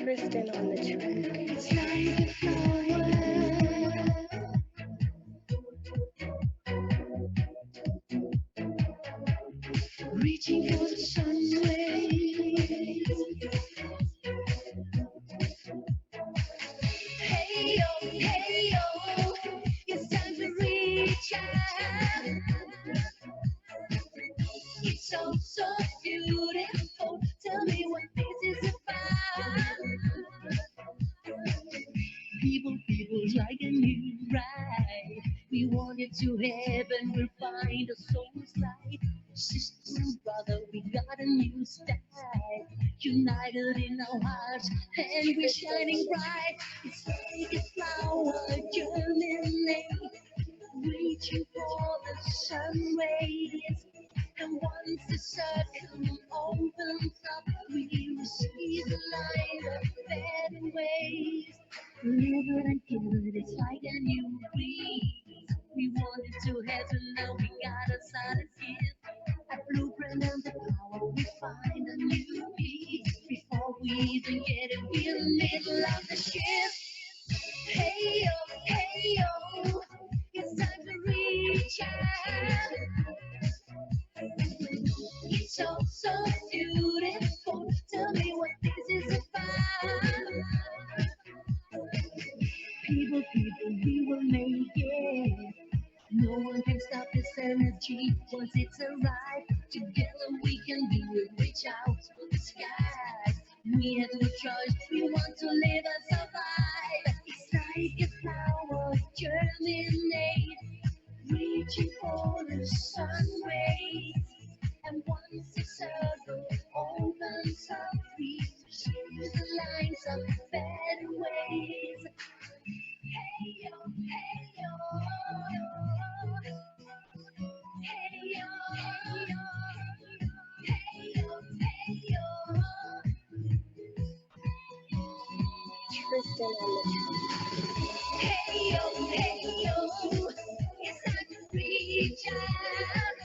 Tristan on the track. It's like a flower, reaching for the sun rays. Hey yo, it's time to reach out. It's so beautiful. Tell me what this is about. People like a new ride. We want it to heaven, we'll find a soul's light. Sister and brother, we got a new style. United in our hearts, and we're shining bright. It's like a flower germinate, reaching for the sun rays. And once the circle opens up, we receive the light of better ways. Live it and give it, it's like a new breeze. We wanted to heaven, now we got a solid gift. A blueprint and the power, we find a new peace. Before we even get it, we're in the middle of the shift. Hey yo, it's time to reach out. It's so beautiful. Tell me what this is about. People, we will make it. No one can stop this energy once it's arrived. Together we can do it. Reach out to the skies. We have no choice. We want to live and survive. It's like a flower germinate, reaching for the sun rays. And once the circle opens up, we see the lines of better ways. Hey yo, hey yo, hey yo, hey yo, hey yo. Tristan on the track. Hey yo, it's time to reach out.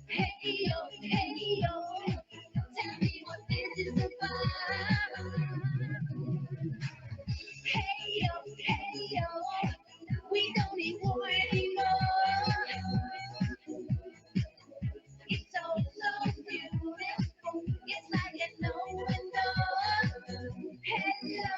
Hey yo, tell me what this is about. Hey yo, we don't need war anymore. It's so beautiful, it's like an open door. Hello.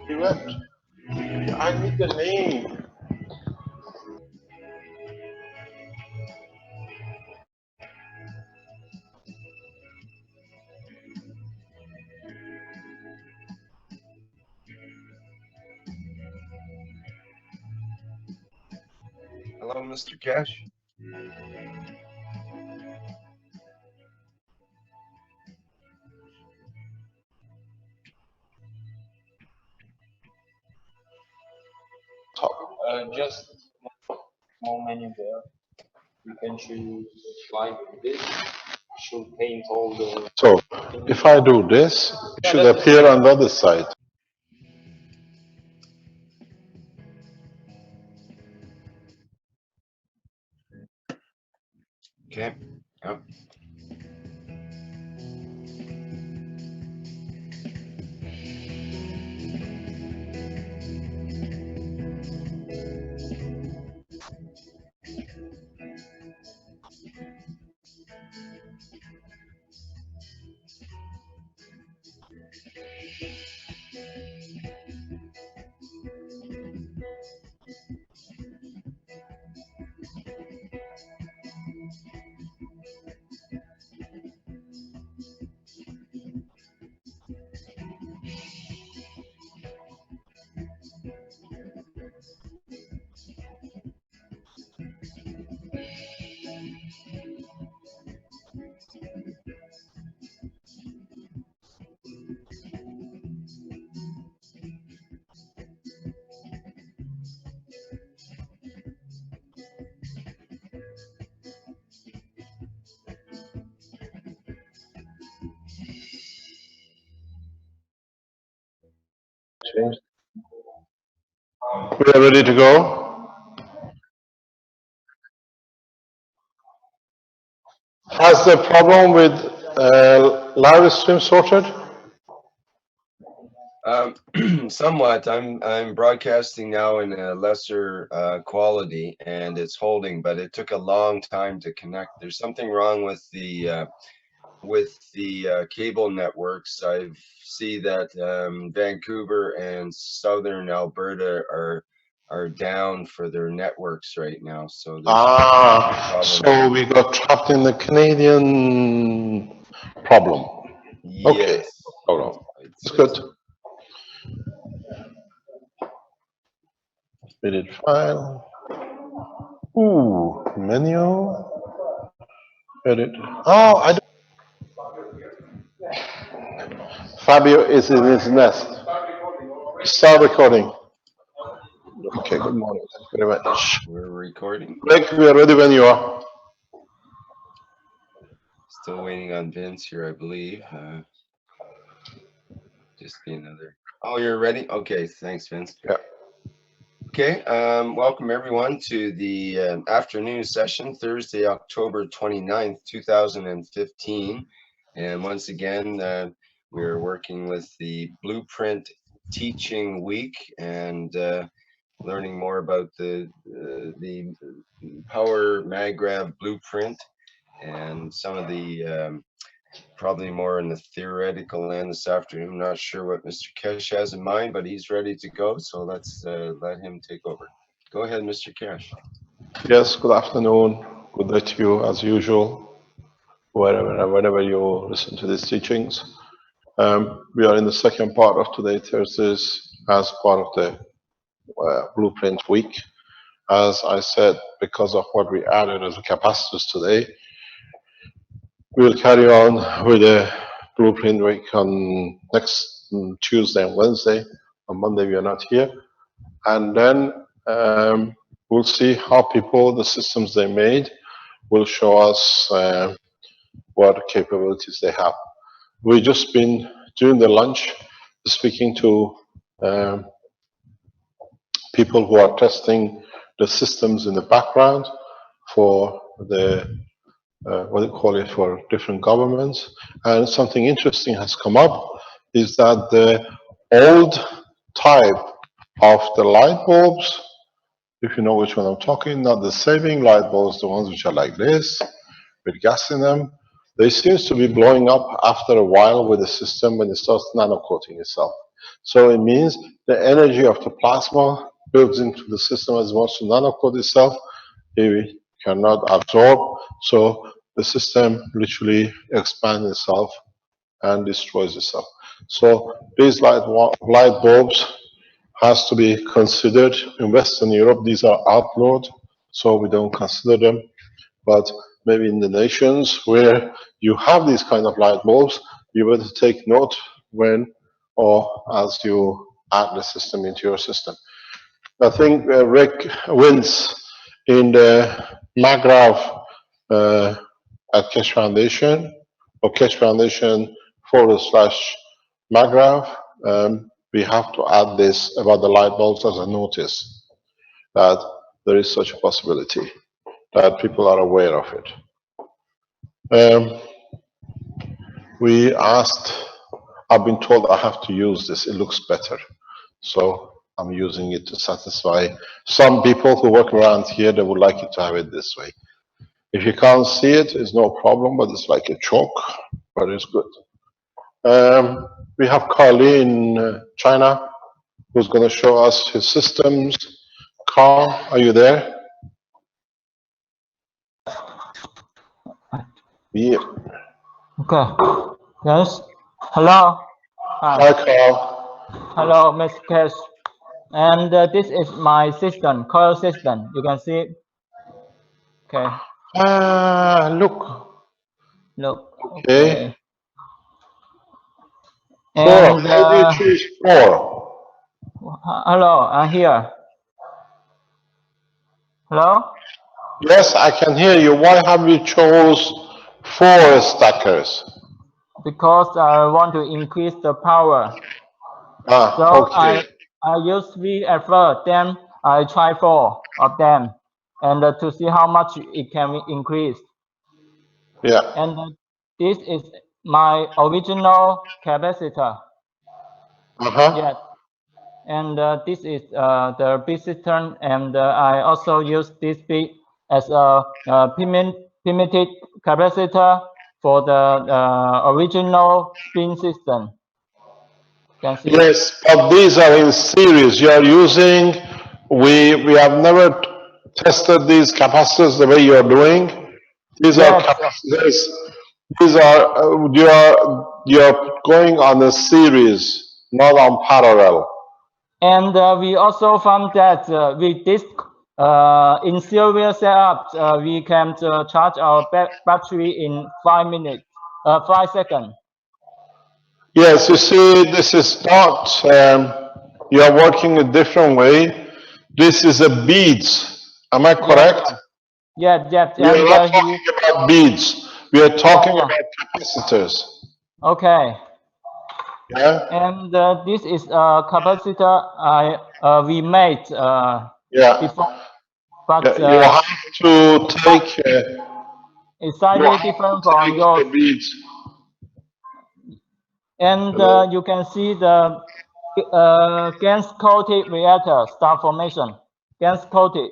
He left. I need the name. Hello, Mr. Keshe. Top. Just small menu there. You can choose like this. Should paint all the. So if I do this, it should appear on the other side. Okay. Yep. Change. We are ready to go. Has the problem with live stream sorted? Somewhat. I'm broadcasting now in a lesser quality, and it's holding, but it took a long time to connect. There's something wrong with the cable networks. I see that Vancouver and Southern Alberta are down for their networks right now. So there's Ah, problem. so we got trapped in the Canadian problem. Okay, Yes. no problem. It's, It's good. Edit file. Ooh, menu. Edit. Oh, I don't. Fabio is in his nest. Start recording. Okay, good morning. Thank you very much. we're recording. Greg, we are ready when you are. Still waiting on Vince here, I believe. Just be another. Oh, you're ready? Okay, thanks, Vince. Yeah. Okay, welcome everyone to the afternoon session, Thursday, October 29th, 2015. And once again, we're working with the Blueprint Teaching Week and learning more about the Power Magrav Blueprint and some of the probably more in the theoretical end this afternoon. I'm not sure what Mr. Keshe has in mind, but he's ready to go. So let's let him take over. Go ahead, Mr. Keshe. Yes, good afternoon. Good day to you as usual, whenever you listen to these teachings. We are in the second part of today, Thursdays, as part of the Blueprint Week. As I said, because of what we added as a capacitors today, we'll carry on with the Blueprint Week on next Tuesday and Wednesday. On Monday, we are not here. And then we'll see how people, the systems they made, will show us what capabilities they have. We've just been, during the lunch, speaking to people who are testing the systems in the background for the, what do you call it, for different governments. And something interesting has come up, is that the old type of the light bulbs, if you know which one I'm talking, not the saving light bulbs, the ones which are like this, with gas in them, they seems to be blowing up after a while with the system when it starts nanocoating itself. So it means the energy of the plasma builds into the system as it wants to nanocoat itself. It cannot absorb, so the system literally expands itself and destroys itself. So these light bulbs has to be considered. In Western Europe, these are outlawed, so we don't consider them. but maybe in the nations where you have these kind of light bulbs, you better take note when or as you add the system into your system. I think Rick wins in the Magrav at Keshe Foundation, or Keshe Foundation / Magrav. We have to add this about the light bulbs as a notice that there is such a possibility, that people are aware of it. We asked, I've been told I have to use this, it looks better. So I'm using it to satisfy some people who work around here. They would like it to have it this way. If you can't see it, it's no problem, but it's like a chalk, but it's good. We have Carly in China who's going to show us his systems. Carl, are you there? Yeah. Okay. Yes. Hello. Hi, Hi. Carl. Hello, Mr. Keshe. And this is my system, coil system. You can see. Okay. Look. Look. Okay. Okay. 4. And How do you choose 4? hello. I'm here. Hello. Yes, I can hear you. Why have you chose 4 stackers? Because I want to increase the power. So Okay. I use 3 at first. Then I try 4 of them, and to see how much it can increase. Yeah. And this is my original capacitor. Yes. And this is the big system, and I also use this big as a primitive capacitor for the original spin system. Can see? Yes, but these are in series. You are using, we have never tested these capacitors the way you are doing. These are Yes. capacitors. These are, you are going on a series, not on parallel. And we also found that with this in serial setup, we can charge our battery in 5 minutes, 5 seconds. Yes, you see, this is not, you are working a different way. This is a beads. Am I correct? Yeah. We are not talking about beads. We are talking about capacitors. Okay. Yeah. And this is a capacitor we made before, but you have to take. it's slightly different from yours. The beads. And you can see the GaNs coated reactor star formation. GaNs coated.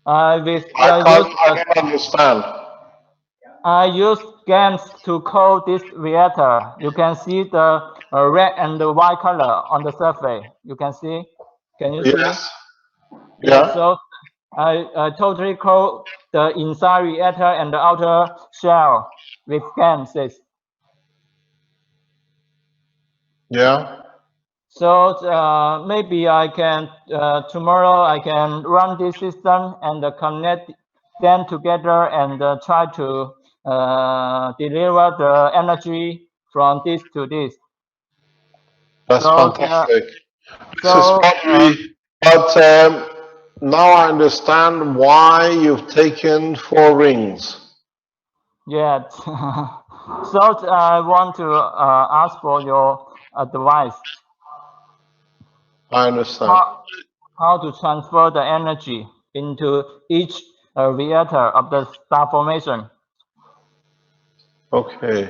I don't understand. I use GaNs to coat this reactor. You can see the red and the white color on the surface. You can see. Can you see? Yes. Yeah. So I totally coat the inside reactor and the outer shell with GaNs. Yeah. So maybe I can tomorrow I can run this system and connect them together and try to deliver the energy from this to this. That's fantastic. This is probably, but now I understand why you've taken 4 rings. Yeah. So I want to ask for your advice. I understand. How to transfer the energy into each reactor of the star formation. Okay.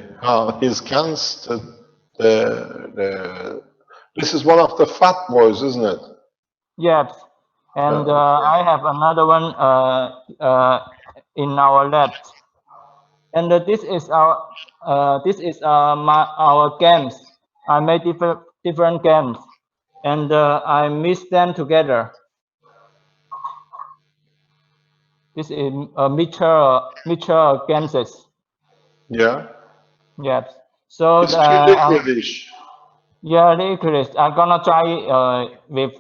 His cans, this is one of the fat boys, isn't it? Yes. And I have another one in our lab. And this is our our games. I made different games, and I mix them together. This is a mixture games. Yeah. Yes. So it's liquidish. Yeah, liquid. I'm gonna try with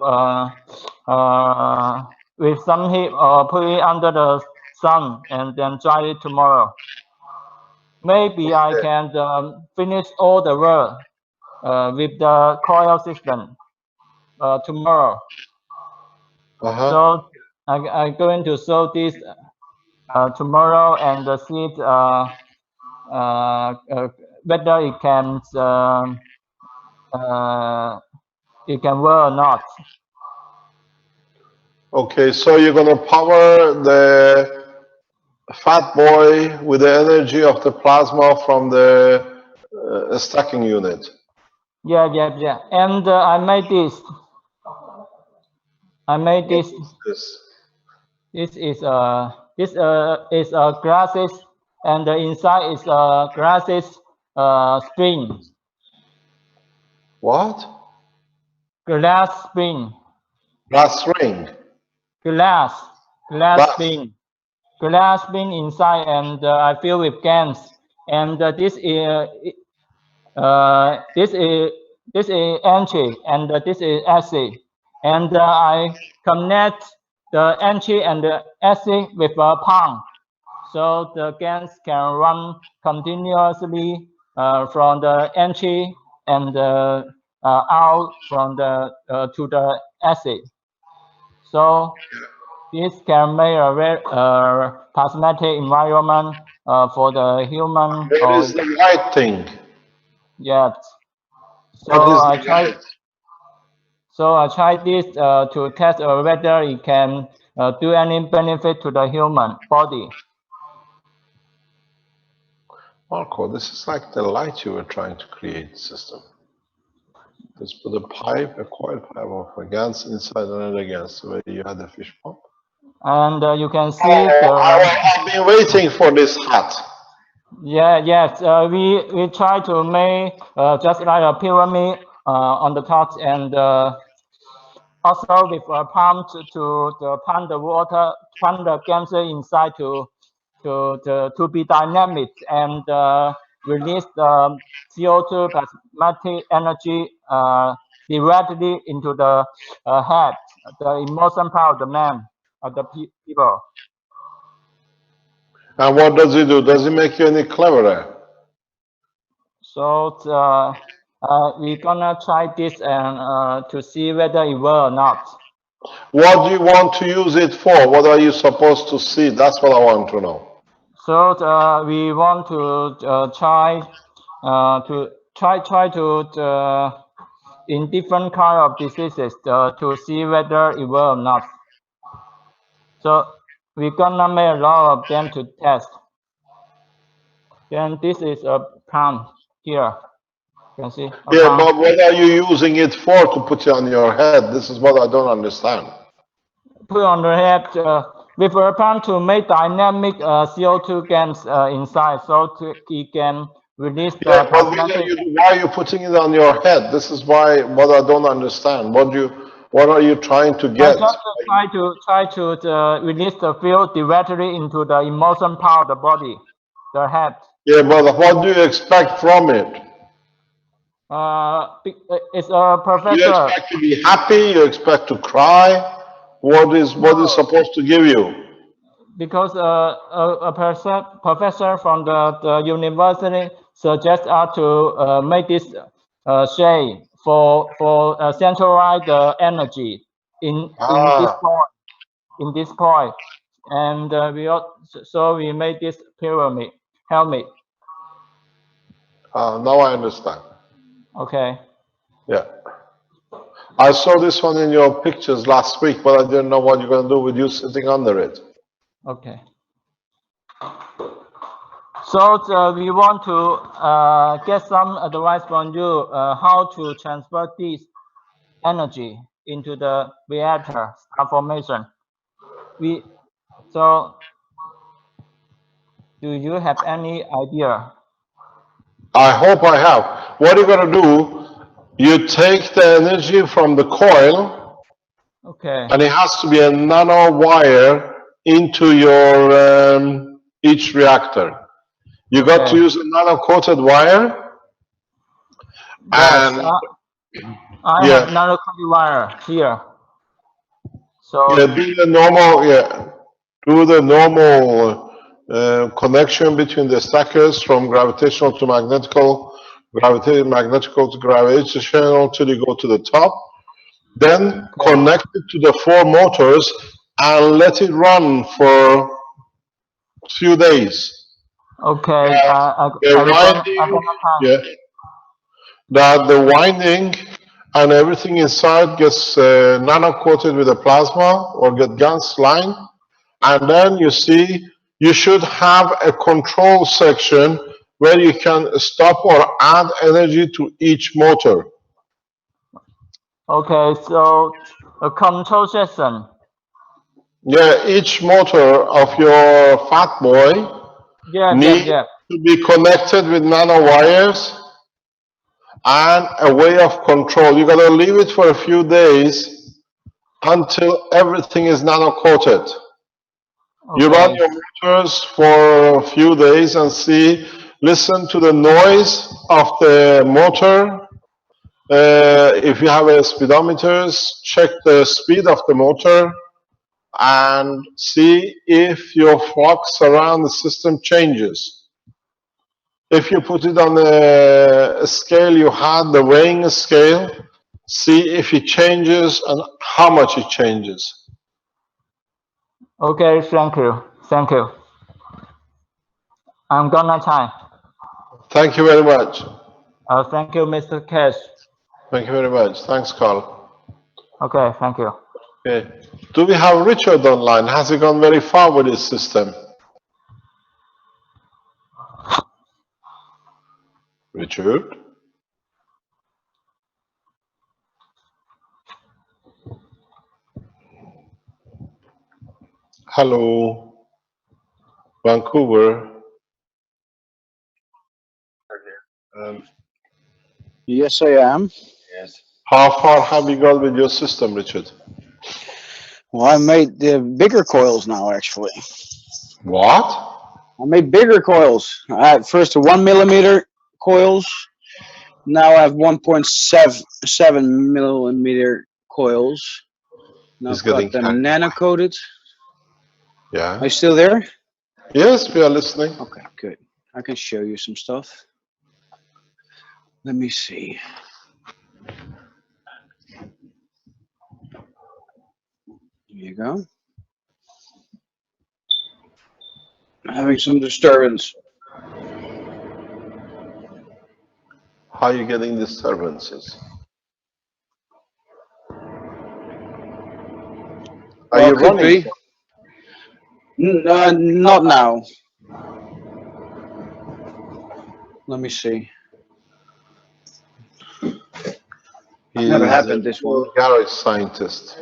some heat or put it under the sun and then dry it tomorrow. Maybe I can finish all the work with the coil system tomorrow. So I'm going to sow this tomorrow and see whether it can work or not. Okay, so you're going to power the fat boy with the energy of the plasma from the stacking unit. Yeah. And I made this. This is glasses, and the inside is glasses spring. What? Glass spring. Glass ring. Glass spring. Glass spring inside, and I fill with gas. And this is entry, and this is exit. And I connect the entry and the exit with a pump, so the gas can run continuously from the entry and out from the to the exit. So this can make a very plasmatic environment for the human. What is the white thing? Yes. What is the white? So I tried this to test whether it can do any benefit to the human body. Marco, this is like the light you were trying to create system. Just put a pipe, a coil pipe of a gas inside another gas where you had the fish pump. And you can see I've been waiting for this hat. Yes. We try to make just like a pyramid on the top, and also with a pump to pump the water, pump the gas inside to be dynamic and release the CO2 plasmatic energy directly into the head, the emotion part of the man, of the people. And what does it do? Does it make you any cleverer? So we're gonna try this and to see whether it will or not. What do you want to use it for? What are you supposed to see? That's what I want to know. So we want to try in different kind of diseases to see whether it will or not. So we're gonna make a lot of them to test. Then this is a pump here. You can see. Yeah, but what are you using it for to put it on your head? This is what I don't understand. Put on the head with a pump to make dynamic CO2 gas inside, so it can release the. Yeah, but why are you putting it on your head? This is what I don't understand. What are you trying to get? Just try to release the field directly into the emotion part of the body, the head. Yeah, but what do you expect from it? It's a professor. You expect to be happy? You expect to cry? What is supposed to give you? Because a professor from the university suggests us to make this shade for centralize the energy in this point, and we made this pyramid helmet. Now I understand. Okay. Yeah. I saw this one in your pictures last week, but I didn't know what you're going to do with you sitting under it. Okay. So we want to get some advice from you how to transfer this energy into the reactor star formation. So do you have any idea? I hope I have. What you're going to do, you take the energy from the coil, okay, and it has to be a nano wire into your each reactor. You got to use a nano coated wire. Yes, and I have nano coated wire here. So yeah, being a normal, do the normal connection between the stackers from gravitational to magnetical, magnetical to gravitational till you go to the top. Then connect it to the 4 motors and let it run for a few days. Okay. The winding, yeah, that the winding and everything inside gets nano coated with a plasma or get GaNs line, and then you see you should have a control section where you can stop or add energy to each motor. Okay, so a control section. Yeah, each motor of your fat boy needs to be connected with nano wires and a way of control. You gotta leave it for a few days until everything is nano coated. Okay. You run your motors for a few days and see, listen to the noise of the motor. If you have a speedometers, check the speed of the motor and see if your flux around the system changes. If you put it on a scale you had, the weighing scale, see if it changes and how much it changes. Okay, thank you. Thank you. I'm gonna try. Thank you very much. Thank you, Mr. Keshe. Thank you very much. Thanks, Carl. Okay, thank you. Okay. Do we have Richard online? Has he gone very far with his system? Richard? Hello, Vancouver. Yes, I am. Yes. How far have you got with your system, Richard? Well, I made the bigger coils now, actually. What? I made bigger coils. I had first the 1 millimeter coils. Now I have 1.7 millimeter coils. Now I've got them nano coated. Yeah. Are you still there? Yes, we are listening. Okay, good. I can show you some stuff. Let me see. Here you go. I'm having some disturbance. How are you getting disturbances? Are you running? Not now. Let me see. He's never happened this one. Garage scientist.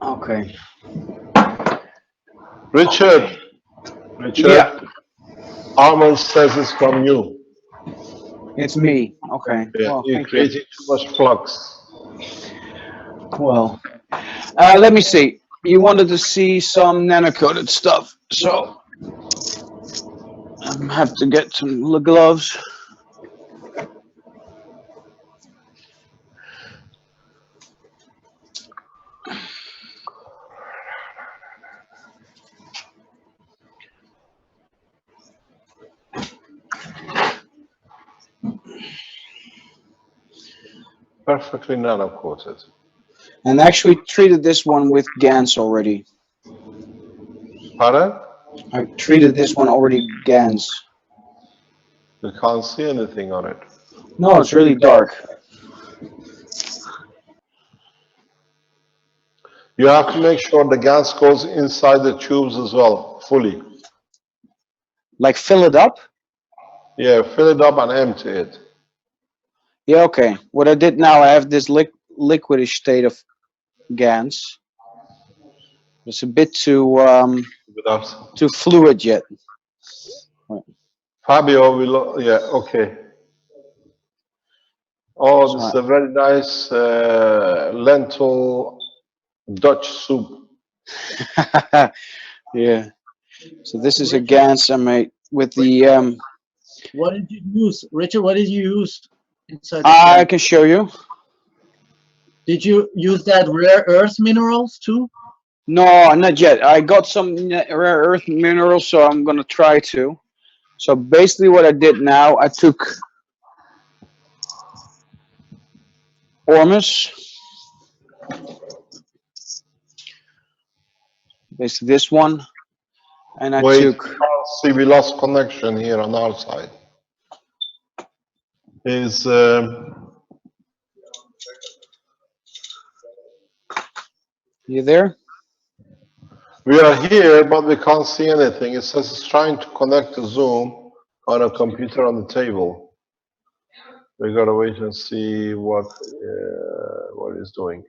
Okay. Richard. Okay. Richard. Yeah. Armand says it's from you. It's me. Okay. Yeah, well, you created too much flux. Well, let me see. You wanted to see some nano-coated stuff, so I have to get some gloves. Perfectly nano-coated. And actually treated this one with GaNs already. Pardon? I treated this one already GaNs. You can't see anything on it. No, it's really dark. You have to make sure the gas goes inside the tubes as well, fully. Like fill it up? Yeah, fill it up and empty it. Yeah, okay. What I did now, I have this liquidish state of GaNs. It's a bit too fluid yet. Fabio will, yeah, okay. Oh, this is a very nice lentil Dutch soup. Yeah. So this is a GaNs I made with the. What did you use, Richard? What did you use inside? I can show you. Did you use that rare earth minerals too? No, not yet. I got some rare earth minerals, so I'm gonna try to. So basically, what I did now, I took Ormus, basically this one, and I Wait, took. we can't see. We lost connection here on our side. Is You there? we are here, but we can't see anything. It says it's trying to connect to Zoom on a computer on the table. We gotta wait and see what it's doing.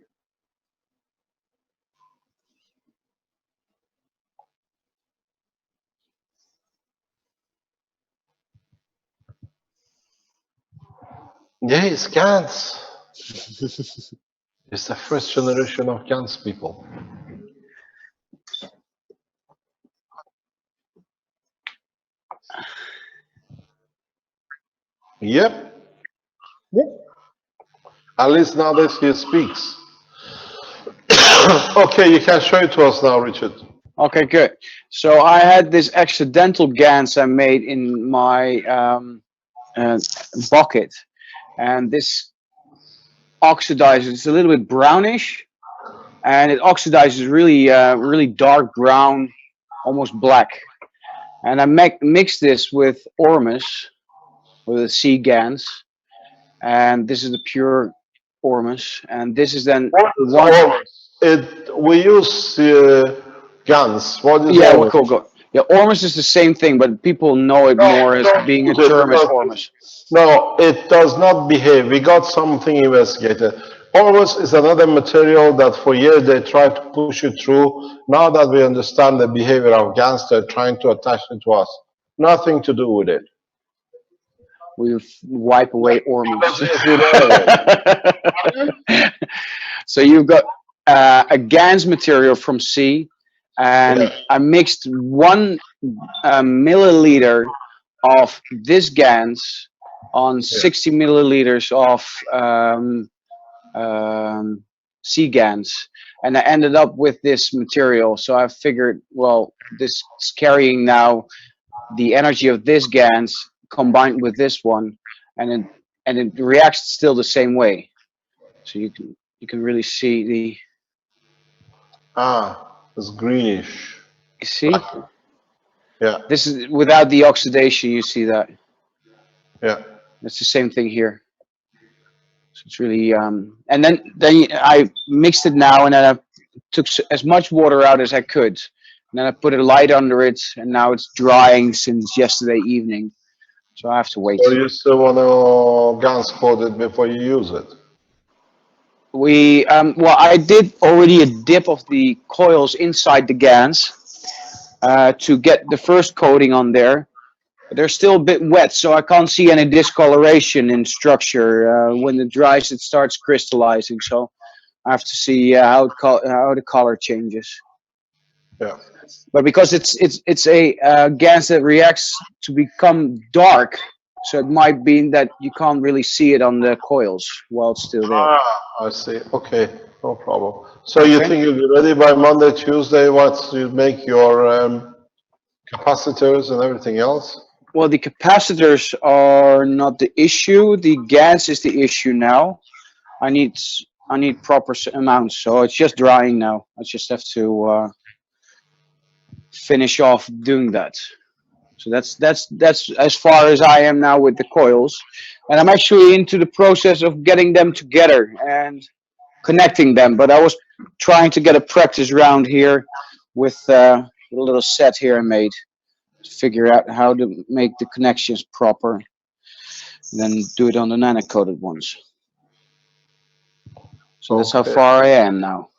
Yeah, it's GANs. It's the first generation of GANs people. Yep. At least nowadays he speaks. Okay, you can show it to us now, Richard. Okay, good. So I had this accidental GANs I made in my bucket, and this oxidizes. It's a little bit brownish, and it oxidizes really, really dark brown, almost black. And I mixed this with Ormus, with the sea GANs, and this is the pure Ormus, and this is then one. We use GANs. What is Yeah, Ormus? cool. Yeah, Ormus is the same thing, but people know it No, more as don't being a use it term as because Ormus. no, it does not behave. We got something investigated. Ormus is another material that for years they tried to push it through. Now that we understand the behavior of GANs, they're trying to attach it to us. Nothing to do with it. We wipe away Ormus. If you know. So you've got a GANs material from C, and Yeah. I mixed 1 milliliter of this GANs on 60 milliliters of C GANs, and I ended up with this material. So I figured, well, this is carrying now the energy of this GANs combined with this one, and it reacts still the same way. So you can really see the. It's greenish. You see, Yeah, this is without the oxidation. You see that? yeah. It's the same thing here. So it's really and then I mixed it now, and then I took as much water out as I could, and then I put a light under it, and now it's drying since yesterday evening. So I have to wait. So you still want to GANs coat it before you use it? We well, I did already a dip of the coils inside the GANs to get the first coating on there. But they're still a bit wet, so I can't see any discoloration in structure. When it dries, it starts crystallizing. So I have to see how the color changes. Yeah. But because it's a gas that reacts to become dark, so it might be that you can't really see it on the coils while it's still there. I see. Okay, no problem. So you Okay. think you'll be ready by Monday, Tuesday, once you make your capacitors and everything else? Well, the capacitors are not the issue. The gas is the issue now. I need proper amounts, so it's just drying now. I just have to finish off doing that. So that's as far as I am now with the coils, and I'm actually into the process of getting them together and connecting them. But I was trying to get a practice round here with a little set here I made to figure out how to make the connections proper, and then do it on the nano coated ones. So that's how Okay. far I am now.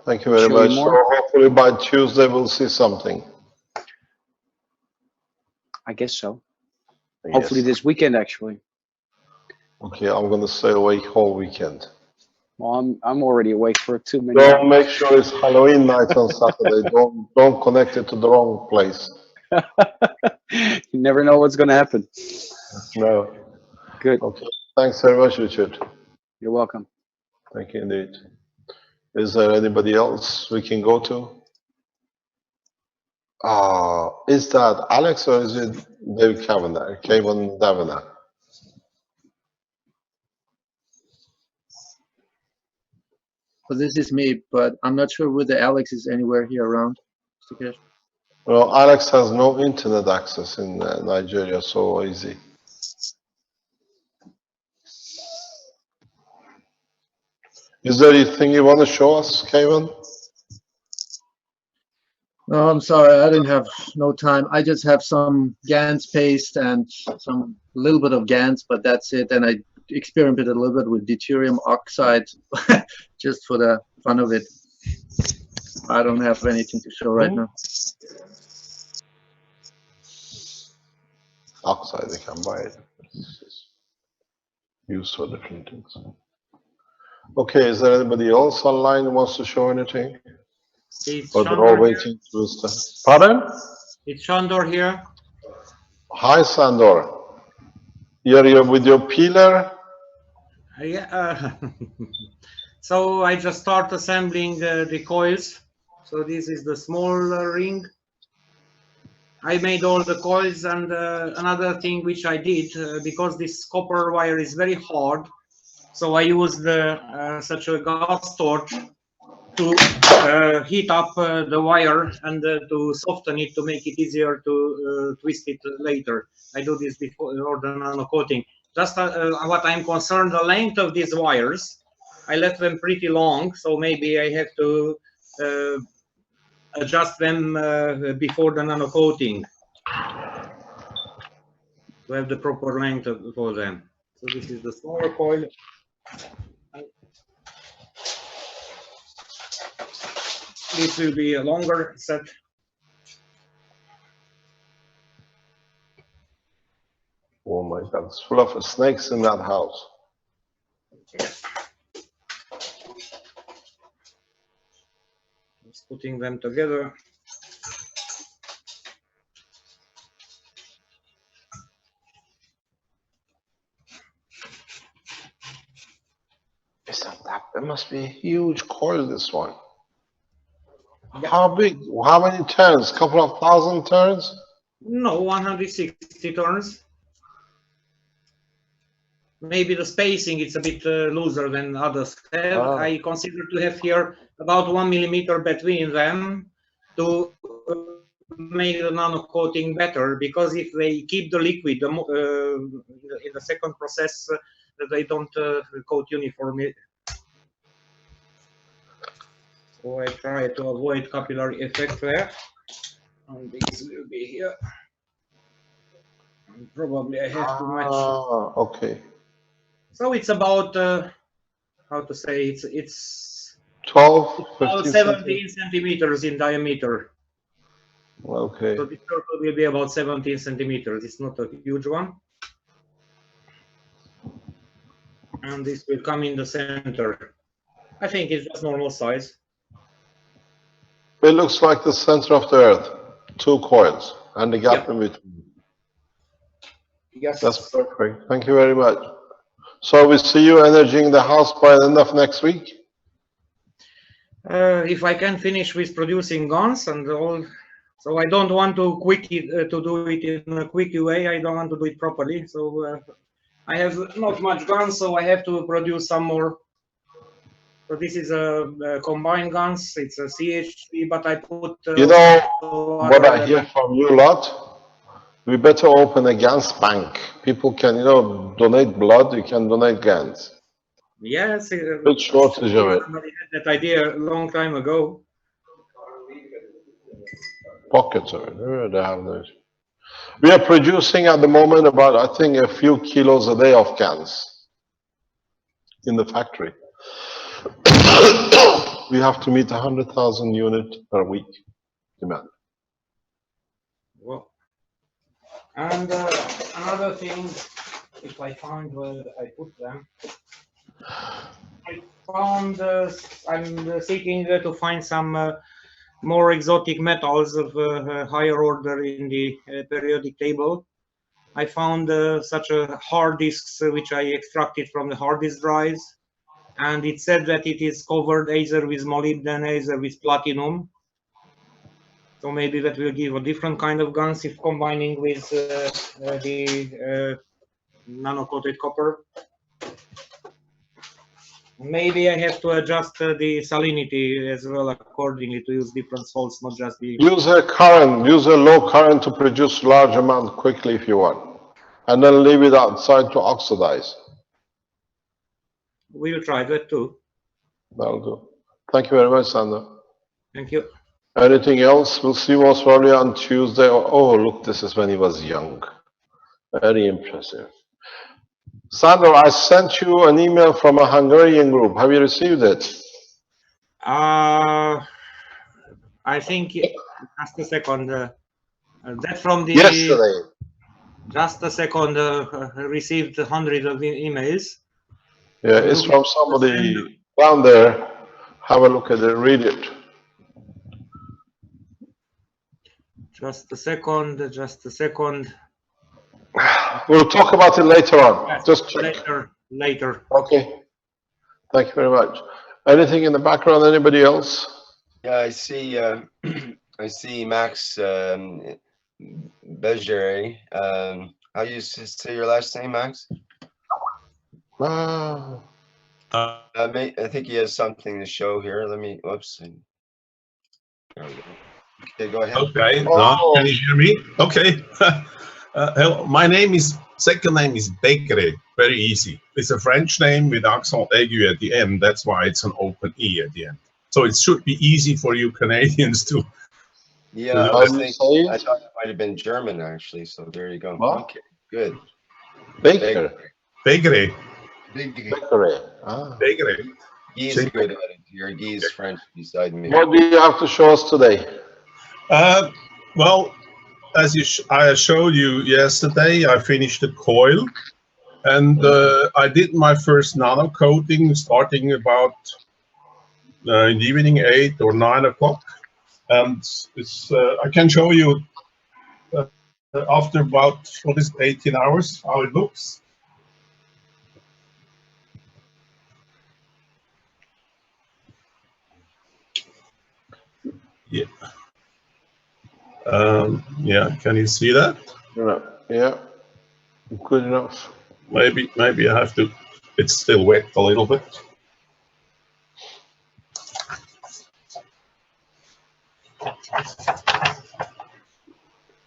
Thank you very Show you much. So more? hopefully by Tuesday we'll see something. I guess so. Yes. Hopefully this weekend, actually. Okay, I'm gonna stay awake whole weekend. Well, I'm already awake for 2 minutes. Don't make sure it's Halloween night on Saturday. Don't connect it to the wrong place. You never know what's going to happen. No. Good. Okay. Thanks very much, Richard. You're welcome. Thank you indeed. Is there anybody else we can go to? Is that Alex or is it David Kavanagh? Kevin Davanagh? Well, this is me, but I'm not sure whether Alex is anywhere here around. Mr. Keshe. Well, Alex has no internet access in Nigeria, so easy. Is there anything you want to show us, Kevin? No, I'm sorry, I didn't have no time. I just have some GANS paste and some little bit of GANS, but that's it. And I experimented a little bit with deuterium oxide just for the fun of it. I don't have anything to show right now. Oxide, they can buy it. It's used for different things. Okay, is there anybody else online who wants to show anything? It's Or they're all Shandor here. waiting to start? Pardon? It's Shandor here. Hi, Sandor. You're with your peeler? Yeah. So I just start assembling the coils. So this is the small ring. I made all the coils, and another thing which I did, because this copper wire is very hard, so I used such a gas torch to heat up the wire and to soften it to make it easier to twist it later. I do this before the nano coating. Just what I'm concerned, the length of these wires, I left them pretty long, so maybe I have to adjust them before the nano coating to have the proper length for them. So this is the smaller coil. This will be a longer set. Oh my God, it's full of snakes in that house. Just putting them together. Isn't that? There must be a huge coil, this one. Yeah. How big? How many turns? Couple of thousand turns? No, 160 turns. Maybe the spacing is a bit looser than others have. Ah. I consider to have here about 1 millimeter between them to make the nano coating better, because if they keep the liquid in the second process, they don't coat uniformly. So I try to avoid capillary effect there. And this will be here. And probably I have to match. Ah, okay. So it's about how to say, it's 12, about 15 17 centimeters in diameter. Okay. So this circle will be about 17 centimeters. It's not a huge one. And this will come in the center. I think it's just normal size. It looks like the center of the earth. 2 coils and the gap in between. Yes. That's perfect. Thank you very much. So we see you energizing the house by the end of next week? If I can finish with producing guns and all, so I don't want to do it in a quick way. I don't want to do it properly. So I have not much guns, so I have to produce some more. So this is a combined guns. It's a CH3, but I put. You know what I hear from you a lot? We better open a GANS bank. People can, donate blood. You can donate GANS. Yes. Big shortage of it. Somebody had that idea a long time ago. Pockets of it. They have those. We are producing at the moment about, I think, a few kilos a day of GANS in the factory. We have to meet 100,000 units per week demand. Well, and another thing, if I find where I put them, I found I'm seeking to find some more exotic metals of higher order in the periodic table. I found such a hard disks which I extracted from the hard disk drives. and it said that it is covered either with molybdenum, either with platinum. So maybe that will give a different kind of guns if combining with the nano-coated copper. Maybe I have to adjust the salinity as well accordingly to use different salts, not just the... Use a current, use a low current to produce large amount quickly if you want. And then leave it outside to oxidize. We will try that too. That'll do. Thank you very much, Sander. Thank you. Anything else? We'll see most probably on Tuesday. Oh, look, this is when he was young. Very impressive. Sandor, I sent you an email from a Hungarian group. Have you received it? I think, just a second, that from the... Yesterday. Just a second, received hundreds of emails. Yeah, it's from somebody down there. Have a look at it, read it. Just a second, just a second. We'll talk about it later on. Yes, Just check. Later. Okay. Thank you very much. Anything in the background? Anybody else? Yeah, I see. I see Max Bejere. How do you say your last name, Max? I think he has something to show here. Let me. Whoops. There we go. Okay, go ahead. Okay. Now, can you hear me? Okay. Hello. My second name is Becre. Very easy. It's a French name with accent aigu at the end. That's why it's an open E at the end. So it should be easy for you Canadians to. Yeah, I thought it might have been German actually. So there you go. What? Okay, good. Baker. Becre. Baker. Ah. Becre. He's good at it. Your G's French beside me. What do you have to show us today? Well, as I showed you yesterday, I finished the coil, and I did my first nano coating starting about in the evening 8 or 9 o'clock, and it's I can show you after about 18 hours how it looks. Yeah. Yeah, can you see that? Yeah, good enough. Maybe I have to, it's still wet a little bit.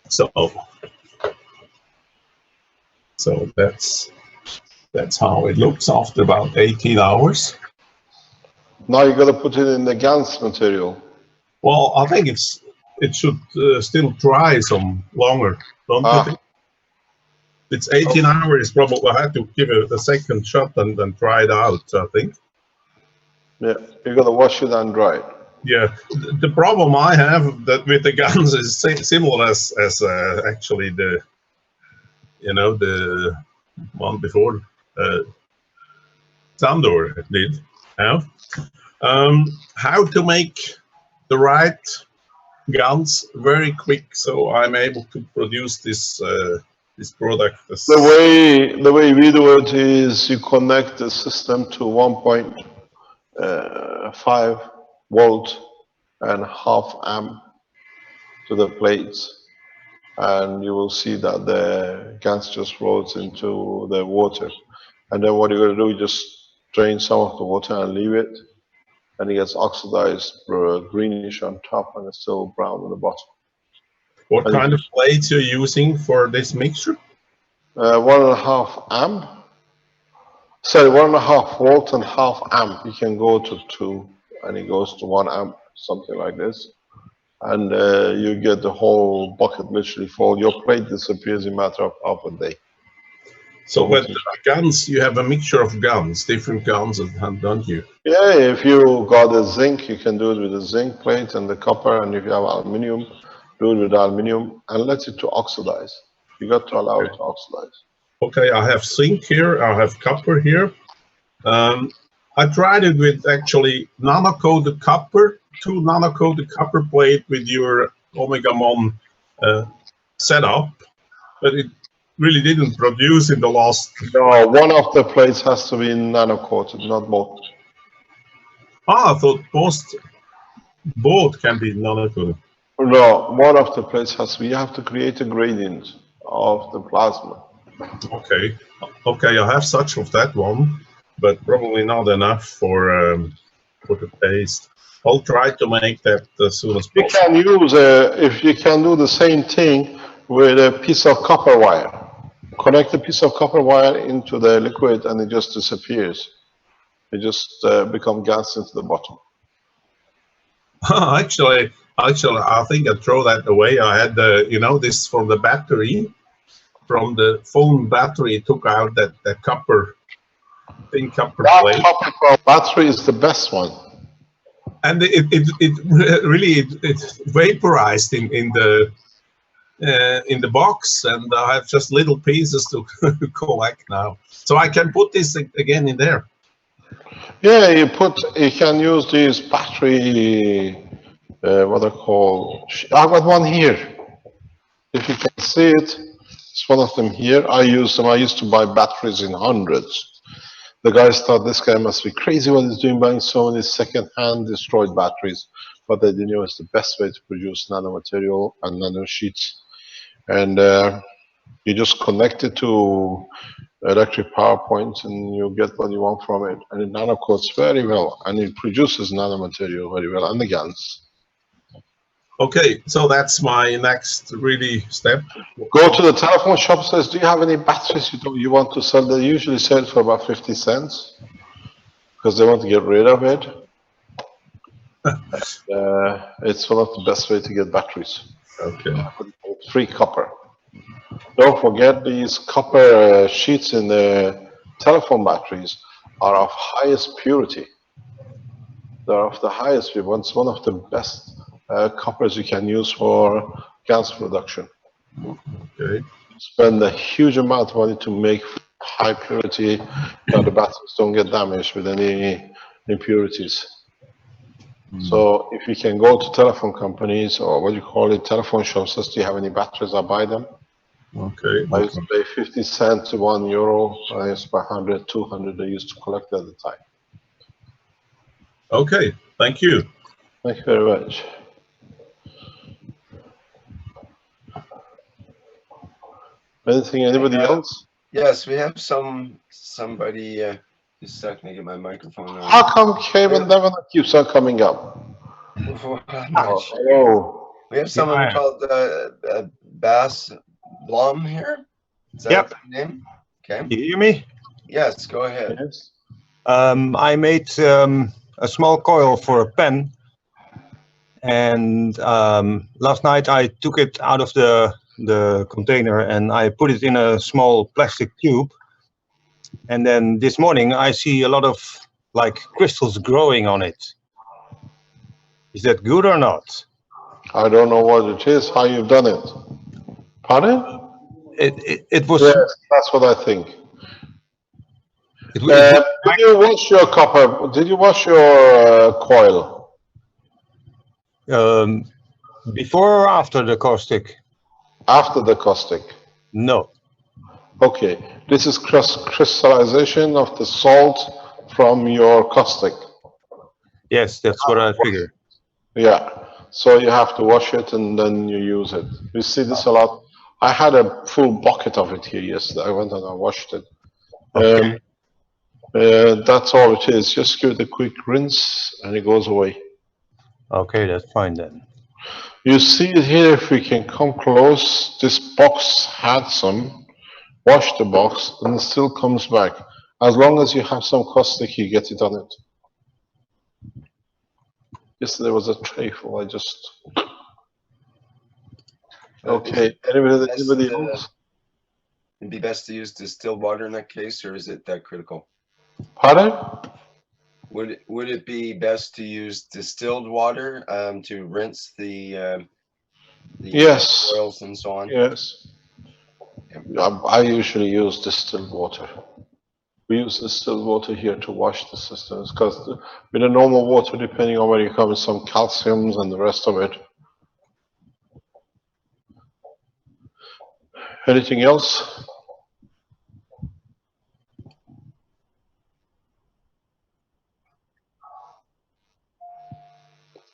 So that's how it looks after about 18 hours. Now you got to put it in the GANS material. Well, I think it should still dry some longer, don't you think? It's 18 hours, probably. I had to give it a second shot and then try it out, I think. Yeah, you got to wash it and dry it. Yeah, the problem I have that with the guns is similar as actually the one before Sandor did. Yeah. How to make the right guns very quick, so I'm able to produce this this product. The way we do it is you connect the system to 1.5 volt and half amp to the plates, and you will see that the gas just rolls into the water. And then what you're going to do, you just drain some of the water and leave it, and it gets oxidized greenish on top and it's still brown on the bottom. What kind of plates you're using for this mixture? 1.5 amp. Sorry, 1.5 volt and half amp. You can go to 2 and it goes to 1 amp, something like this. And you get the whole bucket literally full. Your plate disappears in a matter of half a day. So with the guns, you have a mixture of guns, different guns, don't you? Yeah, if you got a zinc, you can do it with a zinc plate and the copper, and if you have aluminium, do it with aluminium and let it to oxidize. You got to allow it to oxidize. Okay, I have zinc here, I have copper here. I tried it with actually nano-coated copper, 2 nano-coated copper plate with your Omega Mon setup, but it really didn't produce in the last. No, one of the plates has to be nano-coated, not both. Ah, I thought both can be nano-coated. No, one of the plates has, we have to create a gradient of the plasma. Okay, okay, I have such of that one, but probably not enough for the paste. I'll try to make that as soon as You possible. can use, if you can do the same thing with a piece of copper wire. Connect a piece of copper wire into the liquid and it just disappears. It just becomes gas into the bottom. Actually, I think I throw that away. I had the, you know, this from the battery, from the phone battery, took out that copper, thin copper That plate. copper from battery is the best one. And it really vaporized in the box, and I have just little pieces to collect now. So I can put this again in there. Yeah, you can use these battery, what they call, I've got one here. If you can see it, it's one of them here. I use them. I used to buy batteries in hundreds. The guys thought this guy must be crazy what he's doing, buying so many second-hand destroyed batteries. But they didn't know it's the best way to produce nanomaterial and nanosheets. And you just connect it to electric power points and you get what you want from it. And it nanocoats very well and it produces nanomaterial very well and the GaNs. Okay, so that's my next really step. Go to the telephone shop, says, do you have any batteries you want to sell? They usually sell it for about 50 cents because they want to get rid of it. It's one of the best way to get batteries. Okay. Free copper. Don't forget these copper sheets in the telephone batteries are of highest purity. They're of the highest purity. It's one of the best coppers you can use for gas production. Okay. Spend a huge amount of money to make high purity that the batteries don't get damaged with any impurities. So if you can go to telephone companies or what you call it, telephone shops, says, do you have any batteries? I buy them. Okay. I used to pay 50 cents to €1. I used to buy 100, 200 they used to collect at the time. Okay, thank you. Thank you very much. Anything, anybody else? Yes, we have somebody, just a second to get my microphone on. How come Kevin Devon keeps on coming up? I'm not sure. Oh, We have someone called Bass Blom here. Is that Yep. the name? Okay. You hear me? Yes, go ahead. yes. I made a small coil for a pen, and last night I took it out of the container and I put it in a small plastic tube. And then this morning I see a lot of like crystals growing on it. Is that good or not? I don't know what it is, how you've done it. Pardon? It was. Yes, that's what I think. It Did you wash your copper? Did you wash your coil? Before or after the caustic? After the caustic. No. Okay, this is crystallization of the salt from your caustic. Yes, that's what I figured. Yeah, so you have to wash it and then you use it. You see this a lot. I had a full bucket of it here yesterday. I went and I washed it. Okay. That's all it is. Just give it a quick rinse and it goes away. Okay, that's fine then. You see it here, if we can come close, this box had some. Wash the box and it still comes back. As long as you have some caustic, you get it on it. Yesterday was a tray full, I just... Okay, anybody else? It'd be best to use distilled water in that case, or is it that critical? Pardon? Would it be best to use distilled water to rinse the Yes. oils and so on? Yes. I usually use distilled water. We use distilled water here to wash the systems because with the normal water, depending on where you come, some calciums and the rest of it. Anything else?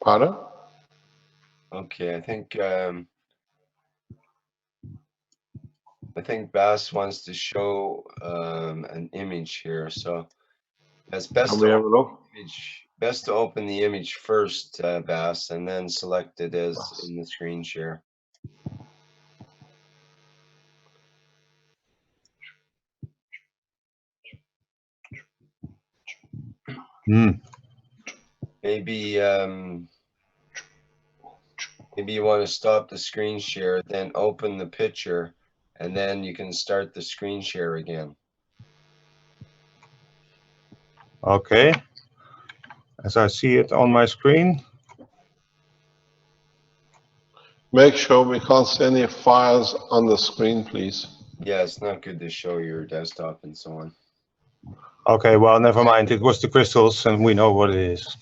Pardon? Okay, I think Bass wants to show an image here, so it's best Can to we have a look? best to open the image first, Bass, and then select it as in the screen share. Maybe maybe you want to stop the screen share, then open the picture, and then you can start the screen share again. Okay. As I see it on my screen. Make sure we can't see any files on the screen, please. Yeah, it's not good to show your desktop and so on. Okay, well, never mind. It was the crystals, and we know what it is.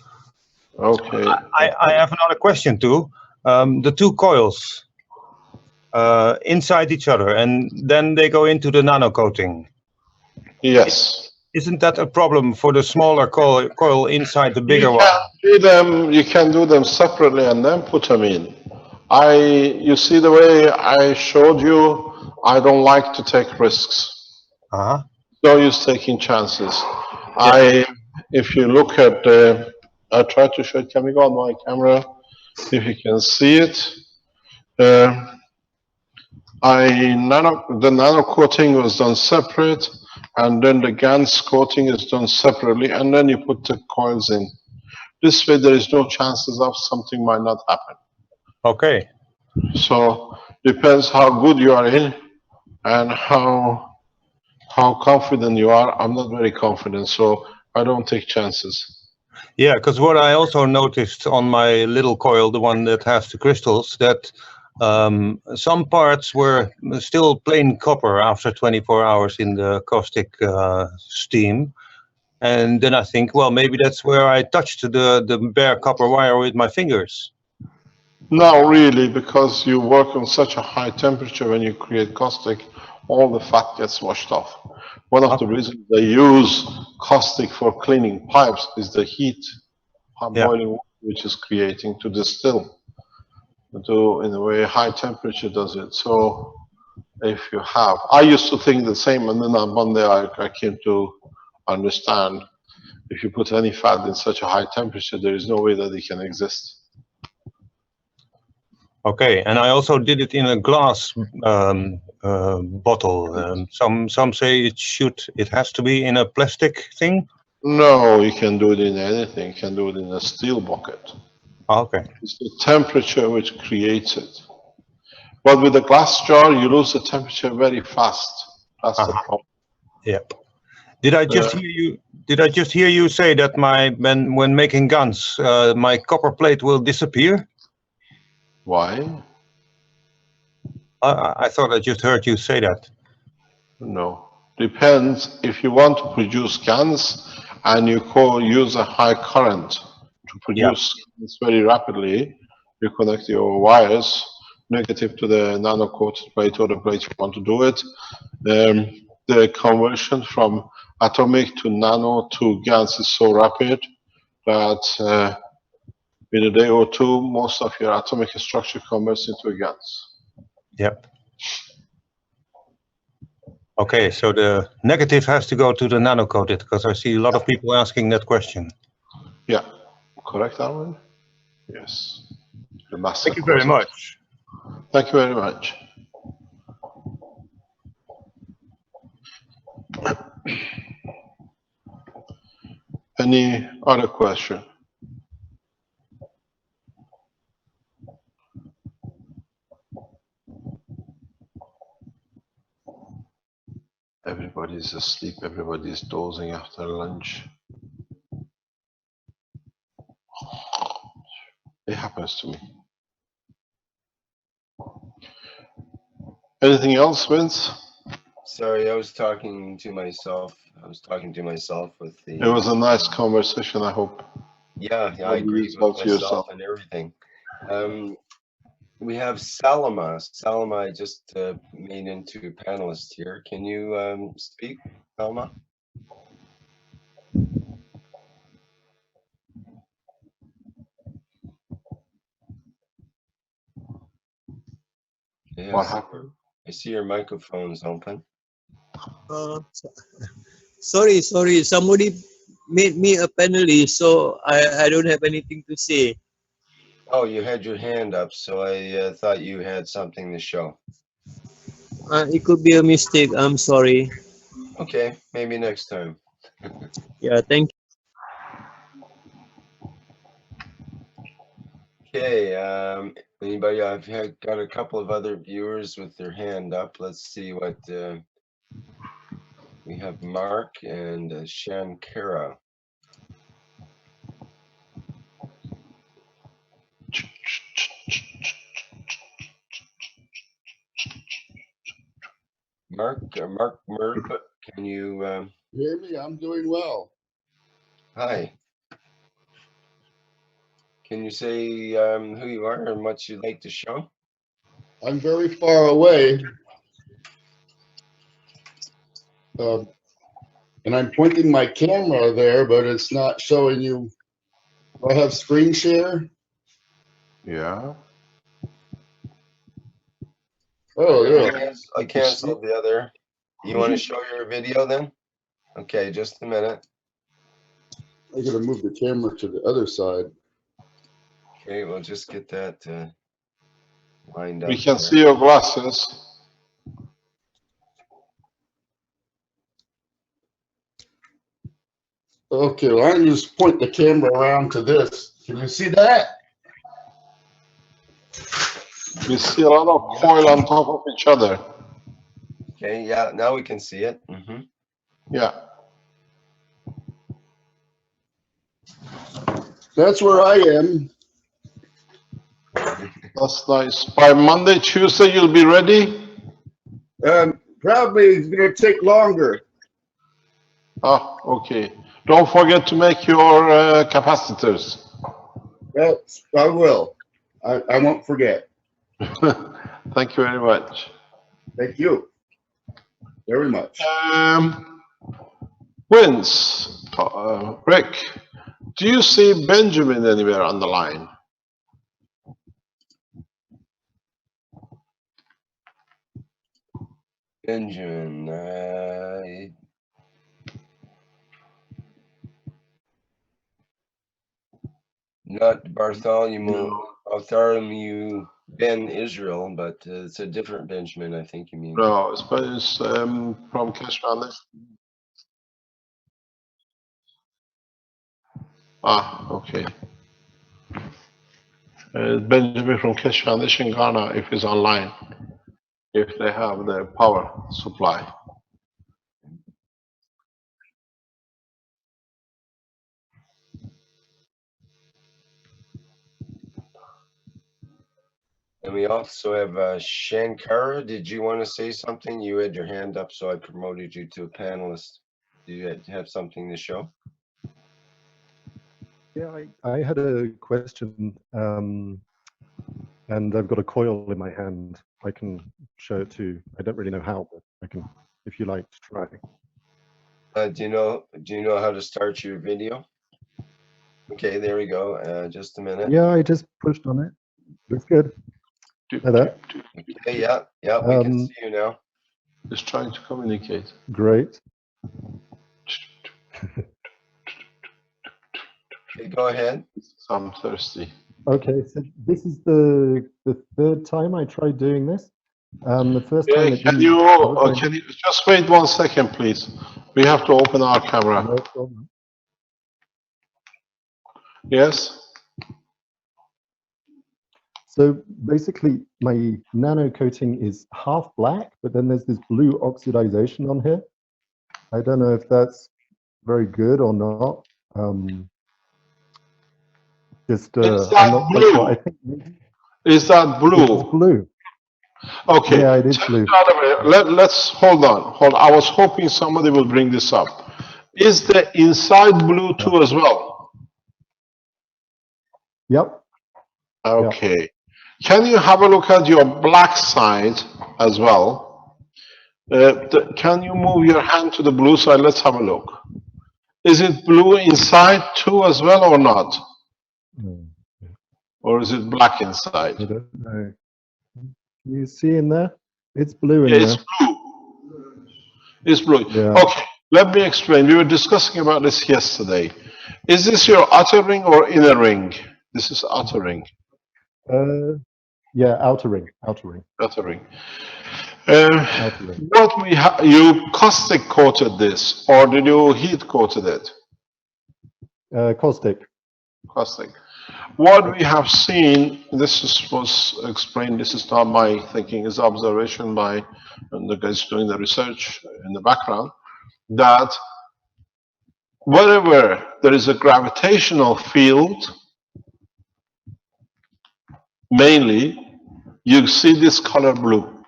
Okay. I have another question too. The two coils inside each other, and then they go into the nano coating. Yes. Isn't that a problem for the smaller coil inside the bigger one? You can do them separately and then put them in. You see the way I showed you, I don't like to take risks. No use taking chances. If you look at I try to show it, can we go on my camera? If you can see it. The nano coating was done separate, and then the GaNs coating is done separately, and then you put the coils in. This way there is no chances of something might not happen. Okay. So depends how good you are in and how confident you are. I'm not very confident, so I don't take chances. Yeah, because what I also noticed on my little coil, the one that has the crystals, that some parts were still plain copper after 24 hours in the caustic steam. And then I think, well, maybe that's where I touched the bare copper wire with my fingers. No, really, because you work on such a high temperature when you create caustic, all the fat gets washed off. One of the reasons they use caustic for cleaning pipes is the heat, boiling water, which is creating to distill. In a way, high temperature does it. So if you have, I used to think the same, and then on Monday I came to understand if you put any fat in such a high temperature, there is no way that it can exist. Okay, and I also did it in a glass bottle. Some say it has to be in a plastic thing. No, you can do it in anything. You can do it in a steel bucket. Okay. It's the temperature which creates it. But with a glass jar, you lose the temperature very fast. That's the problem. Yep. Did I just hear you? Did I just hear you say that when making guns, my copper plate will disappear? Why? I thought I just heard you say that. No. Depends. If you want to produce guns and you use a high current to produce guns very rapidly, you connect your wires negative to the nano coated plate or the plate you want to do it. The conversion from atomic to nano to GaNs is so rapid that in a day or two, most of your atomic structure converts into GaNs. Yep. Okay, so the negative has to go to the nano coated, because I see a lot of people asking that question. Yeah, correct, Armin? Yes. Thank you very much. Thank you very much. Any other question? Everybody's asleep, everybody's dozing after lunch. It happens to me. Anything else, Vince? Sorry, I was talking to myself. With the. It was a nice conversation, I hope. Yeah, I agree with myself and everything. We have Salama. Salama, I just made into a panelist here. Can you speak, Salama? Yes. What happened? I see your microphone's open. Sorry. Somebody made me a panelist, so I don't have anything to say. Oh, you had your hand up, so I thought you had something to show. It could be a mistake. I'm sorry. Okay, maybe next time. Yeah, thank you. Okay, anybody? Got a couple of other viewers with their hand up. Let's see what we have. Mark and Shankara. Mark Merb, can you hear me? I'm doing well. Hi. Can you say who you are and what you'd like to show? I'm very far away. And I'm pointing my camera there, but it's not showing you. Do I have screen share? Yeah. Oh, yeah. I canceled the other. You want to show your video then? Okay, just a minute. I gotta move the camera to the other side. Okay, we'll just get that lined up. We can see your glasses. Okay, well, I'm just point the camera around to this. Can you see that? We see a lot of coil on top of each other. Okay, yeah, now we can see it. Mm-hmm. Yeah. That's where I am. That's nice. By Monday, Tuesday, you'll be ready? Probably it's gonna take longer. Ah, okay. Don't forget to make your capacitors. Yes, I will. I won't forget. Thank you very much. Thank you very much. Vince, Rick, do you see Benjamin anywhere on the line? Benjamin, not Bartholomew Ben Israel, but it's a different Benjamin, I think you mean. No, it's from Keshe Foundation. Ah, okay. Benjamin from Keshe Foundation Ghana, if he's online, if they have the power supply. And we also have Shankara. Did you want to say something? You had your hand up, so I promoted you to a panelist. Do you have something to show? Yeah, I had a question, and I've got a coil in my hand. I can show it to you. I don't really know how, but I can, if you like, to try. Do you know how to start your video? Okay, there we go. Just a minute. Yeah, I just pushed on it. Looks good. Hi there. Okay, yeah, we can see you now. Just trying to communicate. Great. Okay, go ahead. I'm thirsty. Okay, so this is the third time I tried doing this. The first time it can didn't. Can you just wait 1 second, please? We have to open our camera. No problem. Yes. So basically, my nano coating is half black, but then there's this blue oxidization on here. I don't know if that's very good or not. Is I'm that not blue? quite sure. I think maybe Is that blue? it's blue. Okay. Yeah, it is blue. Let's hold on. I was hoping somebody will bring this up. Is the inside blue too as well? Yep. Okay. Yep. Can you have a look at your black side as well? Can you move your hand to the blue side? Let's have a look. Is it blue inside too as well or not? No. Or is it black inside? I don't know. You see in there? It's blue in Yeah, it's there. blue. It's blue. Yeah. Okay, let me explain. We were discussing about this yesterday. Is this your outer ring or inner ring? This is outer ring. Yeah, outer ring. Outer ring. Outer ring. Outer ring. What you caustic coated this, or did you heat coated it? Caustic. Caustic. What we have seen, was explained, this is not my thinking, is observation by the guys doing the research in the background, that wherever there is a gravitational field, mainly, you see this color blue.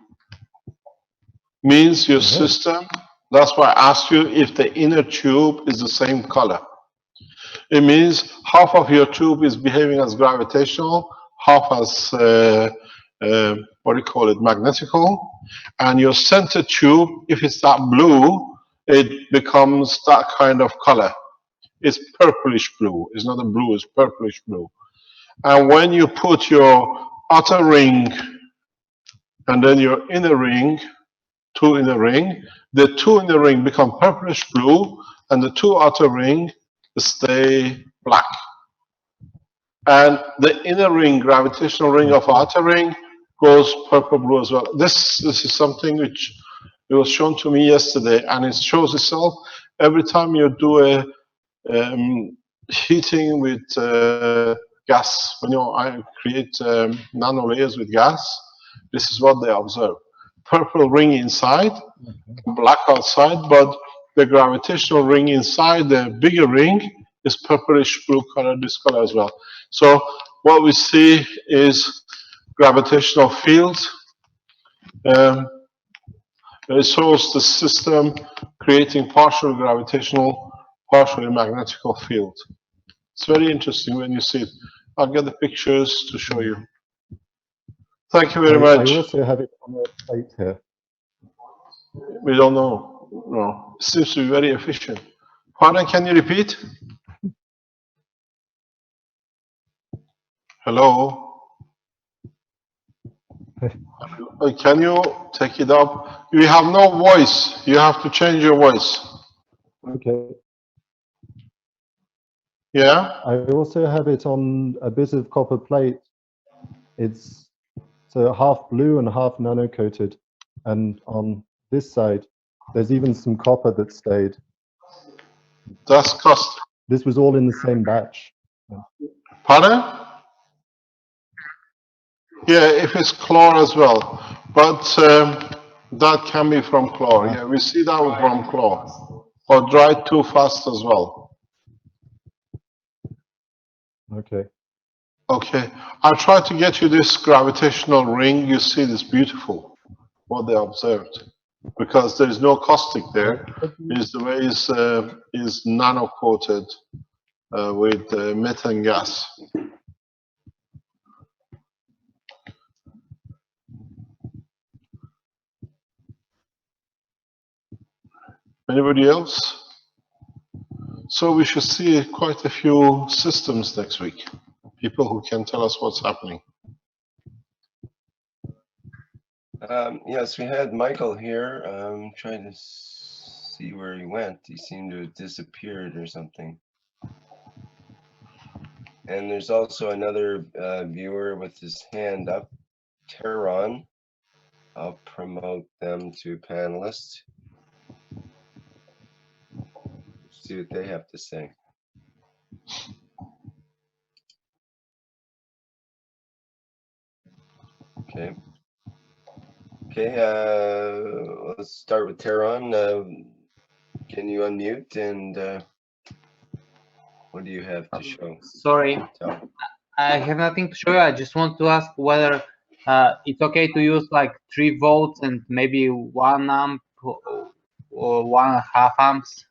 Means your system, that's why I asked you if the inner tube is the same color. It means half of your tube is behaving as gravitational, half as, what do you call it, magnetical. And your center tube, if it's that blue, it becomes that kind of color. It's purplish blue. It's not a blue, it's purplish blue. And when you put your outer ring and then your inner ring, two in the ring, the two in the ring become purplish blue, and the two outer ring stay black. And the inner ring, gravitational ring of outer ring, goes purple blue as well. This is something which it was shown to me yesterday, and it shows itself every time you do a heating with gas. When I create nano layers with gas, this is what they observe. Purple ring inside, black outside, but the gravitational ring inside the bigger ring is purplish blue color, this color as well. So what we see is gravitational fields. It shows the system creating partial gravitational, partially magnetical field. It's very interesting when you see it. I'll get the pictures to show you. Thank you very much. I also have it on a plate here. We don't know. No, it seems to be very efficient. Pardon, can you repeat? Hello? Can you take it up? You have no voice. You have to change your voice. Okay. Yeah? I also have it on a bit of copper plate. It's so half blue and half nano coated. And on this side, there's even some copper that stayed. That's cost. This was all in the same batch. Pardon? Yeah, if it's chlor as well. But that can be from chlor. Yeah, we see that from chlor. Or dried too fast as well. Okay. Okay. I'll try to get you this gravitational ring. You see this beautiful, what they observed. Because there is no caustic there. Is the way is nano coated with methane gas. Anybody else? So we should see quite a few systems next week. People who can tell us what's happening. Yes, we had Michael here. I'm trying to see where he went. He seemed to have disappeared or something. And there's also another viewer with his hand up, Tehran. I'll promote them to panelists. See what they have to say. Okay. Okay, let's start with Tehran. Can you unmute and what do you have to show? Sorry, I have nothing to show you. I just want to ask whether it's okay to use like 3 volts and maybe 1 amp or 1.5 amps.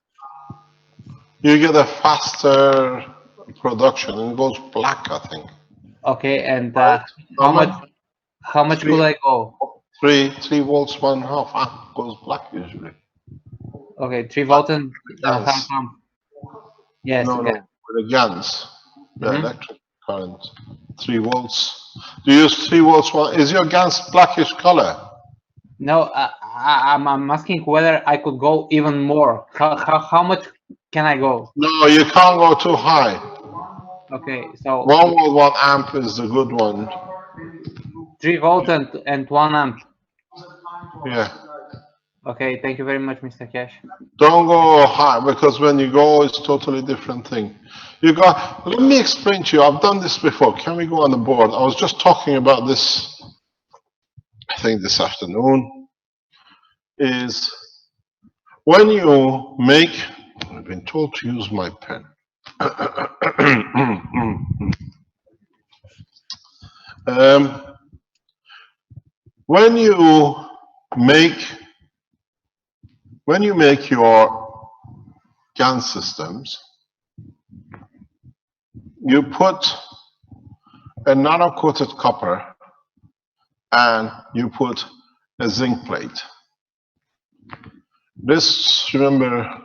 You get a faster production and it goes black, I think. Okay, and how much could I go? 3 volts, 1.5 amp goes black usually. Okay, 3 volts and 1.5 amp. Yes. No, no, with the GANs, the electric current, 3 volts. Do you use 3 volts? Is your GANs blackish color? No, I'm asking whether I could go even more. How much can I go? No, you can't go too high. Okay, so 1 volt, 1 amp is the good one. 3 volts and 1 amp. Yeah. Okay, thank you very much, Mr. Keshe. Don't go high, because when you go, it's totally different thing. You got. Let me explain to you. I've done this before. Can we go on the board? I was just talking about this, I think this afternoon, is when you make, I've been told to use my pen. When you make your GAN systems, you put a nano-coated copper and you put a zinc plate. This, remember,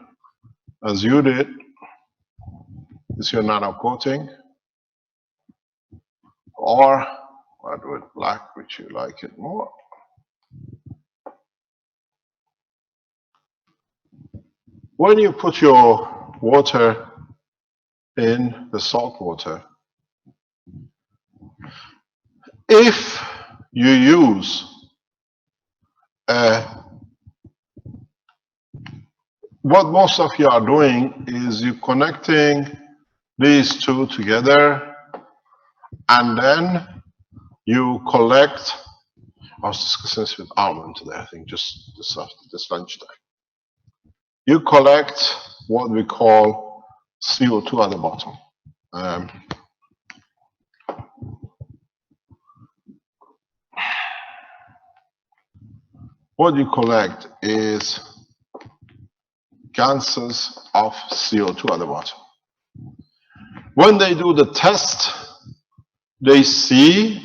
as you did, is your nano-coating, or I do it black, which you like it more. When you put your water in the salt water, if you use what most of you are doing is you're connecting these two together, and then you collect. I was discussing this with Armin today, I think, just after this lunchtime. You collect what we call CO2 at the bottom. What you collect is gases of CO2 at the bottom. When they do the test, they see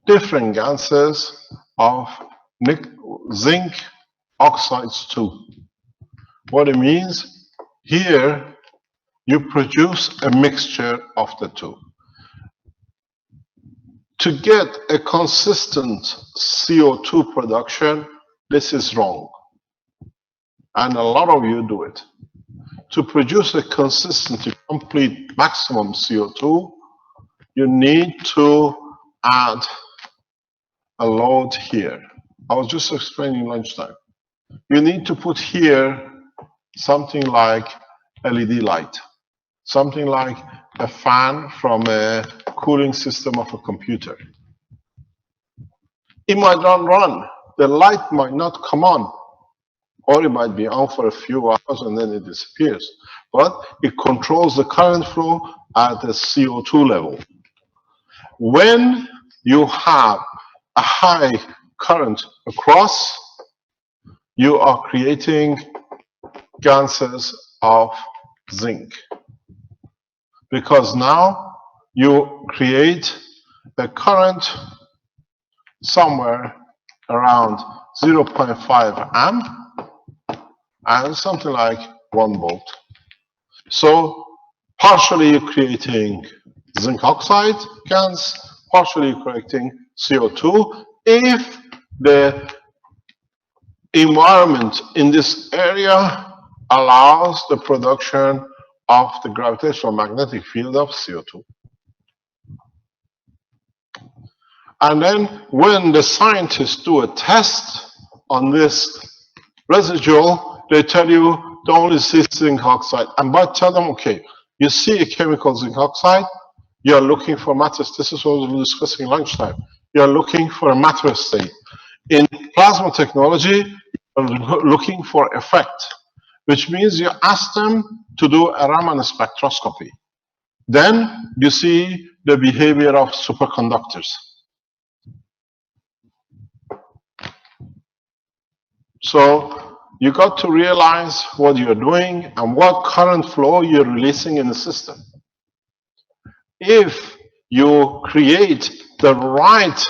different gases of zinc oxides too. What it means, here you produce a mixture of the two. To get a consistent CO2 production, this is wrong. And a lot of you do it. To produce a consistent, complete maximum CO2, you need to add a load here. I was just explaining lunchtime. You need to put here something like LED light, something like a fan from a cooling system of a computer. It might not run. The light might not come on, or it might be on for a few hours and then it disappears. But it controls the current flow at the CO2 level. When you have a high current across, you are creating gases of zinc. Because now you create a current somewhere around 0.5 amp and something like 1 volt. So partially you're creating zinc oxide GANs, partially you're creating CO2 if the environment in this area allows the production of the gravitational magnetic field of CO2. And then when the scientists do a test on this residual, they tell you don't only see zinc oxide. And but tell them, okay, you see a chemical zinc oxide, you're looking for matter. This is what we were discussing lunchtime. You're looking for a matter state. In plasma technology, you're looking for effect, which means you ask them to do a Raman spectroscopy. Then you see the behavior of superconductors. So you got to realize what you're doing and what current flow you're releasing in the system. If you create the right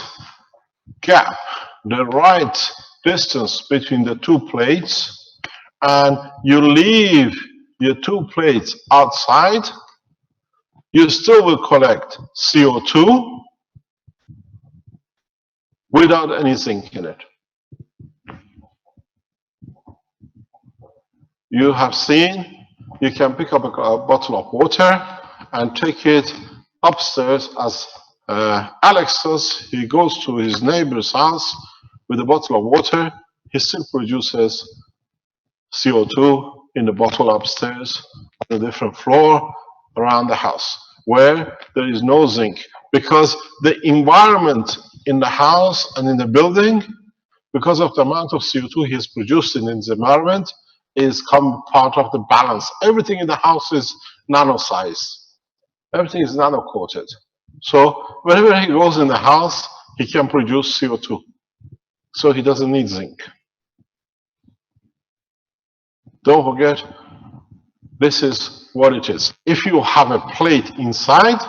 gap, the right distance between the two plates, and you leave your two plates outside, you still will collect CO2, without any zinc in it. You have seen, you can pick up a bottle of water and take it upstairs as Alex does. He goes to his neighbor's house with a bottle of water. He still produces CO2 in the bottle upstairs on a different floor around the house where there is no zinc, because the environment in the house and in the building, because of the amount of CO2 he has produced in his environment, is part of the balance. Everything in the house is nano size. Everything is nano coated. So whenever he goes in the house, he can produce CO2. So he doesn't need zinc. Don't forget, this is what it is. If you have a plate inside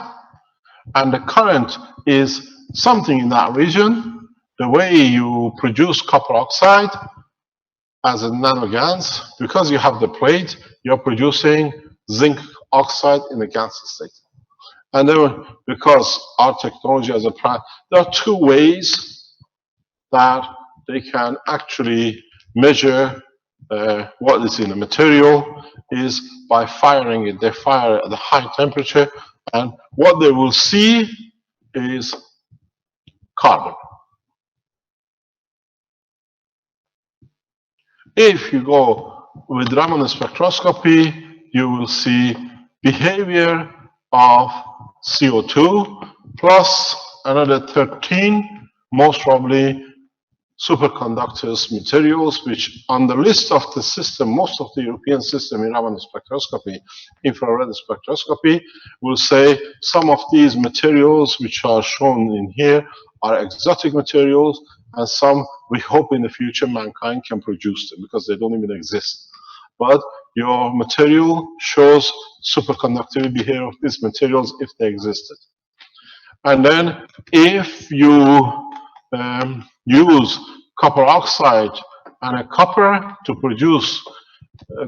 and the current is something in that region, the way you produce copper oxide as a nanogans, because you have the plate, you're producing zinc oxide in a gas state. And then, because our technology as a there are two ways that they can actually measure what is in the material, is by firing it. They fire at a high temperature, and what they will see is carbon. If you go with Raman spectroscopy, you will see behavior of CO2 plus another 13, most probably superconductors materials, which on the list of the system, most of the European system in Raman spectroscopy, infrared spectroscopy, will say some of these materials which are shown in here are exotic materials, and some we hope in the future mankind can produce them because they don't even exist. But your material shows superconductivity behavior of these materials if they existed. And then if you use copper oxide and a copper to produce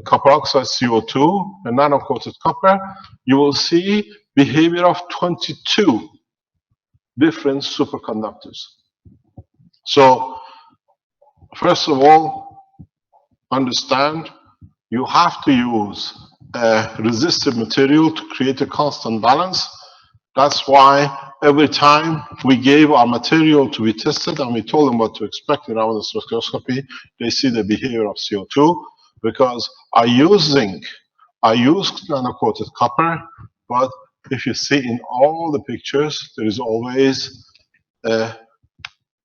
copper oxide CO2, a nano-coated copper, you will see behavior of 22 different superconductors. So, first of all, understand you have to use a resistive material to create a constant balance. That's why every time we gave our material to be tested and we told them what to expect in our spectroscopy, they see the behavior of CO2, because I use zinc, I use nano-coated copper, but if you see in all the pictures, there is always a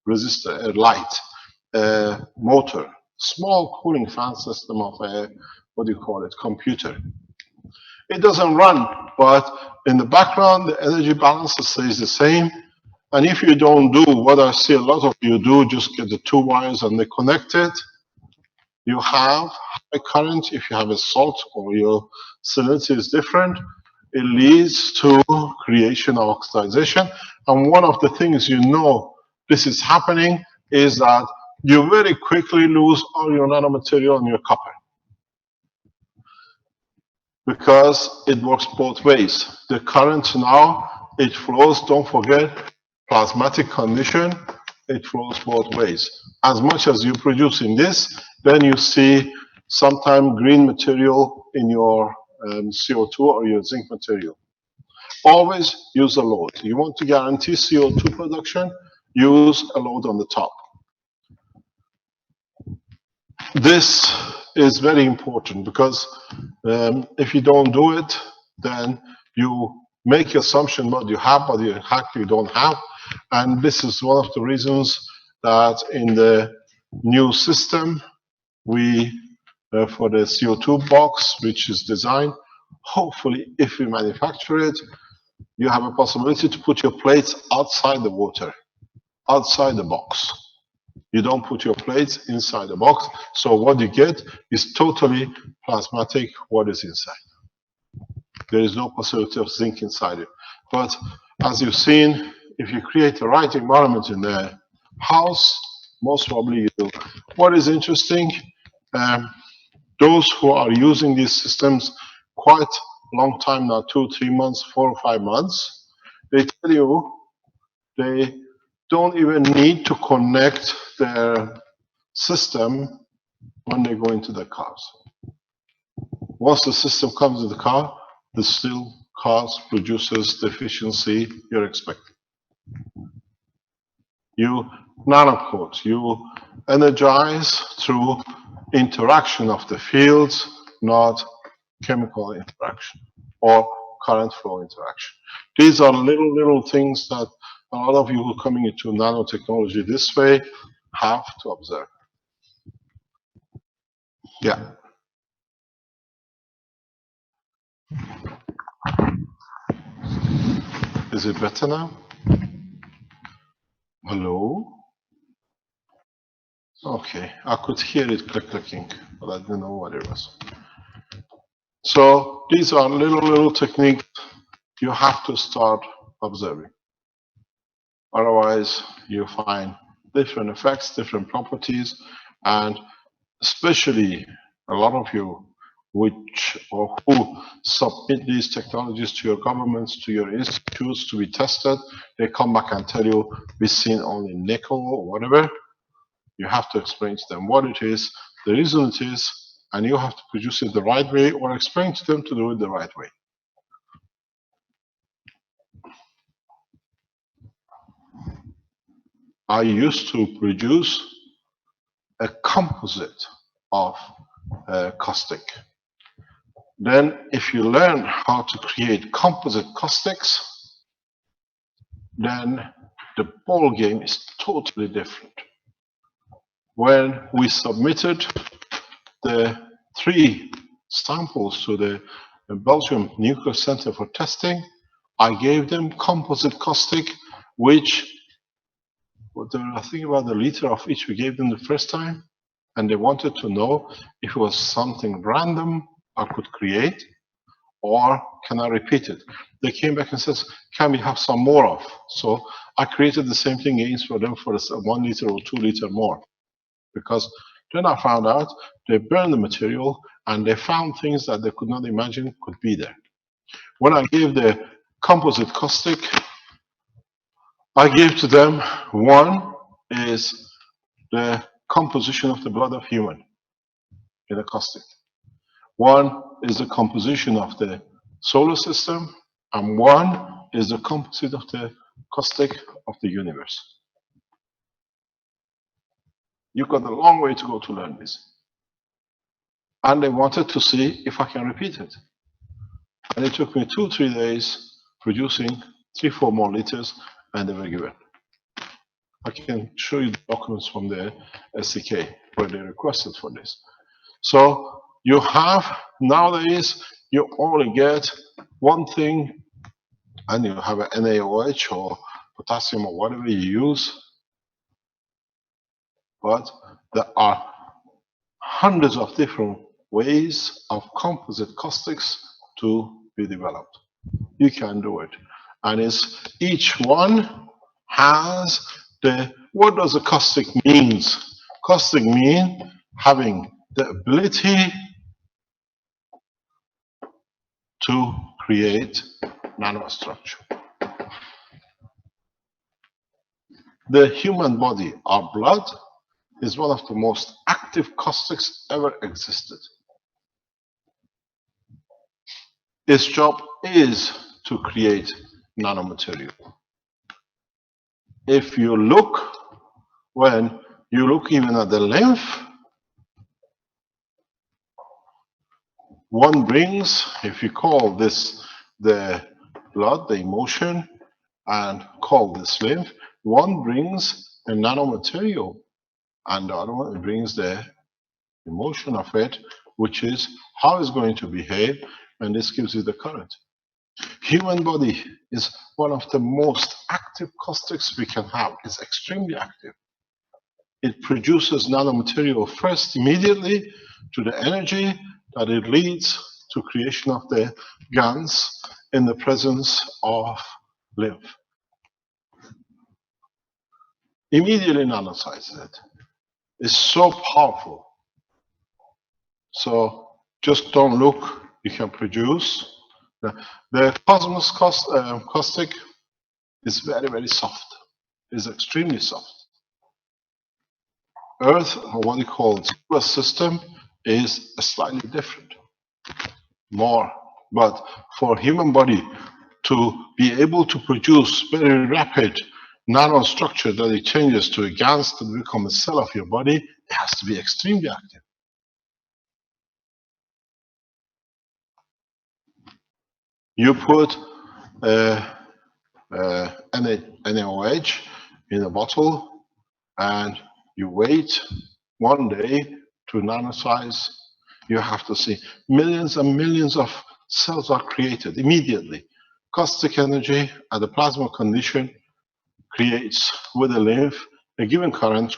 resistor, a light, a motor, small cooling fan system of a, what do you call it, computer. It doesn't run, but in the background, the energy balance stays the same. And if you don't do what I see a lot of you do, just get the two wires and they connect it, you have high current. If you have a salt or your salinity is different, it leads to creation of oxidization. And one of the things you know this is happening is that you very quickly lose all your nanomaterial and your copper, because it works both ways. The current now, it flows, don't forget, plasmatic condition, it flows both ways. As much as you produce in this, then you see sometime green material in your CO2 or your zinc material. Always use a load. You want to guarantee CO2 production, use a load on the top. This is very important, because if you don't do it, then you make assumption what you have, but you actually don't have. And this is one of the reasons that in the new system, we, for the CO2 box, which is designed, hopefully if we manufacture it, you have a possibility to put your plates outside the water, outside the box. You don't put your plates inside the box. So what you get is totally plasmatic what is inside. There is no possibility of zinc inside it. But as you've seen, if you create the right environment in the house, most probably you do. What is interesting, those who are using these systems quite a long time now, 2, 3 months, 4 or 5 months, they tell you they don't even need to connect their system when they go into the cars. Once the system comes in the car, the still cars produces the efficiency you're expecting. You nanocoat, you energize through interaction of the fields, not chemical interaction or current flow interaction. These are little things that a lot of you who are coming into nanotechnology this way have to observe. Yeah. Is it better now? Hello? Okay, I could hear it clicking, but I didn't know what it was. So these are little techniques you have to start observing. Otherwise, you find different effects, different properties, and especially a lot of you which or who submit these technologies to your governments, to your institutes to be tested, they come back and tell you, we've seen only nickel or whatever. You have to explain to them what it is, the reason it is, and you have to produce it the right way or explain to them to do it the right way. I used to produce a composite of caustic. Then if you learn how to create composite caustics, then the ball game is totally different. When we submitted the 3 samples to the Belgium Nuclear Center for testing, I gave them composite caustic, which, I think about the liter of each we gave them the first time, and they wanted to know if it was something random I could create, or can I repeat it? They came back and said, can we have some more of? So I created the same thing again for them for 1 liter or 2 liter more. Because then I found out they burned the material and they found things that they could not imagine could be there. When I gave the composite caustic, I gave to them, one is the composition of the blood of human in a caustic. One is the composition of the solar system, and one is the composite of the caustic of the universe. You've got a long way to go to learn this. And they wanted to see if I can repeat it. And it took me 2-3 days producing 3-4 more liters, and they were given. I can show you the documents from the SDK where they requested for this. So you have, nowadays, you only get one thing, and you have an NaOH or potassium or whatever you use, but there are hundreds of different ways of composite caustics to be developed. You can do it. And each one has what does a caustic means? Caustic means having the ability to create nanostructure. The human body, our blood, is one of the most active caustics ever existed. Its job is to create nanomaterial. If you look, when you look even at the lymph, one brings, if you call this the blood, the emotion, and call this lymph, one brings a nanomaterial, and the other one brings the emotion of it, which is how it's going to behave, and this gives you the current. Human body is one of the most active caustics we can have. It's extremely active. It produces nanomaterial first immediately to the energy that it leads to creation of the GANs in the presence of lymph. Immediately nanosizes it. It's so powerful. So just don't look, you can produce. The Cosmos caustic is very, very soft. is extremely soft. Earth, or what you call the solar system, is slightly different, more. But for human body to be able to produce very rapid nanostructure that it changes to a GANs to become a cell of your body, it has to be extremely active. You put NaOH in a bottle and you wait 1 day to nanosize. You have to see millions and millions of cells are created immediately. Caustic energy at the plasma condition creates with the lymph a given current.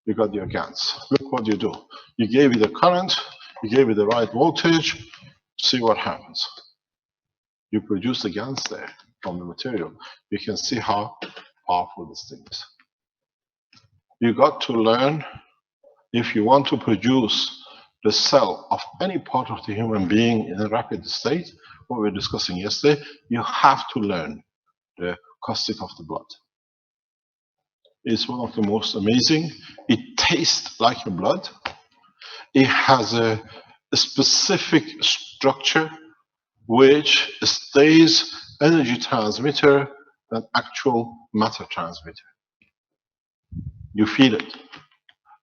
You got your GANs. Look what you do. You gave it a current, you gave it the right voltage, see what happens. You produce the GANs there from the material. You can see how powerful this thing is. You got to learn, if you want to produce the cell of any part of the human being in a rapid state, what we were discussing yesterday, you have to learn the caustic of the blood. It's one of the most amazing. It tastes like your blood. It has a specific structure which stays energy transmitter than actual matter transmitter. You feel it.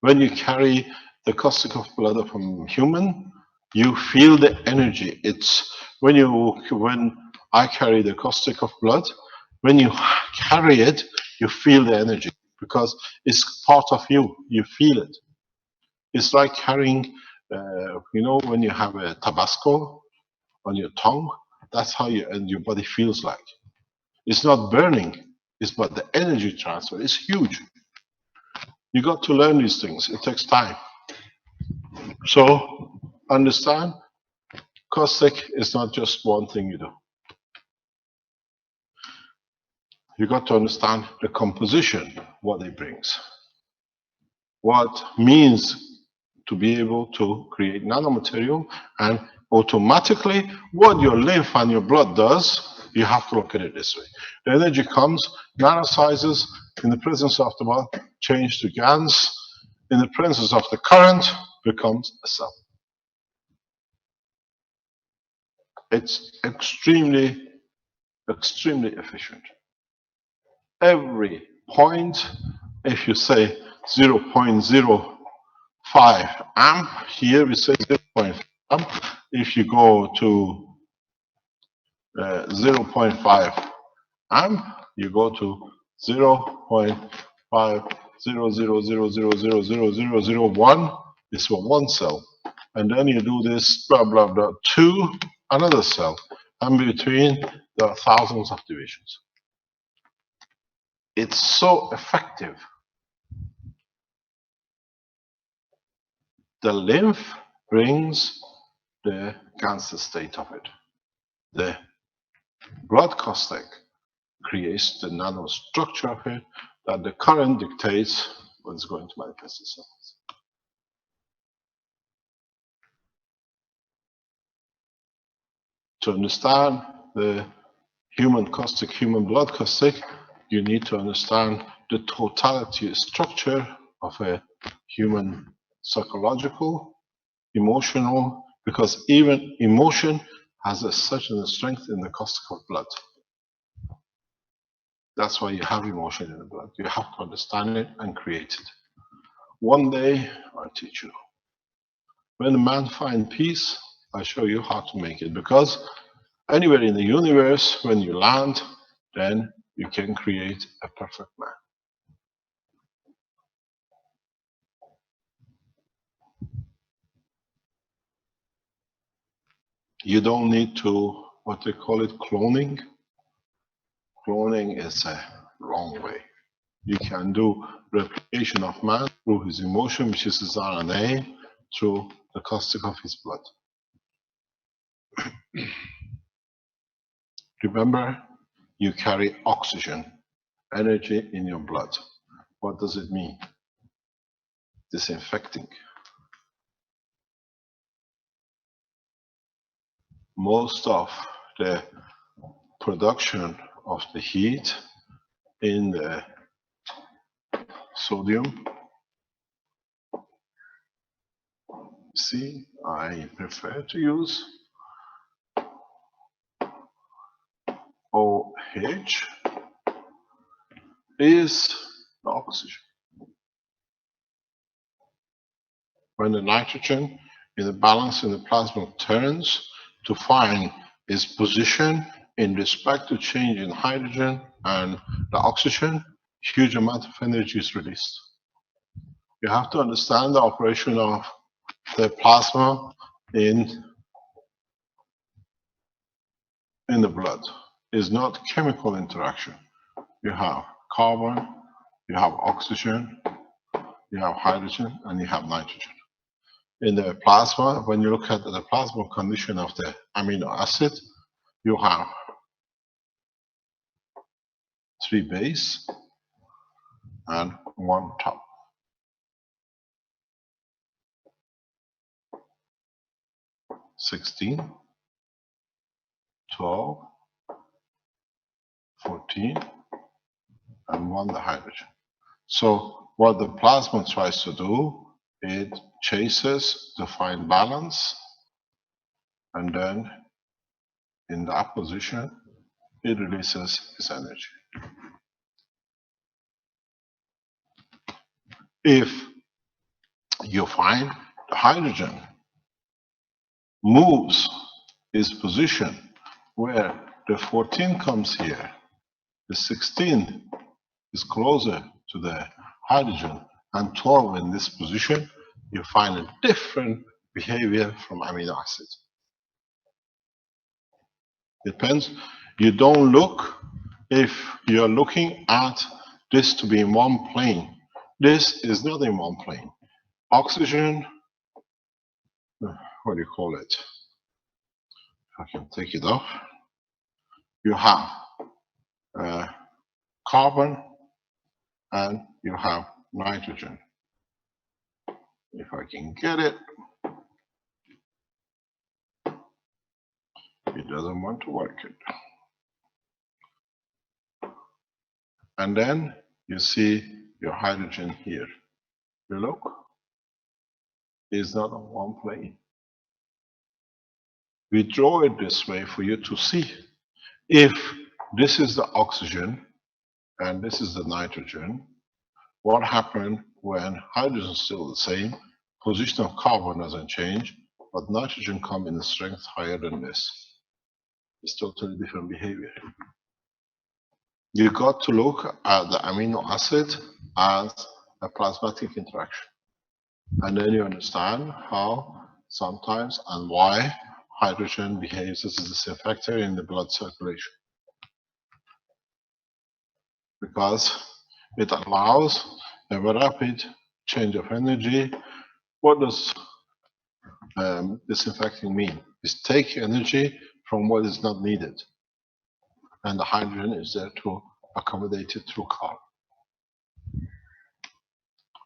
When you carry the caustic of blood of a human, you feel the energy. It's when I carry the caustic of blood, when you carry it, you feel the energy because it's part of you. You feel it. It's like carrying, you know, when you have a Tabasco on your tongue, that's how your body feels like. It's not burning, it's but the energy transfer is huge. You got to learn these things. It takes time. So understand, caustic is not just one thing you do. You got to understand the composition, what it brings. What means to be able to create nanomaterial, and automatically what your lymph and your blood does, you have to look at it this way. The energy comes, nanosizes in the presence of the blood, change to GANs, in the presence of the current, becomes a cell. It's extremely, extremely efficient. Every point, if you say 0.05 amp, here we say 0.5 amp. If you go to 0.5 amp, you go to 0.500000001. This for one cell. And then you do this blah blah blah to another cell. And between there are thousands of divisions. It's so effective. The lymph brings the cancer state of it. The blood caustic creates the nanostructure of it that the current dictates what's going to manifest itself. To understand the human caustic, human blood caustic, you need to understand the totality structure of a human psychological, emotional, because even emotion has such a strength in the caustic of blood. That's why you have emotion in the blood. You have to understand it and create it. One day, I'll teach you. When a man finds peace, I'll show you how to make it. Because anywhere in the universe, when you land, then you can create a perfect man. You don't need to, what they call it, cloning. Cloning is a wrong way. You can do replication of man through his emotion, which is his RNA, through the caustic of his blood. Remember, you carry oxygen, energy in your blood. What does it mean? Disinfecting. Most of the production of the heat in the sodium. See, I prefer to use OH is the oxygen. When the nitrogen in the balance in the plasma turns to find its position in respect to change in hydrogen and the oxygen, huge amount of energy is released. You have to understand the operation of the plasma in the blood. It's not chemical interaction. You have carbon, you have oxygen, you have hydrogen, and you have nitrogen. In the plasma, when you look at the plasma condition of the amino acid, you have 3 base and 1 top. 16, 12, 14, and 1 the hydrogen. So what the plasma tries to do, it chases to find balance, and then in that position, it releases its energy. If you find the hydrogen moves its position where the 14 comes here, the 16 is closer to the hydrogen, and 12 in this position, you find a different behavior from amino acid. Depends. You don't look, if you're looking at this to be in one plane. This is not in one plane. Oxygen, what do you call it? I can take it off. You have carbon and you have nitrogen. If I can get it, it doesn't want to work it. And then you see your hydrogen here. You look, it's not on one plane. We draw it this way for you to see. If this is the oxygen and this is the nitrogen, what happened when hydrogen is still the same, position of carbon doesn't change, but nitrogen comes in a strength higher than this. It's totally different behavior. You got to look at the amino acid as a plasmatic interaction. And then you understand how sometimes and why hydrogen behaves as a disinfector in the blood circulation. Because it allows a rapid change of energy. What does disinfecting mean? It's take energy from what is not needed. And the hydrogen is there to accommodate it through carbon.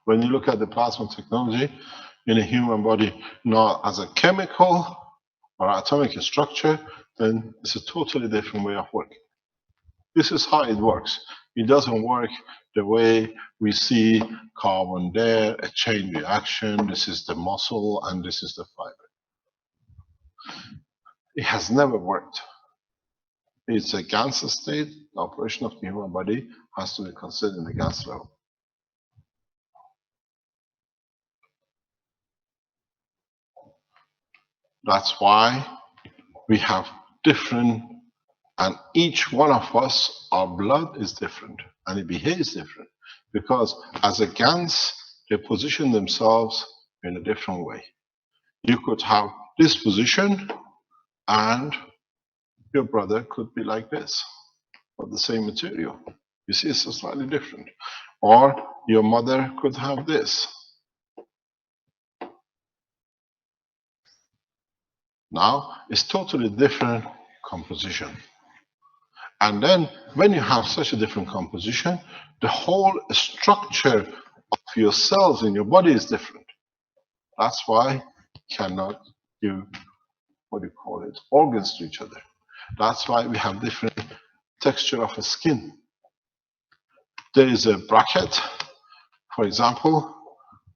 When you look at the plasma technology in a human body, not as a chemical or atomic structure, then it's a totally different way of working. This is how it works. It doesn't work the way we see carbon there, a chain reaction, this is the muscle and this is the fiber. It has never worked. It's a gas state. The operation of the human body has to be considered in the gas level. That's why we have different, and each one of us, our blood is different and it behaves different because as a gas, they position themselves in a different way. You could have this position and your brother could be like this, but the same material. You see, it's slightly different. Or your mother could have this. Now, it's totally different composition. And then when you have such a different composition, the whole structure of your cells in your body is different. That's why you cannot give, what do you call it, organs to each other. That's why we have different texture of a skin. There is a bracket for example,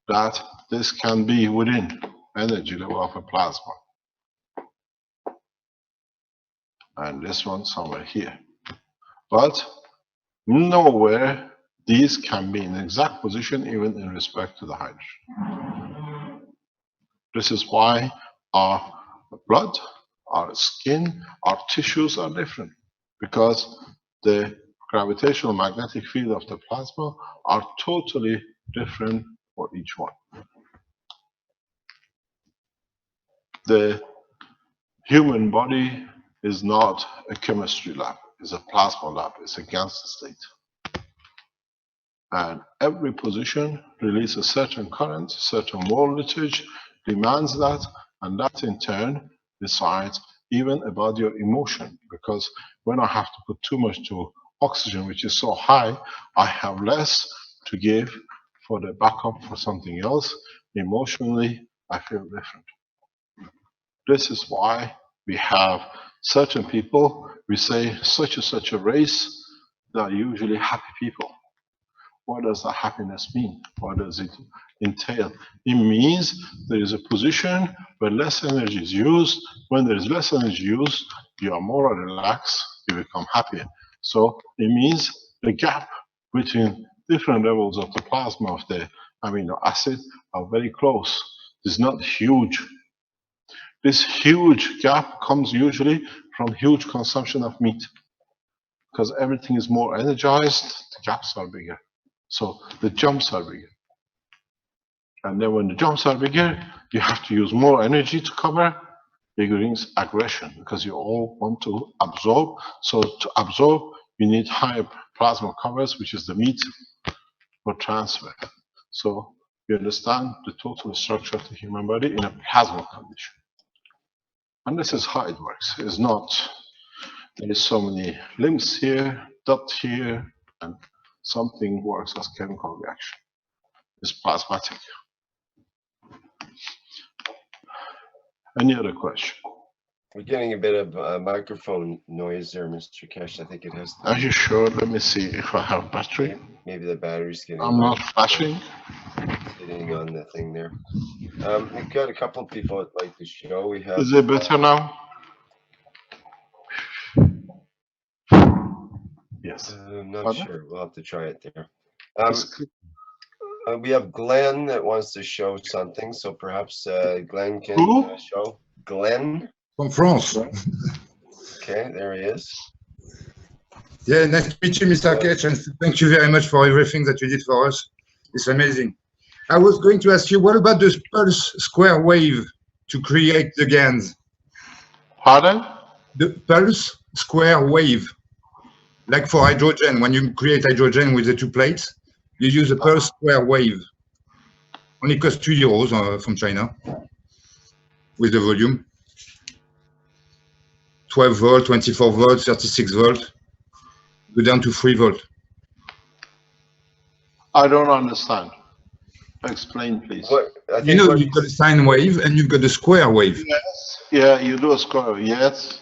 that this can be within energy level of a plasma. And this one somewhere here. But nowhere these can be in exact position even in respect to the hydrogen. This is why our blood, our skin, our tissues are different, because the gravitational magnetic field of the plasma are totally different for each one. The human body is not a chemistry lab, it's a plasma lab, it's a gas state. And every position releases a certain current, certain voltage, demands that, and that in turn decides even about your emotion. Because when I have to put too much to oxygen, which is so high, I have less to give for the backup for something else. Emotionally, I feel different. This is why we have certain people, we say such and such a race, they are usually happy people. What does that happiness mean? What does it entail? It means there is a position where less energy is used. When there is less energy used, you are more relaxed, you become happier. So it means the gap between different levels of the plasma of the amino acid are very close. It's not huge. This huge gap comes usually from huge consumption of meat. Because everything is more energized, the gaps are bigger. So the jumps are bigger. And then when the jumps are bigger, you have to use more energy to cover. Bigger means aggression, because you all want to absorb. So to absorb, you need higher plasma covers, which is the meat for transfer. So you understand the total structure of the human body in a plasma condition. And this is how it works. It's not, there is so many limbs here, dot here, and something works as chemical reaction. It's plasmatic. Any other question? We're getting a bit of microphone noise there, Mr. Keshe. I think it has to. Are you sure? Let me see if I have battery. Maybe the battery's getting. I'm not flashing. Sitting on the thing there. We've got a couple of people that like the show. We have. Is it better now? Yes. I'm not Pardon? sure. We'll have to try it there. We have Glenn that wants to show something, so perhaps Glenn can show. Glenn? From France. Okay, there he is. Yeah, nice to meet you, Mr. Keshe, and thank you very much for everything that you did for us. It's amazing. I was going to ask you, what about the pulse square wave to create the GANs? Pardon? The pulse square wave. Like for hydrogen, when you create hydrogen with the two plates, you use a pulse square wave. Only costs €2 from China with the volume. 12 volt, 24 volt, 36 volt, go down to 3 volt. I don't understand. Explain, please. You know, you've got a sine wave and you've got a square wave. Yes. Yeah, you do a square wave, yes.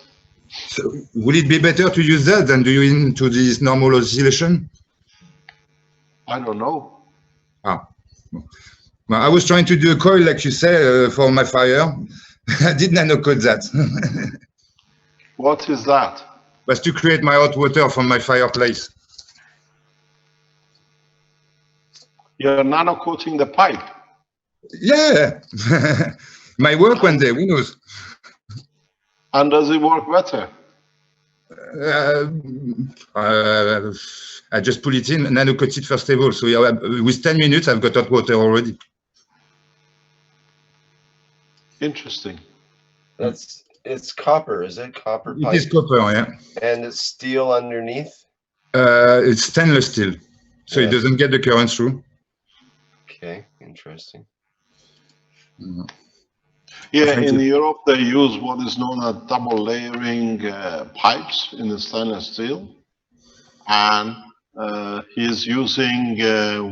So would it be better to use that than do into this normal oscillation? I don't know. Ah. Well, I was trying to do a coil, like you say, for my fire. I did nanocode that. What is that? Was to create my hot water from my fireplace. You're nano-coating the pipe. Yeah. My work one day, who knows? And does it work better? I just put it in, nano-coat it first of all. So yeah, with 10 minutes, I've got hot water already. Interesting. It's copper, is it? Copper pipe? It is copper, yeah. And it's steel underneath? It's stainless steel, so it doesn't get the current through. Okay, interesting. Yeah, in Europe they use what is known as double layering pipes in the stainless steel, and he's using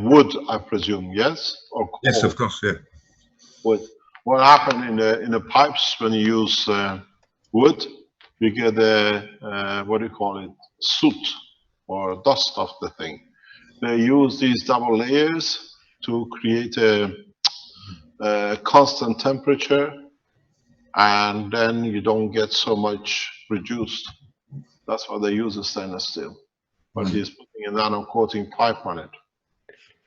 wood, I presume, yes? Or coal? Yes, of course, yeah. Wood. What happened in the pipes when you use wood, you get a what do you call it, soot or dust of the thing. They use these double layers to create a constant temperature, and then you don't get so much reduced. That's why they use a stainless steel. But he's putting a nano coating pipe on it.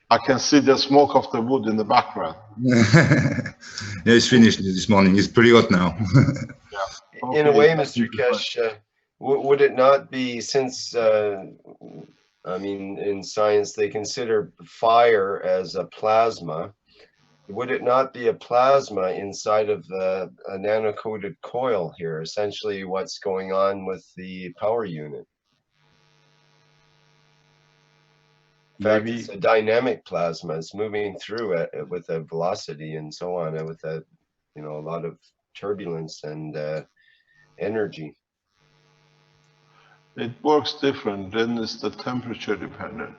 I can see the smoke of the wood in the background. Yeah, it's finished this morning. It's pretty hot now. Yeah. In a way, Mr. Keshe, would it not be, since I mean, in science they consider fire as a plasma, would it not be a plasma inside of a nano-coated coil here, essentially what's going on with the power unit? In fact, it's a dynamic plasma. It's moving through it with a velocity and so on, and with a, you know, a lot of turbulence and energy. It works different, then it's the temperature dependent.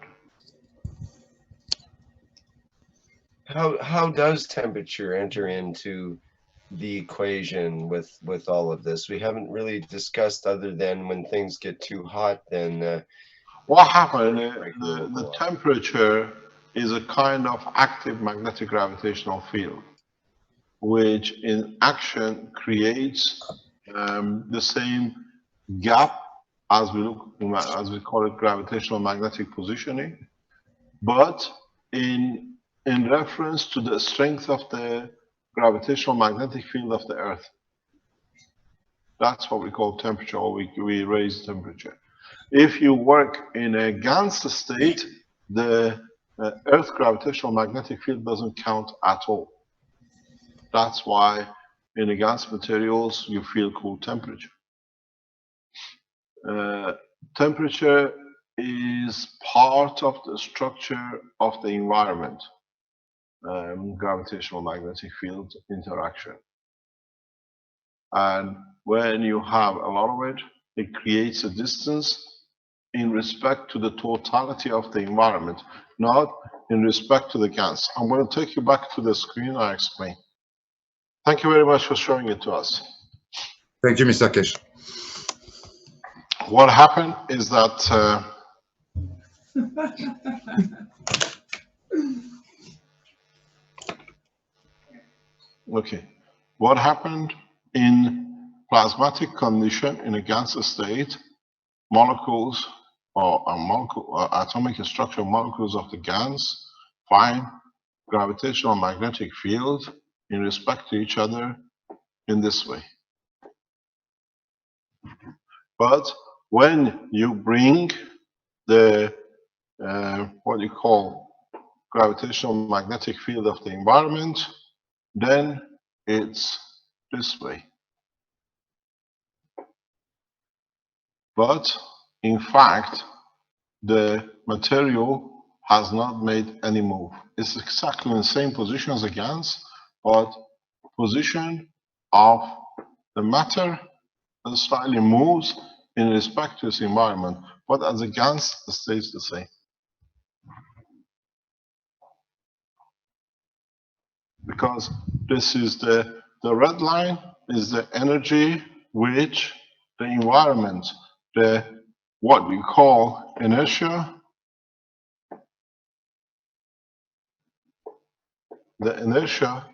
How does temperature enter into the equation with all of this? We haven't really discussed, other than when things get too hot, then what happened? The temperature is a kind of active magnetic gravitational field, which in action creates the same gap as we call it gravitational magnetic positioning, but in reference to the strength of the gravitational magnetic field of the Earth. That's what we call temperature, or we raise temperature. If you work in a GANS state, the Earth gravitational magnetic field doesn't count at all. That's why in the GANS materials you feel cool temperature. Temperature is part of the structure of the environment, gravitational magnetic field interaction. And when you have a lot of it, it creates a distance in respect to the totality of the environment, not in respect to the GANs. I'm going to take you back to the screen I explained. Thank you very much for showing it to us. Thank you, Mr. Keshe. What happened is that okay, what happened in plasmatic condition in a gas state, molecules or atomic structure of molecules of the GANs find gravitational magnetic field in respect to each other in this way. But when you bring the what you call gravitational magnetic field of the environment, then it's this way. But in fact, the material has not made any move. It's exactly in the same position as the GANs, but position of the matter slightly moves in respect to its environment, but as a GANs, it stays the same. Because this is the red line is the energy which the environment, what we call inertia, the inertia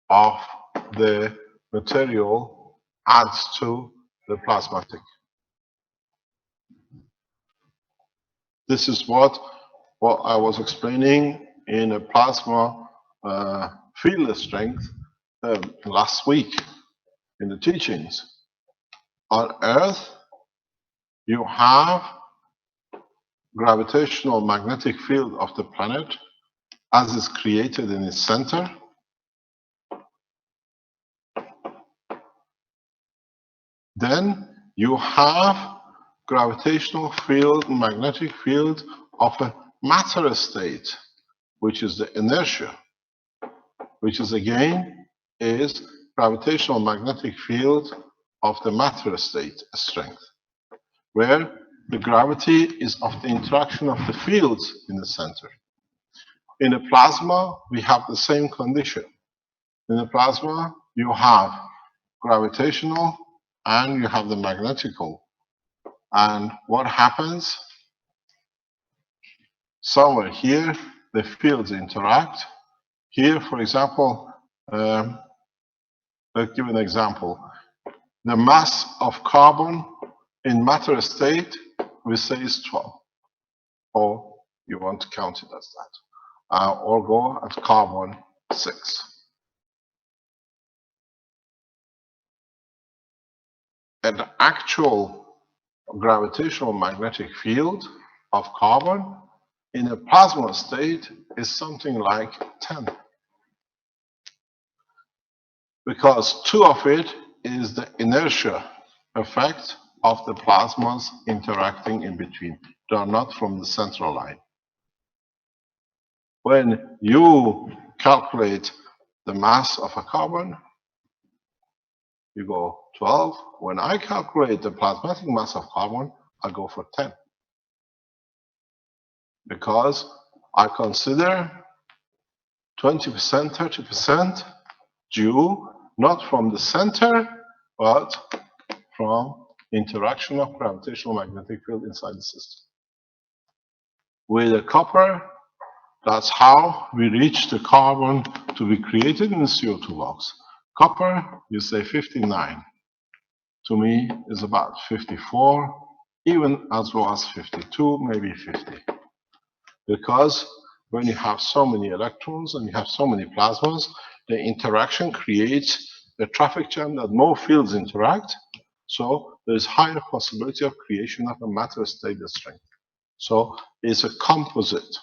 of the material adds to the plasmatic. This is what I was explaining in a plasma field strength last week in the teachings. On Earth, you have gravitational magnetic field of the planet as is created in its center. Then you have gravitational field, magnetic field of a matter state, which is the inertia, which is again is gravitational magnetic field of the matter state strength, where the gravity is of the interaction of the fields in the center. In a plasma, we have the same condition. In a plasma, you have gravitational and you have the magnetical. And what happens? Somewhere here, the fields interact. Here, for example, let's give an example. The mass of carbon in matter state, we say is 12. Or you want to count it as that. Or go at carbon 6. And the actual gravitational magnetic field of carbon in a plasma state is something like 10. Because 2 of it is the inertia effect of the plasmas interacting in between. They are not from the central line. When you calculate the mass of a carbon, you go 12. When I calculate the plasmatic mass of carbon, I go for 10. Because I consider 20%, 30% due not from the center, but from interaction of gravitational magnetic field inside the system. With the copper, that's how we reach the carbon to be created in the CO2 box. Copper, you say 59. To me, is about 54, even as low as 52, maybe 50. Because when you have so many electrons and you have so many plasmas, the interaction creates a traffic jam that more fields interact. So there's higher possibility of creation of a matter state strength. So it's a composite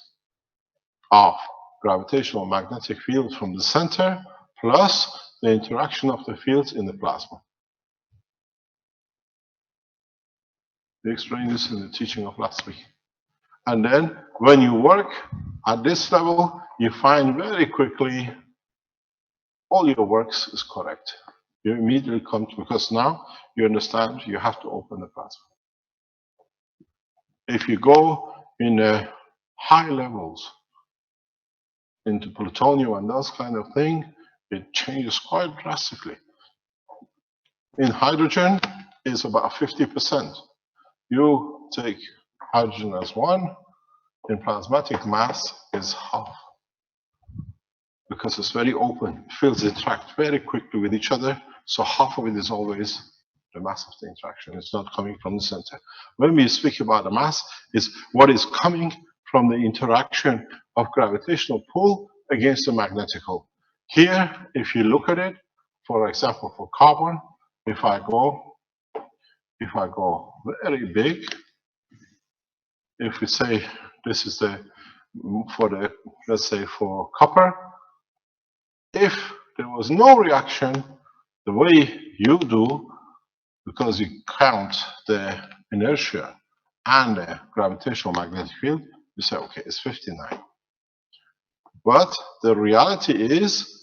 of gravitational magnetic fields from the center plus the interaction of the fields in the plasma. We explained this in the teaching of last week. And then when you work at this level, you find very quickly all your works is correct. You immediately come to, because now you understand you have to open the plasma. If you go in high levels into plutonium and those kind of thing, it changes quite drastically. In hydrogen, it's about 50%. You take hydrogen as 1, in plasmatic mass is half. Because it's very open, fields interact very quickly with each other, so half of it is always the mass of the interaction. It's not coming from the center. When we speak about the mass, it's what is coming from the interaction of gravitational pull against the magnetic hull. Here, if you look at it, for example, for carbon, if I go very big, if we say this is let's say for copper, if there was no reaction the way you do, because you count the inertia and the gravitational magnetic field, you say, okay, it's 59. But the reality is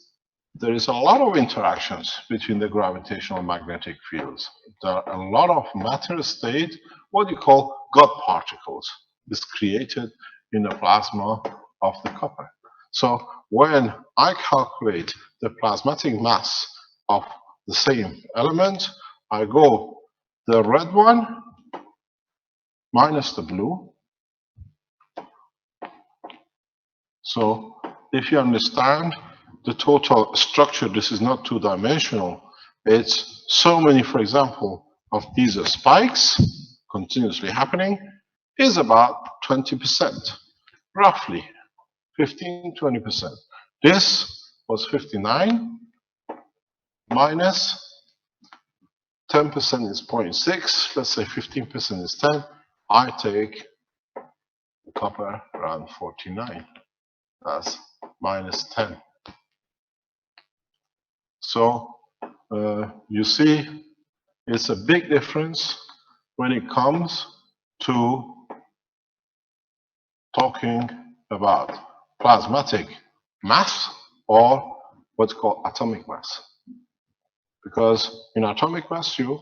there is a lot of interactions between the gravitational magnetic fields. There are a lot of matter state, what you call God particles, is created in the plasma of the copper. So when I calculate the plasmatic mass of the same element, I go the red one minus the blue. So if you understand the total structure, this is not two-dimensional. It's so many, for example, of these spikes continuously happening is about 20%, roughly 15–20%. This was 59 minus 10% is 0.6. Let's say 15% is 10. I take the copper around 49. That's minus 10. So you see, it's a big difference when it comes to talking about plasmatic mass or what's called atomic mass. Because in atomic mass, you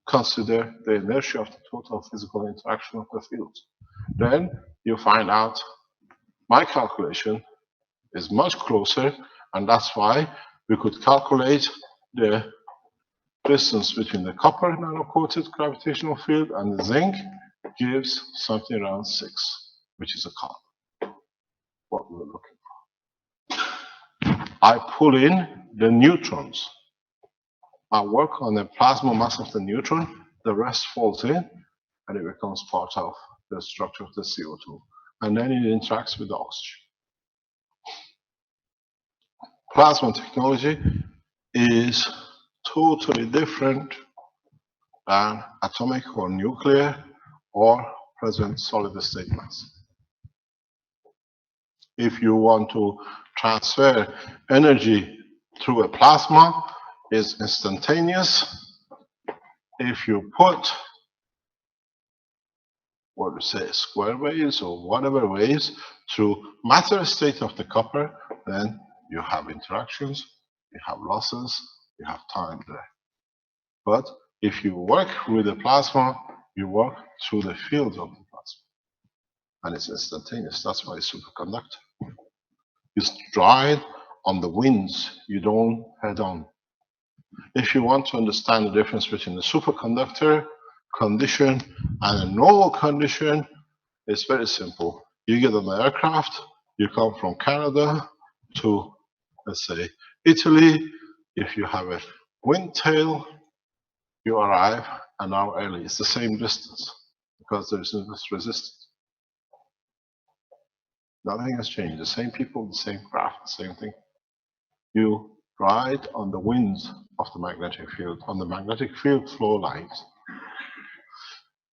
consider the inertia of the total physical interaction of the fields. Then you find out my calculation is much closer, and that's why we could calculate the distance between the copper nano-coated gravitational field and the zinc gives something around 6, which is a carbon. What we're looking I pull in the neutrons. I work on the plasma mass of the neutron, the rest falls in, and it becomes part of the structure of the CO2. And then it interacts with the oxygen. Plasma technology is totally different than atomic or nuclear or present solid state mass. If you want to transfer energy through a plasma, it's instantaneous. If you put, what we say, square waves or whatever waves through matter state of the copper, then you have interactions, you have losses, you have time there. But if you work with the plasma, you work through the field of the plasma. And it's instantaneous. That's why it's superconductor. You ride on the winds, you don't head on. If you want to understand the difference between a superconductor condition and a normal condition, it's very simple. You get on the aircraft, you come from Canada to, let's say, Italy. If you have a wind tail, you arrive an hour early. It's the same distance because there is no resistance. Nothing has changed. The same people, the same craft, the same thing. You ride on the winds of the magnetic field, on the magnetic field flow lines.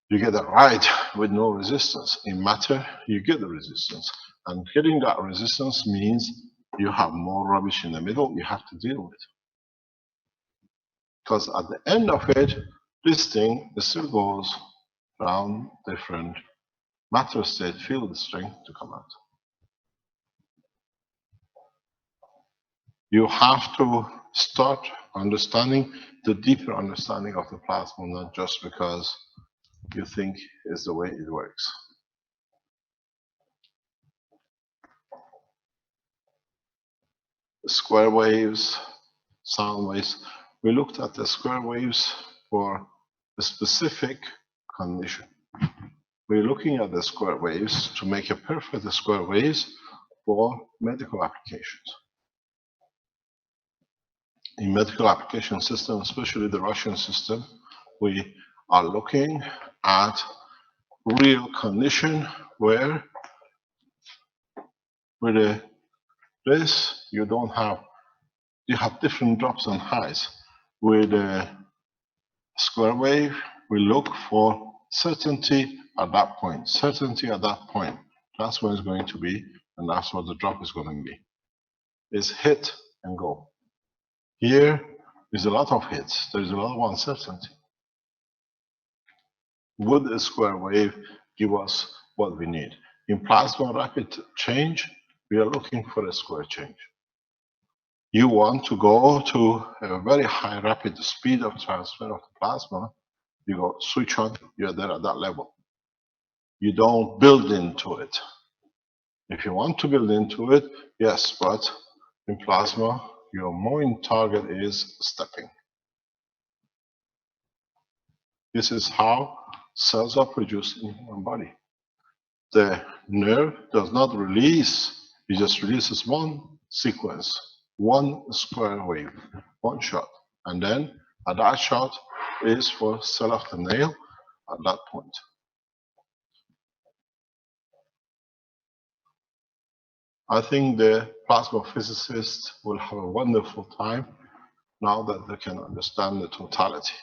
You get a ride with no resistance. In matter, you get the resistance. And getting that resistance means you have more rubbish in the middle you have to deal with. Because at the end of it, this thing still goes around different matter state field strength to come out. You have to start understanding the deeper understanding of the plasma, not just because you think is the way it works. Square waves, sound waves. We looked at the square waves for a specific condition. We're looking at the square waves to make a perfect square waves for medical applications. In medical application system, especially the Russian system, we are looking at real condition where with this you don't have, you have different drops and highs. With a square wave, we look for certainty at that point. Certainty at that point. That's where it's going to be, and that's what the drop is going to be. It's hit and go. Here is a lot of hits. There is a lot of uncertainty. Would a square wave give us what we need? In plasma rapid change, we are looking for a square change. You want to go to a very high rapid speed of transfer of the plasma, you go switch on, you're there at that level. You don't build into it. If you want to build into it, yes, but in plasma, your main target is stepping. This is how cells are produced in human body. The nerve does not release, it just releases one sequence, one square wave, one shot. And then at that shot is for cell of the nail at that point. I think the plasma physicists will have a wonderful time now that they can understand the totality.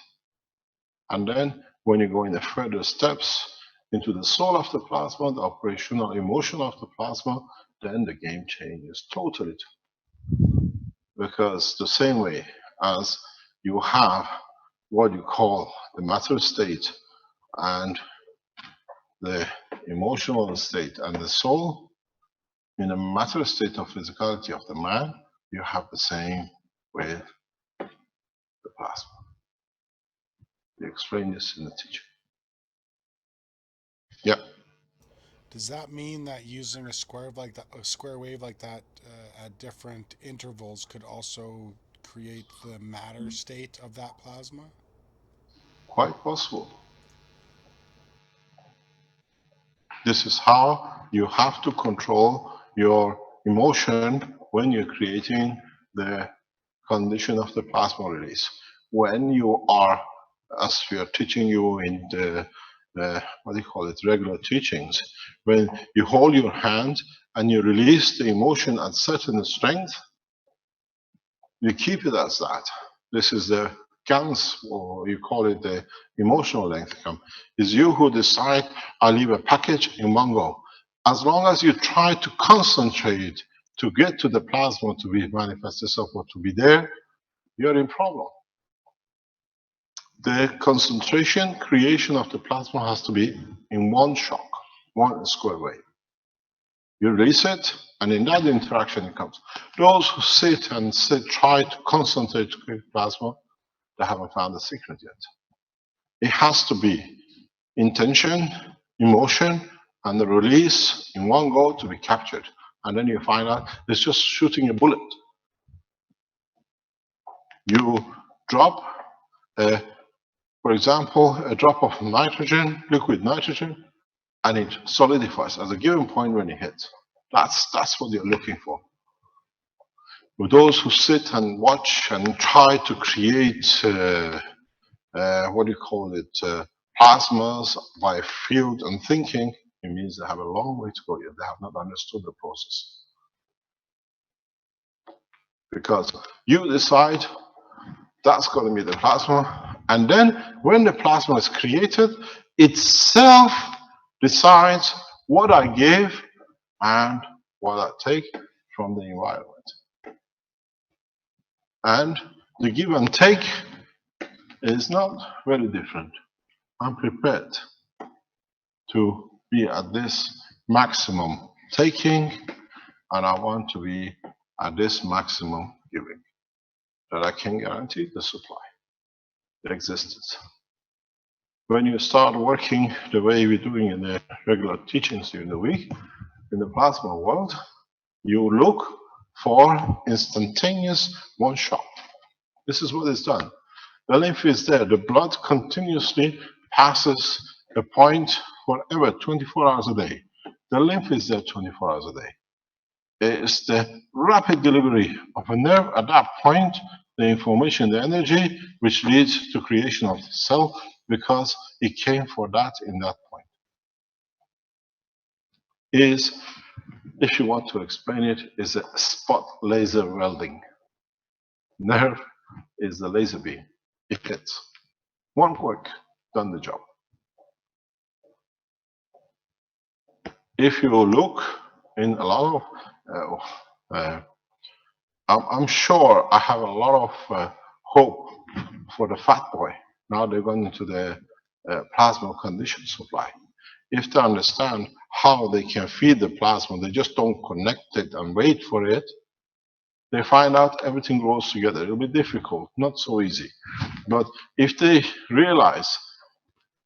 And then when you go in the further steps into the soul of the plasma, the operational emotion of the plasma, then the game changes totally. Because the same way as you have what you call the matter state and the emotional state and the soul, in the matter state of physicality of the man, you have the same with the plasma. We explain this in the teaching. Yeah. Does that mean that using a square wave like that at different intervals could also create the matter state of that plasma? Quite possible. This is how you have to control your emotion when you're creating the condition of the plasma release. When you are, as we are teaching you in the what do you call it, regular teachings, when you hold your hand and you release the emotion at certain strength, you keep it as that. This is the GANS, or you call it the emotional length cam. It's you who decide, I leave a package in one go. As long as you try to concentrate to get to the plasma to be manifested or to be there, you're in problem. The concentration creation of the plasma has to be in one shock, one square wave. You release it, and in that interaction it comes. Those who sit and try to concentrate to create plasma, they haven't found the secret yet. It has to be intention, emotion, and the release in one go to be captured. And then you find out it's just shooting a bullet. You drop, for example, a drop of nitrogen, liquid nitrogen, and it solidifies at a given point when it hits. That's what you're looking for. With those who sit and watch and try to create, what do you call it, plasmas by field and thinking, it means they have a long way to go yet. They have not understood the process. Because you decide that's going to be the plasma, and then when the plasma is created, itself decides what I give and what I take from the environment. And the give and take is not very different. I'm prepared to be at this maximum taking, and I want to be at this maximum giving, that I can guarantee the supply, the existence. When you start working the way we're doing in the regular teachings during the week, in the plasma world, you look for instantaneous one shot. This is what is done. The lymph is there. The blood continuously passes a point forever, 24 hours a day. The lymph is there 24 hours a day. It's the rapid delivery of a nerve at that point, the information, the energy, which leads to creation of the cell, because it came for that in that point. Is, if you want to explain it, is a spot laser welding. Nerve is the laser beam. It hits. One click, done the job. If you look in a lot of, I'm sure I have a lot of hope for the fat boy. Now they're going into the plasma condition supply. If they understand how they can feed the plasma, they just don't connect it and wait for it, they find out everything grows together. It'll be difficult, not so easy. But if they realize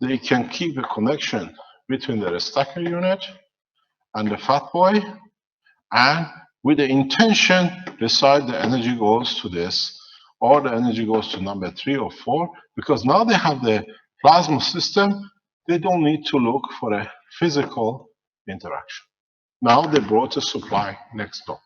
they can keep a connection between the stacker unit and the fat boy, and with the intention, decide the energy goes to this, or the energy goes to number 3 or 4, because now they have the plasma system, they don't need to look for a physical interaction. Now they brought a supply next door.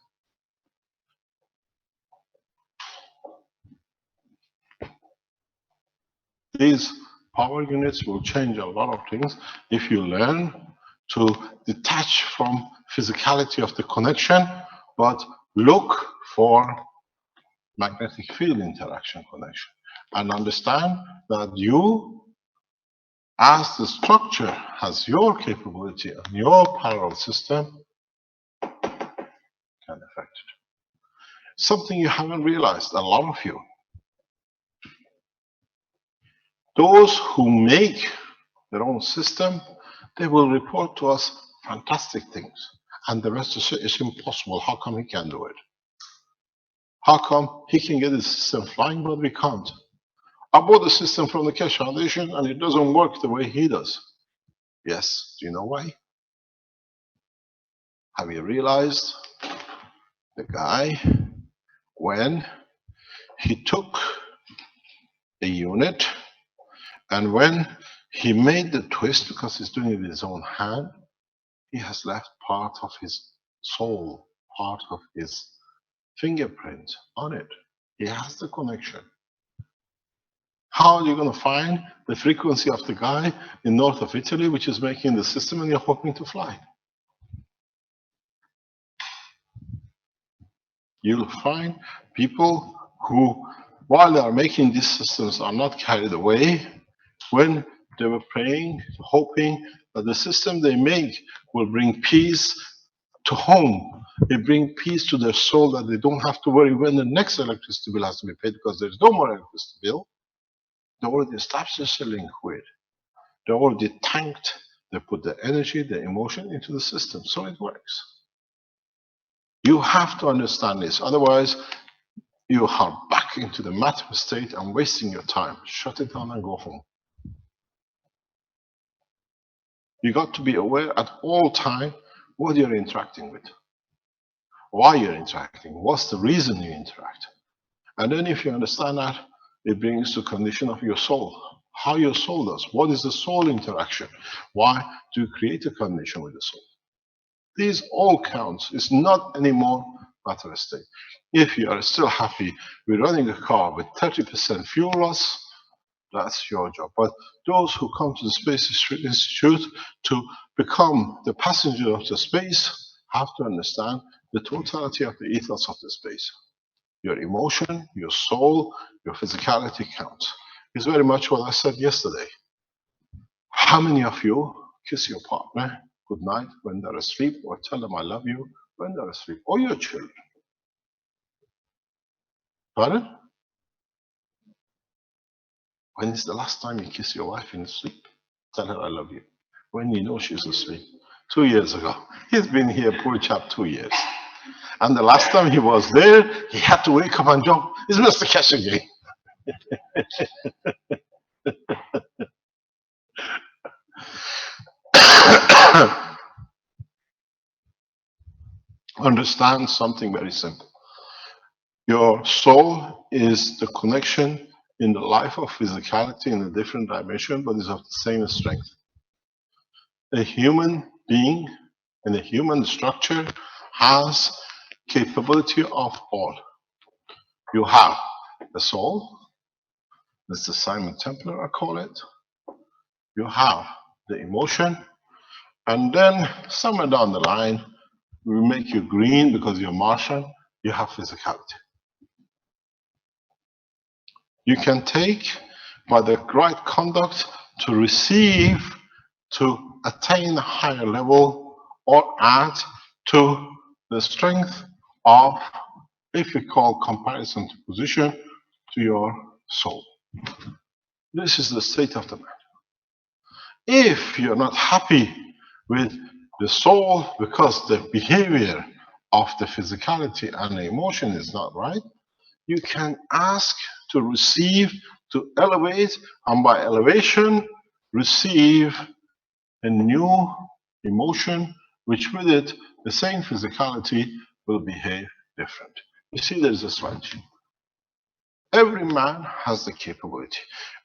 These power units will change a lot of things if you learn to detach from physicality of the connection, but look for magnetic field interaction connection, and understand that you, as the structure, has your capability and your parallel system can affect it. Something you haven't realized, a lot of you. Those who make their own system, they will report to us fantastic things. And the rest is impossible. How come he can do it? How come he can get his system flying, but we can't? I bought the system from the Keshe Foundation and it doesn't work the way he does. Yes, do you know why? Have you realized the guy, when he took a unit and when he made the twist, because he's doing it with his own hand, he has left part of his soul, part of his fingerprint on it. He has the connection. How are you going to find the frequency of the guy in north of Italy, which is making the system, and you're hoping to fly? You'll find people who, while they are making these systems, are not carried away when they were praying, hoping that the system they make will bring peace to home. They bring peace to their soul, that they don't have to worry when the next electricity bill has to be paid, because there's no more electricity bill. They already established a link with. They already tanked, they put the energy, the emotion into the system, so it works. You have to understand this, otherwise you are back into the matter state and wasting your time. Shut it down and go home. You got to be aware at all time what you're interacting with, why you're interacting, what's the reason you interact. And then if you understand that, it brings the condition of your soul, how your soul does, what is the soul interaction, why do you create a condition with the soul. These all counts. It's not anymore matter state. If you are still happy with running a car with 30% fuel loss, that's your job. But those who come to the Space Institute to become the passenger of the space have to understand the totality of the ethos of the space. Your emotion, your soul, your physicality counts. It's very much what I said yesterday. How many of you kiss your partner good night when they're asleep, or tell them I love you when they're asleep, or your children? Pardon? When is the last time you kiss your wife in sleep? Tell her I love you. When you know she's asleep. 2 years ago. He's been here, poor chap, 2 years. And the last time he was there, he had to wake up and jump. It's Mr. Keshe again. Understand something very simple. Your soul is the connection in the life of physicality in a different dimension, but is of the same strength. A human being in a human structure has capability of all. You have the soul, that's the Simon Templar, I call it. You have the emotion, and then somewhere down the line, we make you green because you're Martian, you have physicality. You can take by the right conduct to receive, to attain a higher level, or add to the strength of, if we call comparison to position, to your soul. This is the state of the man. If you're not happy with the soul because the behavior of the physicality and the emotion is not right, you can ask to receive, to elevate, and by elevation, receive a new emotion, which with it, the same physicality will behave different. You see, there is a strategy. Every man has the capability.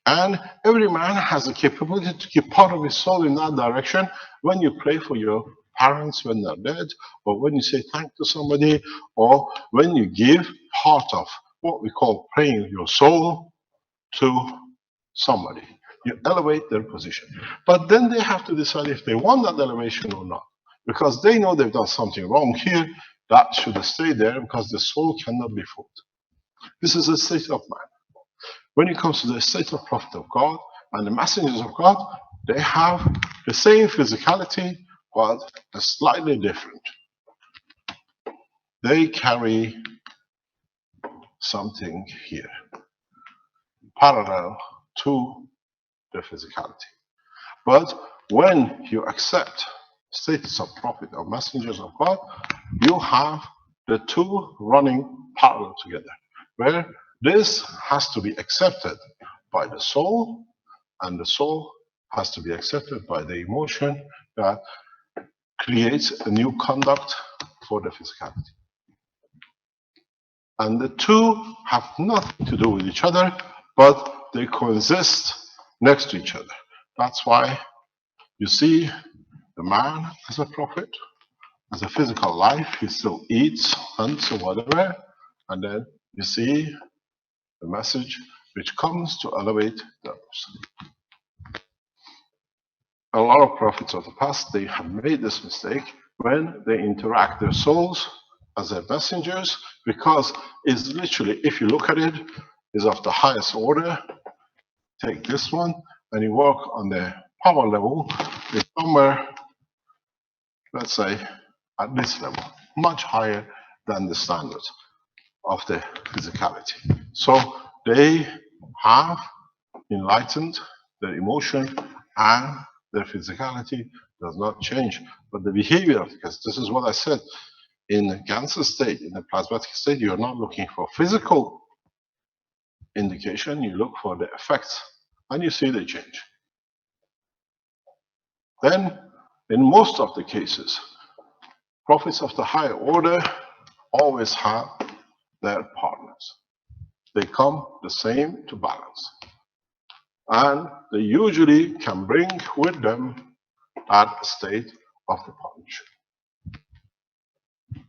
And every man has the capability to keep part of his soul in that direction when you pray for your parents when they're dead, or when you say thank to somebody, or when you give part of what we call praying your soul to somebody. You elevate their position. But then they have to decide if they want that elevation or not. Because they know they've done something wrong here, that should stay there because the soul cannot be fooled. This is the state of man. When it comes to the state of prophet of God and the messengers of God, they have the same physicality, but slightly different. They carry something here, parallel to the physicality. But when you accept status of prophet or messengers of God, you have the two running parallel together, where this has to be accepted by the soul, and the soul has to be accepted by the emotion that creates a new conduct for the physicality. And the two have nothing to do with each other, but they coexist next to each other. That's why you see the man as a prophet, as a physical life, he still eats, hunts, or whatever, And then you see the message which comes to elevate the person. A lot of prophets of the past, they have made this mistake when they interact their souls as their messengers, because it's literally, if you look at it, is of the highest order. Take this one and you work on the power level, it's somewhere, let's say, at this level, much higher than the standard of the physicality. So they have enlightened their emotion, and their physicality does not change, but the behavior, because this is what I said, in the Ganser state, in the plasmatic state, you're not looking for physical indication, you look for the effects, and you see they change. Then, in most of the cases, prophets of the higher order always have their partners. They come the same to balance. And they usually can bring with them that state of the partnership.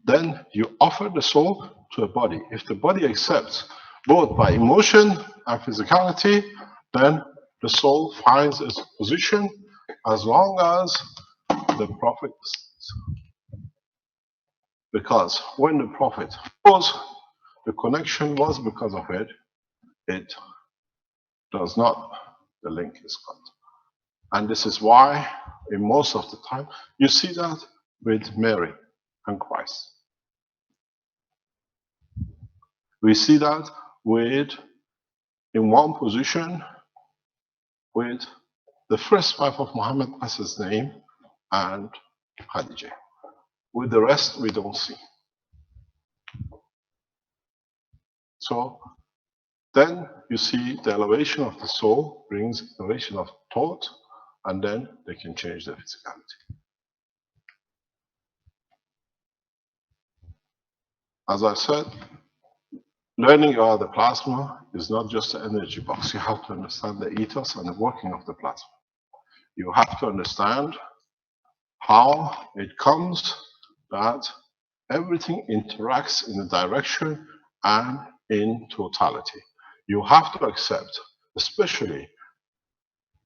Then you offer the soul to a body. If the body accepts both by emotion and physicality, then the soul finds its position as long as the prophet stays. Because when the prophet was, the connection was because of it, it does not, the link is cut. And this is why, in most of the time, you see that with Mary and Christ. We see that with, in one position, with the first wife of Muhammad, as his name, and Khadijah. With the rest, we don't see. So then you see the elevation of the soul brings elevation of thought, and then they can change their physicality. As I said, learning about the plasma is not just an energy box. You have to understand the ethos and the working of the plasma. You have to understand how it comes that everything interacts in a direction and in totality. You have to accept, especially,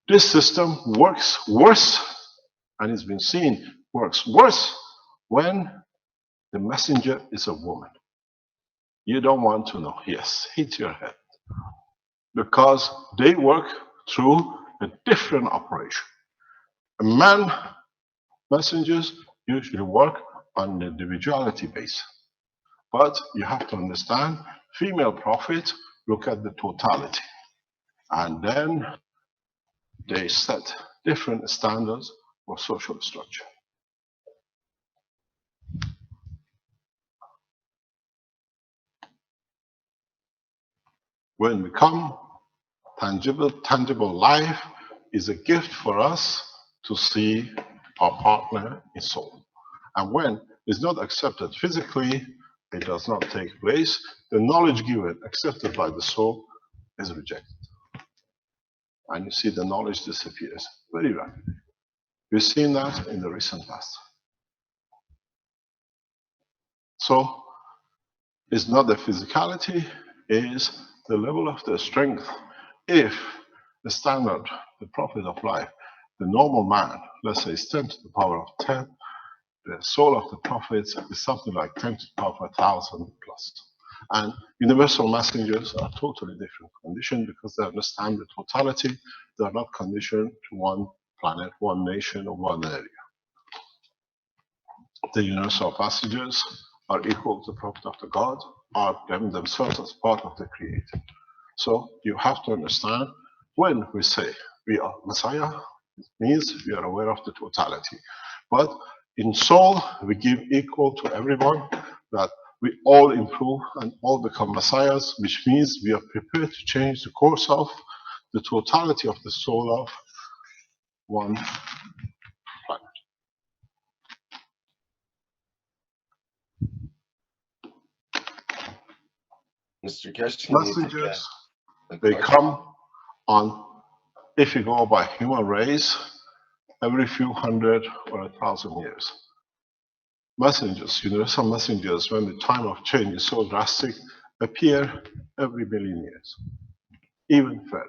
this system works worse, and it's been seen works worse when the messenger is a woman. You don't want to know. Yes, hit your head. Because they work through a different operation. A man messengers usually work on the individuality base. But you have to understand, female prophets look at the totality. And then they set different standards for social structure. When we come, tangible life is a gift for us to see our partner in soul. And when it's not accepted physically, it does not take place. The knowledge given, accepted by the soul, is rejected. And you see the knowledge disappears very rapidly. We've seen that in the recent past. So it's not the physicality, it's the level of the strength. If the standard, the prophet of life, the normal man, let's say is 10 to the power of 10, the soul of the prophets is something like 10 to the power of 1,000 plus. And universal messengers are totally different conditioned because they understand the totality. They are not conditioned to one planet, one nation, or one area. The universal messengers are equal to the prophet of the God, are themselves as part of the Creator. So you have to understand, when we say we are Messiah, it means we are aware of the totality. But in soul, we give equal to everyone, that we all improve and all become Messiahs, which means we are prepared to change the course of the totality of the soul of one planet. Mr. Keshe, Messengers, they come on, if you go by human race, every few hundred or 1,000 years. Messengers, universal messengers, when the time of change is so drastic, appear every million years, even further.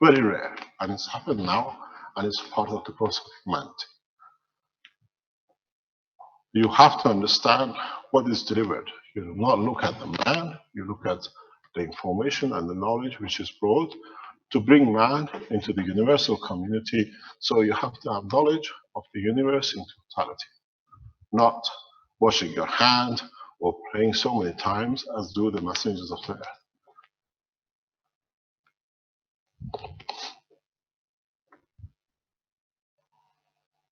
Very rare, and it's happened now, and it's part of the process of humanity. You have to understand what is delivered. You do not look at the man, you look at the information and the knowledge which is brought to bring man into the universal community. So you have to have knowledge of the universe in totality, not washing your hand or praying so many times as do the messengers of the earth.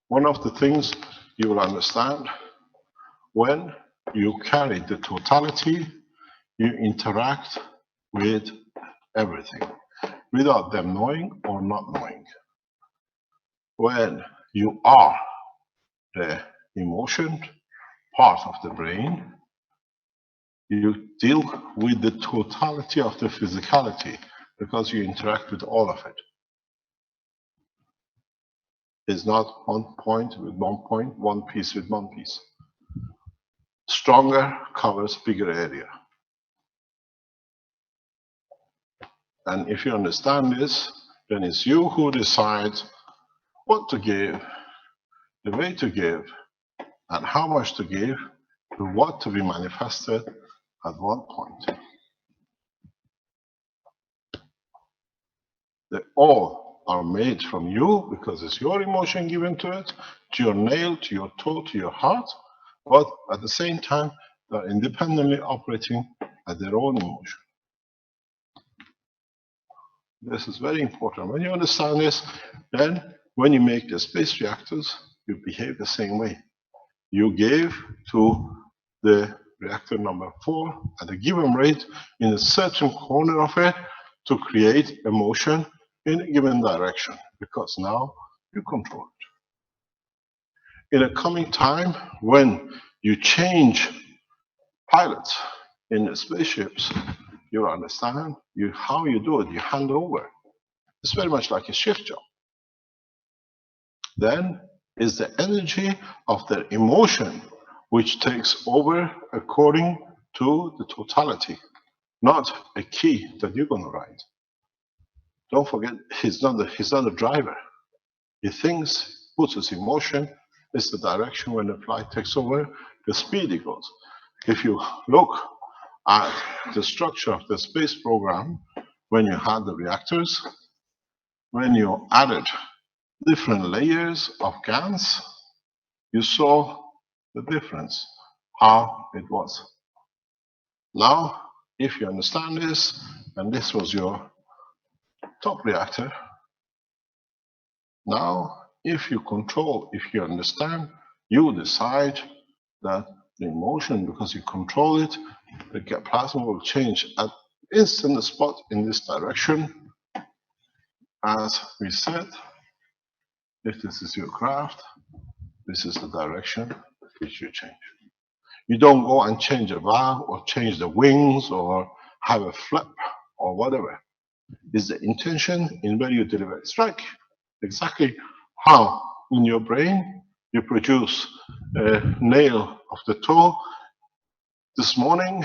One of the things you will understand, when you carry the totality, you interact with everything without them knowing or not knowing. When you are the emotion part of the brain, you deal with the totality of the physicality because you interact with all of it. It's not one point with one point, one piece with one piece. Stronger covers bigger area. And if you understand this, then it's you who decides what to give, the way to give, and how much to give, to what to be manifested at what point. They all are made from you because it's your emotion given to it, to your nail, to your toe, to your heart, but at the same time, they're independently operating at their own emotion. This is very important. When you understand this, then when you make the space reactors, you behave the same way. You gave to the reactor number 4 at a given rate in a certain corner of it to create a motion in a given direction, because now you control it. In a coming time, when you change pilots in the spaceships, you understand how you do it, you hand over. It's very much like a shift job. Then is the energy of the emotion which takes over according to the totality, not a key that you're going to write. Don't forget, he's not the driver. He thinks, puts his emotion, is the direction when the flight takes over, the speed it goes. If you look at the structure of the space program, when you had the reactors, when you added different layers of GANs, you saw the difference, how it was. Now, if you understand this, and this was your top reactor, now, if you control, if you understand, you decide that the emotion, because you control it, the plasma will change at instant spot in this direction. As we said, if this is your craft, this is the direction which you change. You don't go and change a valve or change the wings or have a flip or whatever. It's the intention in where you deliver it. Strike exactly how in your brain you produce a nail of the toe this morning,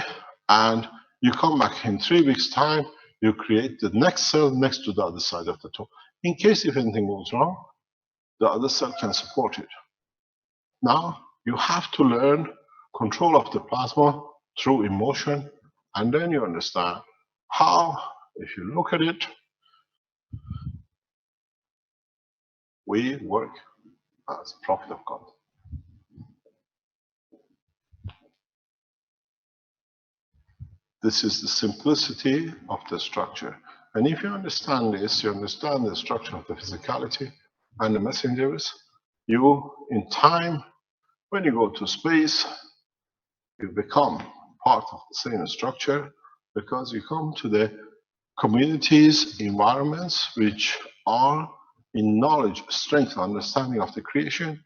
and you come back in 3 weeks' time, you create the next cell next to the other side of the toe. In case if anything goes wrong, the other cell can support it. Now, you have to learn control of the plasma through emotion, and then you understand how, if you look at it, we work as a prophet of God. This is the simplicity of the structure. And if you understand this, you understand the structure of the physicality and the messengers, you, in time, when you go to space, you become part of the same structure because you come to the communities, environments which are in knowledge, strength, understanding of the creation,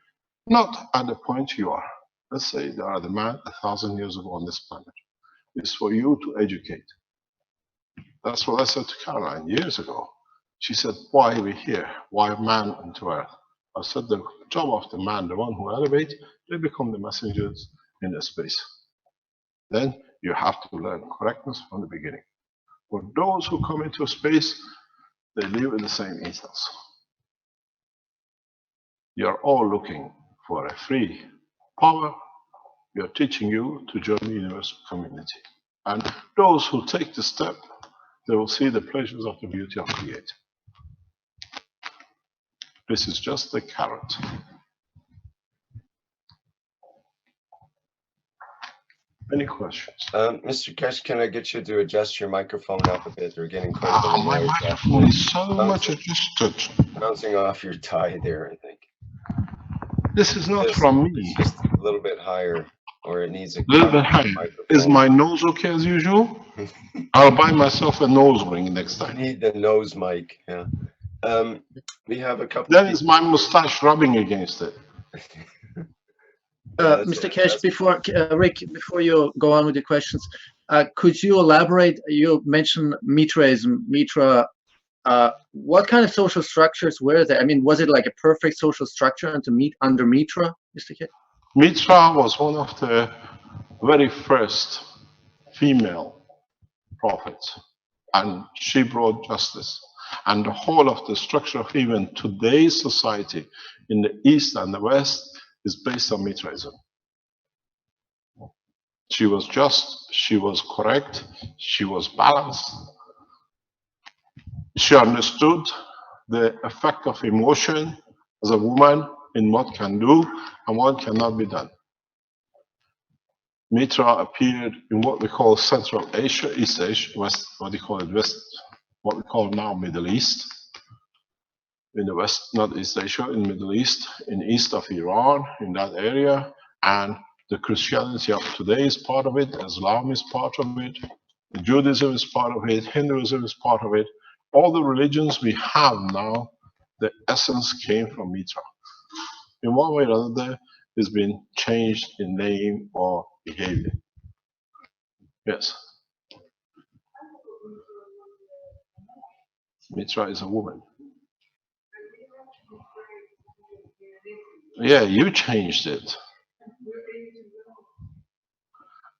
not at the point you are. Let's say there are the man 1,000 years ago on this planet. It's for you to educate. That's what I said to Caroline years ago. She said, why are we here? Why man into earth? I said, the job of the man, the one who elevates, they become the messengers in the space. Then You have to learn correctness from the beginning. For those who come into space, they live in the same ethos. You're all looking for a free power. We are teaching you to join the universal community. And those who take the step, they will see the pleasures of the beauty of creating. This is just the carrot. Any questions? Mr. Keshe, can I get you to adjust your microphone up a bit? You're getting quite a bit of My noise. microphone is so much adjusted. Bouncing off your tie there, I think. This is not from me. It's just a little bit higher, or it needs a little bit higher. Is my nose okay as usual? I'll buy myself a nose ring next time. You need the nose mic, yeah. We have a couple. That is my mustache rubbing against it. Mr. Keshe, before Rick, before you go on with the questions, could you elaborate? You mentioned Mitraism, Mitra. What kind of social structures were there? I mean, was it like a perfect social structure under Mitra, Mr. Keshe? Mitra was one of the very first female prophets, and she brought justice. And the whole of the structure of even today's society in the East and the West is based on Mitraism. She was just, she was correct, she was balanced. She understood the effect of emotion as a woman in what can do and what cannot be done. Mitra appeared in what we call Central Asia, East Asia, West, what do you call it, West, what we call now Middle East. In the West, not East Asia, in Middle East, in east of Iran, in that area, and the Christianity of today is part of it, Islam is part of it, Judaism is part of it, Hinduism is part of it. All the religions we have now, the essence came from Mitra. In one way or another, it's been changed in name or behavior. Yes. Mitra is a woman. Yeah, you changed it.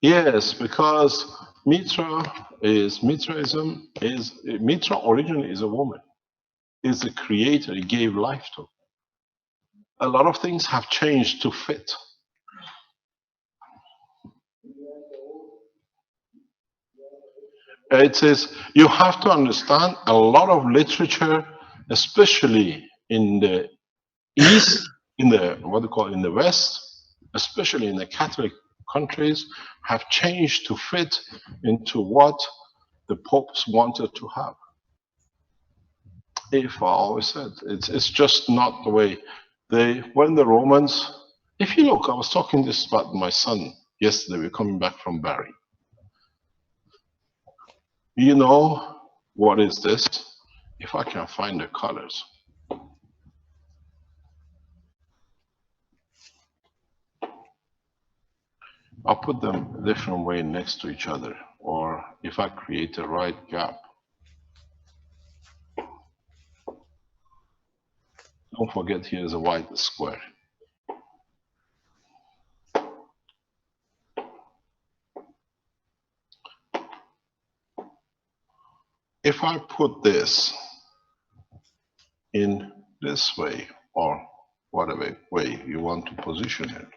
Yes, because Mitraism is, Mitra originally is a woman. Is the creator, he gave life to. A lot of things have changed to fit. It says you have to understand a lot of literature, especially in the East, in the what they call in the West, especially in the Catholic countries, have changed to fit into what the popes wanted to have. If I always said it's just not the way when the Romans. If you look, I was talking this about my son yesterday. We're coming back from Bari. You know what is this? If I can find the colors. I'll put them a different way next to each other, or if I create the right gap. Don't forget here is a white square. If I put this in this way, or whatever way you want to position it,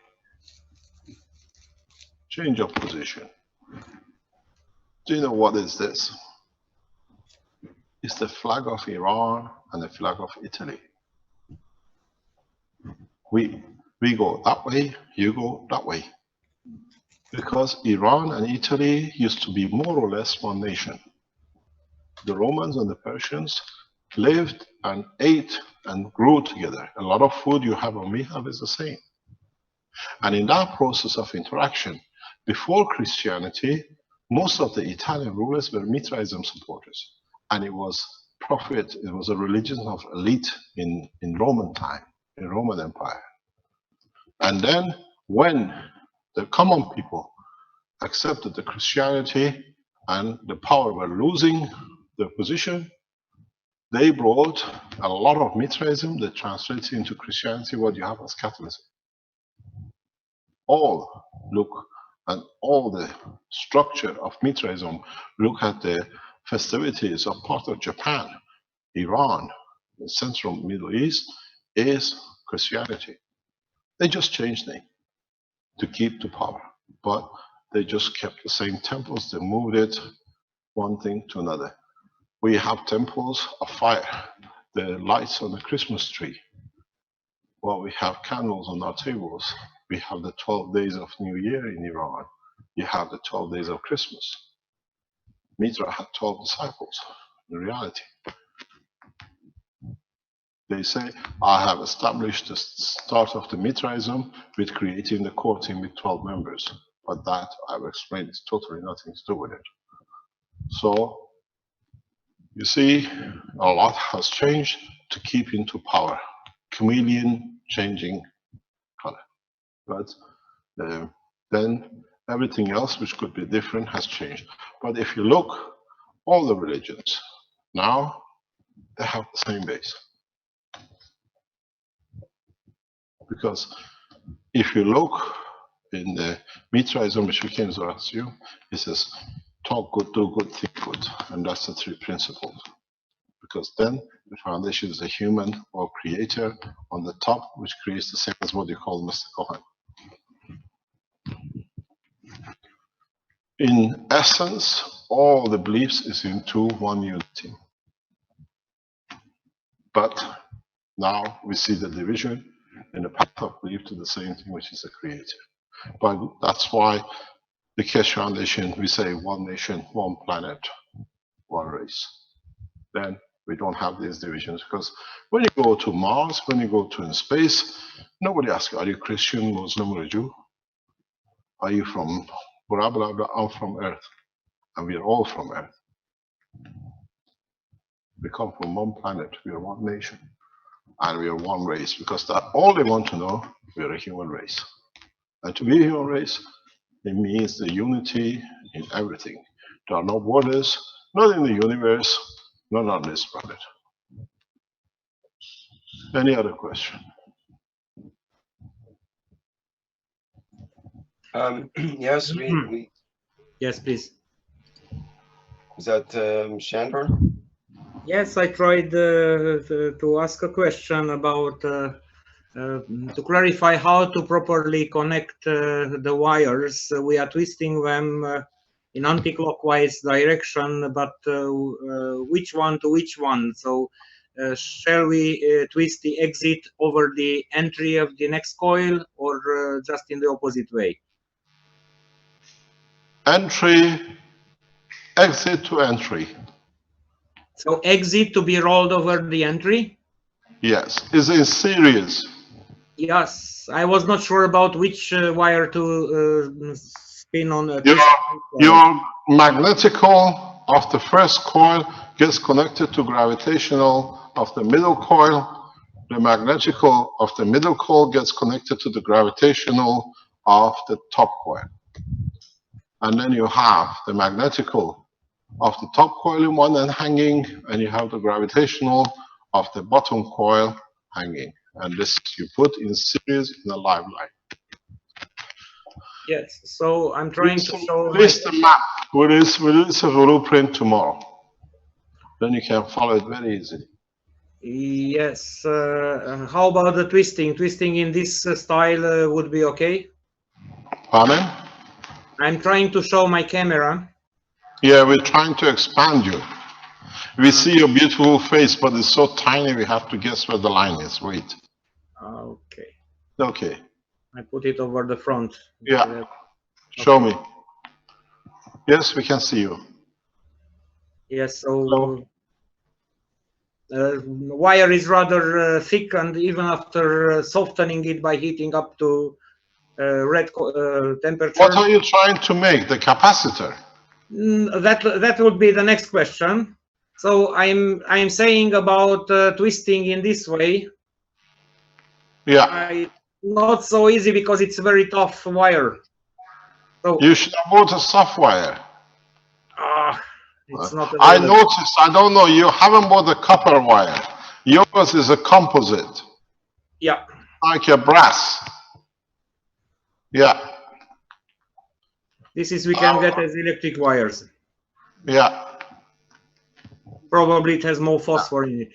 change of position. Do you know what is this? It's the flag of Iran and the flag of Italy. We go that way, you go that way. Because Iran and Italy used to be more or less one nation. The Romans and the Persians lived and ate and grew together. A lot of food you have and we have is the same. And in that process of interaction, before Christianity, most of the Italian rulers were Mitraism supporters. And it was profit, it was a religion of elite in Roman time, in Roman Empire. And then when the common people accepted the Christianity and the power were losing their position, they brought a lot of Mitraism that translates into Christianity, what you have as Catholicism. All look and all the structure of Mithraism, look at the festivities of part of Japan, Iran, the Central Middle East, is Christianity. They just changed name to keep the power, but they just kept the same temples. They moved it one thing to another. We have temples of fire, the lights on the Christmas tree. Well, we have candles on our tables. We have the 12 days of New Year in Iran. You have the 12 days of Christmas. Mithra had 12 disciples. In reality, they say, I have established the start of the Mithraism with creating the core team with 12 members. But that, I've explained, is totally nothing to do with it. So, you see, a lot has changed to keep into power. Chameleon changing color. But then everything else which could be different has changed. But if you look, all the religions now, they have the same base. Because if you look in the Mithraism, which became Zoroastrian, it says, talk good, do good, think good. And that's the three principles. Because then the foundation is a human or creator on the top, which creates the same as what you call Mr. Cohen. In essence, all the beliefs is into one unity. But now we see the division in the path of belief to the same thing, which is the creator. But that's why the Keshe Foundation, we say one nation, one planet, one race. Then we don't have these divisions, because when you go to Mars, when you go to in space, nobody asks you, are you Christian, Muslim, or Jew? Are you from blah, blah, blah? I'm from Earth. And we are all from Earth. We come from one planet, we are one nation, and we are one race, because that's all they want to know, we are a human race. And to be a human race, it means the unity in everything. There are no borders, not in the universe, not on this planet. Any other question? Yes, we. Yes, please. Is that Shandor? Yes, I tried to ask a question about to clarify how to properly connect the wires. We are twisting them in anti-clockwise direction, but which one to which one? So shall we twist the exit over the entry of the next coil, or just in the opposite way? Entry, exit to entry. So exit to be rolled over the entry? Yes, is in series. Yes, I was not sure about which wire to spin on. Your magnetical of the first coil gets connected to gravitational of the middle coil. The magnetical of the middle coil gets connected to the gravitational of the top coil. And then you have the magnetical of the top coil in one end hanging, and you have the gravitational of the bottom coil hanging. And this you put in series in a live line. Yes, so I'm trying to show. Release the map. We'll release a blueprint tomorrow. Then you can follow it very easily. Yes. How about the twisting? Twisting in this style would be okay? Pardon? I'm trying to show my camera. Yeah, we're trying to expand you. We see your beautiful face, but it's so tiny we have to guess where the line is. Wait. Okay. Okay. I put it over the front. Yeah. Okay. Show me. Yes, we can see you. Yes, so wire is rather thick, and even after softening it by heating up to red temperature. What are you trying to make? The capacitor? That would be the next question. So I'm saying about twisting in this way. Yeah. Not so easy because it's a very tough wire. So you should have bought a soft wire. It's not I noticed, I don't know, you haven't bought a copper wire. Yours is a composite. Yeah. Like a brass. Yeah. This is we can get as electric wires. Yeah. Probably it has more phosphor in it.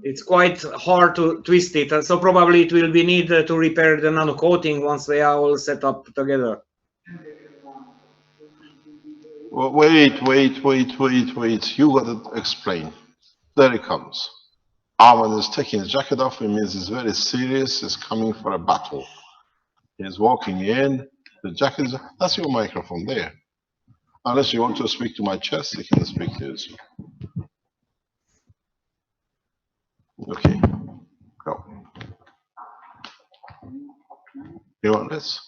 It's quite hard to twist it, and so probably it will be needed to repair the nano coating once they are all set up together. Well, wait. You got to explain. There it comes. Arman is taking his jacket off. It means he's very serious. He's coming for a battle. He's walking in. The jacket is... That's your microphone there. Unless you want to speak to my chest, you can speak to it. Okay. Go. You want this?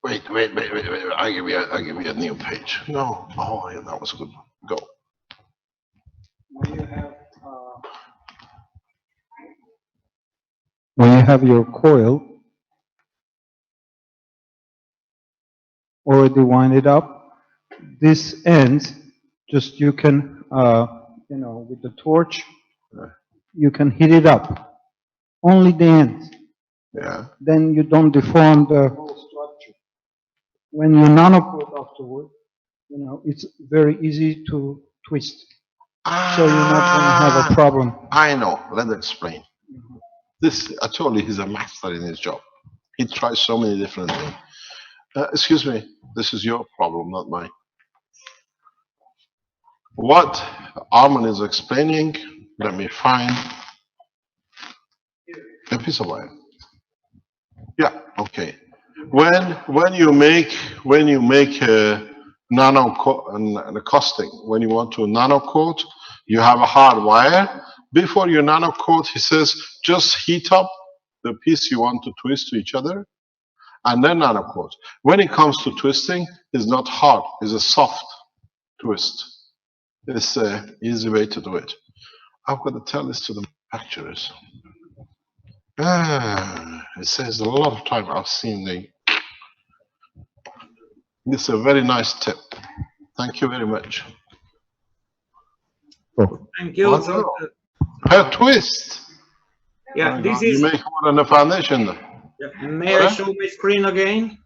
Wait. I'll give you a new page. No. Oh, yeah, that was good. Go. When you have your coil already winded up, this end, just you can, you know, with the torch, you can heat it up. Only the end. Yeah. Then you don't deform the whole structure. When you nanocoat afterward, you know, it's very easy to twist. So you're not going to have a problem. I know. Let's explain. This, actually, he's a master in his job. He tries so many different things. Excuse me, this is your problem, not mine. What Arman is explaining, let me find a piece of wire. Yeah, okay. When you make a nano caustic, when you want to nano coat, you have a hard wire. Before you nano coat, he says, just heat up the piece you want to twist to each other, and then nano coat. When it comes to twisting, it's not hard, it's a soft twist. It's an easy way to do it. I've got to tell this to the manufacturers. It says a lot of time I've seen this is a very nice tip. Thank you very much. Thank you. So, per twist. Yeah, this is. You make more than a foundation. Yeah. May I show my screen again?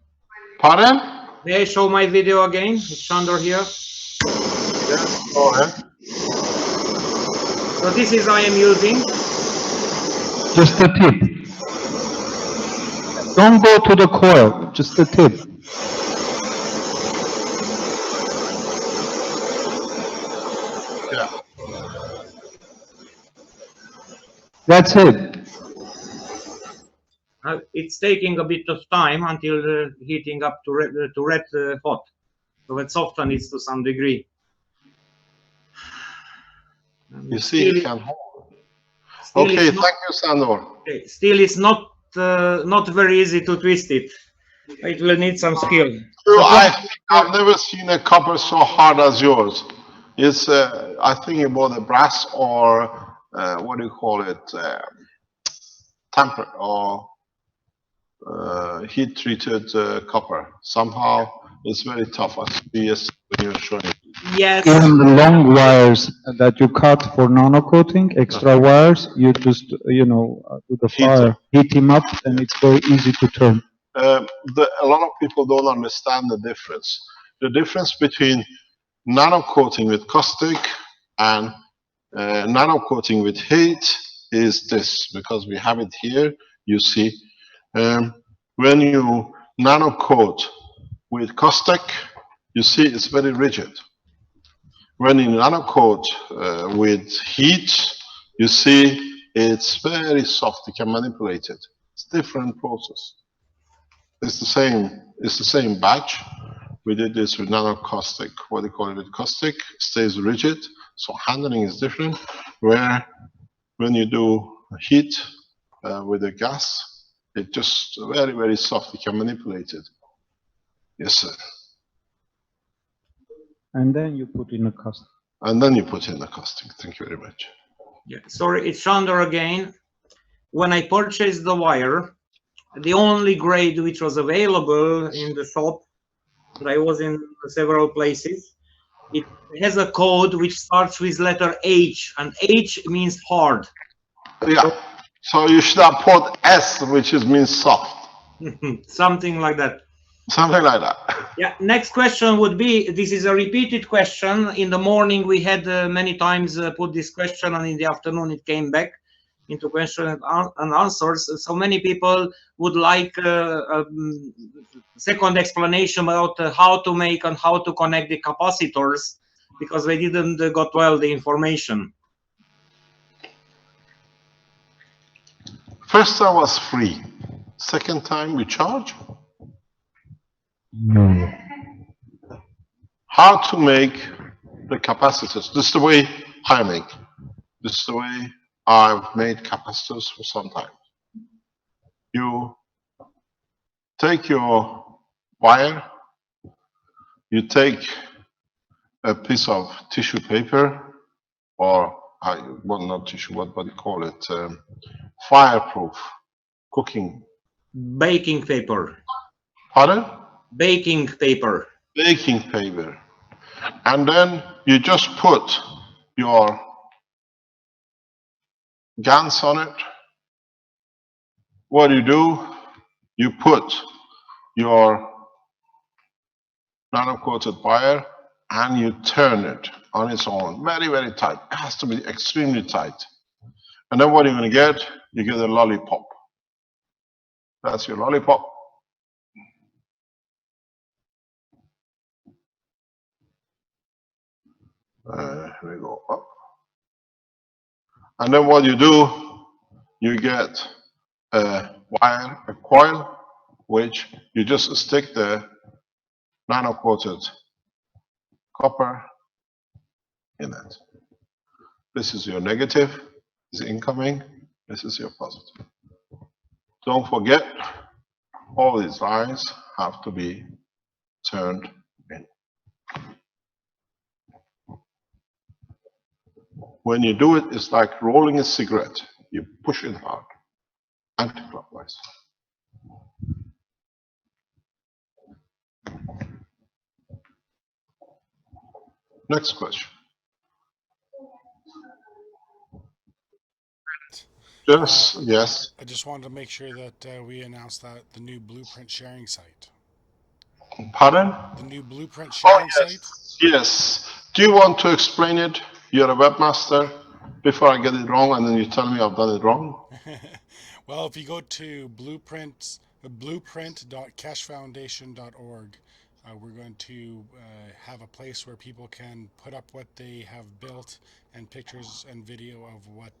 Pardon? May I show my video again? It's Chandor here. Yeah, go ahead. So this is I am using. Just a tip. Don't go to the coil, just a tip. Yeah. That's it. It's taking a bit of time until the heating up to red hot. So it softens to some degree. You see, it can hold. Okay, thank you, Sandor. Okay, still, it's not very easy to twist it. It will need some skill. I've never seen a copper so hard as yours. It's, I think, about the brass or what do you call it, tempered or heat-treated copper. Somehow, it's very tough. I see yes when you're showing it. Yes. Even the long wires that you cut for nano coating, extra wires, you just, you know, with the fire, heat them up, and it's very easy to turn. A lot of people don't understand the difference. The difference between nano coating with caustic and nano coating with heat is this, because we have it here. You see, when you nano coat with caustic, you see it's very rigid. When you nano coat with heat, you see it's very soft. You can manipulate it. It's a different process. It's the same. It's the same batch. We did this with nano caustic. What do you call it? With caustic, it stays rigid. So handling is different. Where when you do heat with the gas, it's just very, very soft. You can manipulate it. Yes, sir. And then you put in a caustic. And then you put in the caustic. Thank you very much. Yeah, sorry, it's Chandor again. When I purchased the wire, the only grade which was available in the shop, and I was in several places, it has a code which starts with letter H, and H means hard. Yeah. So you should have put S, which means soft. Something like that. Something like that. Yeah. Next question would be, this is a repeated question. In the morning we had many times put this question, and in the afternoon it came back into question and answers. So many people would like second explanation about how to make and how to connect the capacitors, because they didn't got well the information. First time was free. Second time we charge. No. How to make the capacitors. This is the way I make. This is the way I've made capacitors for some time. You take your wire, you take a piece of tissue paper, or well, not tissue, what do you call it? Fireproof cooking. Baking paper. Pardon? Baking paper. Baking paper. And then you just put your GANs on it. What do? You put your nano-coated wire and you turn it on its own, very, very tight. It has to be extremely tight. And then what you're going to get, you get a lollipop. That's your lollipop. Here we go up. And then what you do, you get a wire, a coil, which you just stick the nano-coated copper in it. This is your negative, is incoming, this is your positive. Don't forget, all these lines have to be turned in. When you do it, it's like rolling a cigarette. You push it hard, anti-clockwise. Next question. Yes. I just wanted to make sure that we announced that the new blueprint sharing site. Pardon? The new blueprint sharing site? Yes. Do you want to explain it? You're a webmaster. Before I get it wrong, and then you tell me I've done it wrong. Well, if you go to blueprint.keshefoundation.org, we're going to have a place where people can put up what they have built and pictures and video of what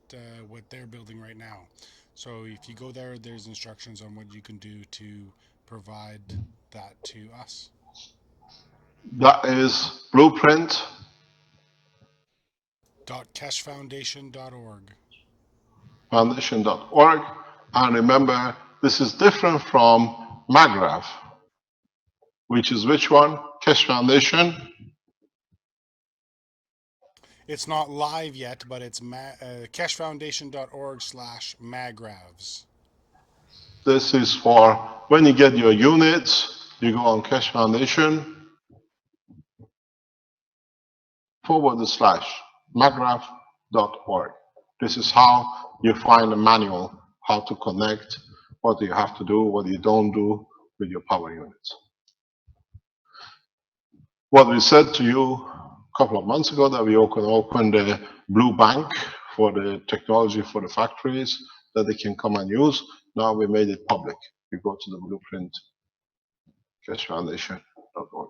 they're building right now. So if you go there, there's instructions on what you can do to provide that to us. That is blueprint. .keshefoundation.org. Foundation.org. And remember, this is different from Magrav, which is which one? Keshe Foundation. It's not live yet, but it's keshefoundation.org/magravs. This is for when you get your units, you go on Keshe Foundation /magrav.org. This is how you find a manual, how to connect, what you have to do, what you don't do with your power units. What we said to you a couple of months ago, that we can open the blue bank for the technology for the factories that they can come and use. Now we made it public. You go to the blueprint keshefoundation.org.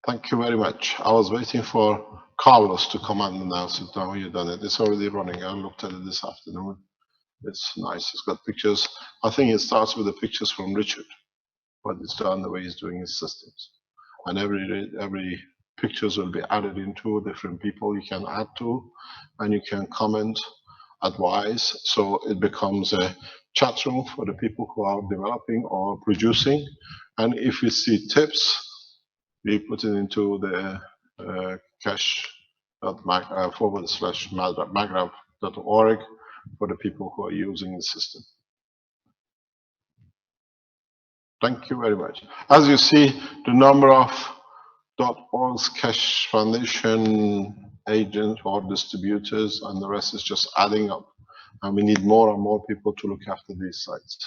Thank you very much. I was waiting for Carlos to come and announce it. Now you've done it. It's already running. I looked at it this afternoon. It's nice. It's got pictures. I think it starts with the pictures from Richard, but it's done the way he's doing his systems. And every pictures will be added into different people you can add to, and you can comment, advise. So it becomes a chat room for the people who are developing or producing. And if you see tips, we put it into the keshe.magrav.org for the people who are using the system. Thank you very much. As you see, the number of .org's Keshe Foundation agents or distributors, and the rest is just adding up. And we need more and more people to look after these sites,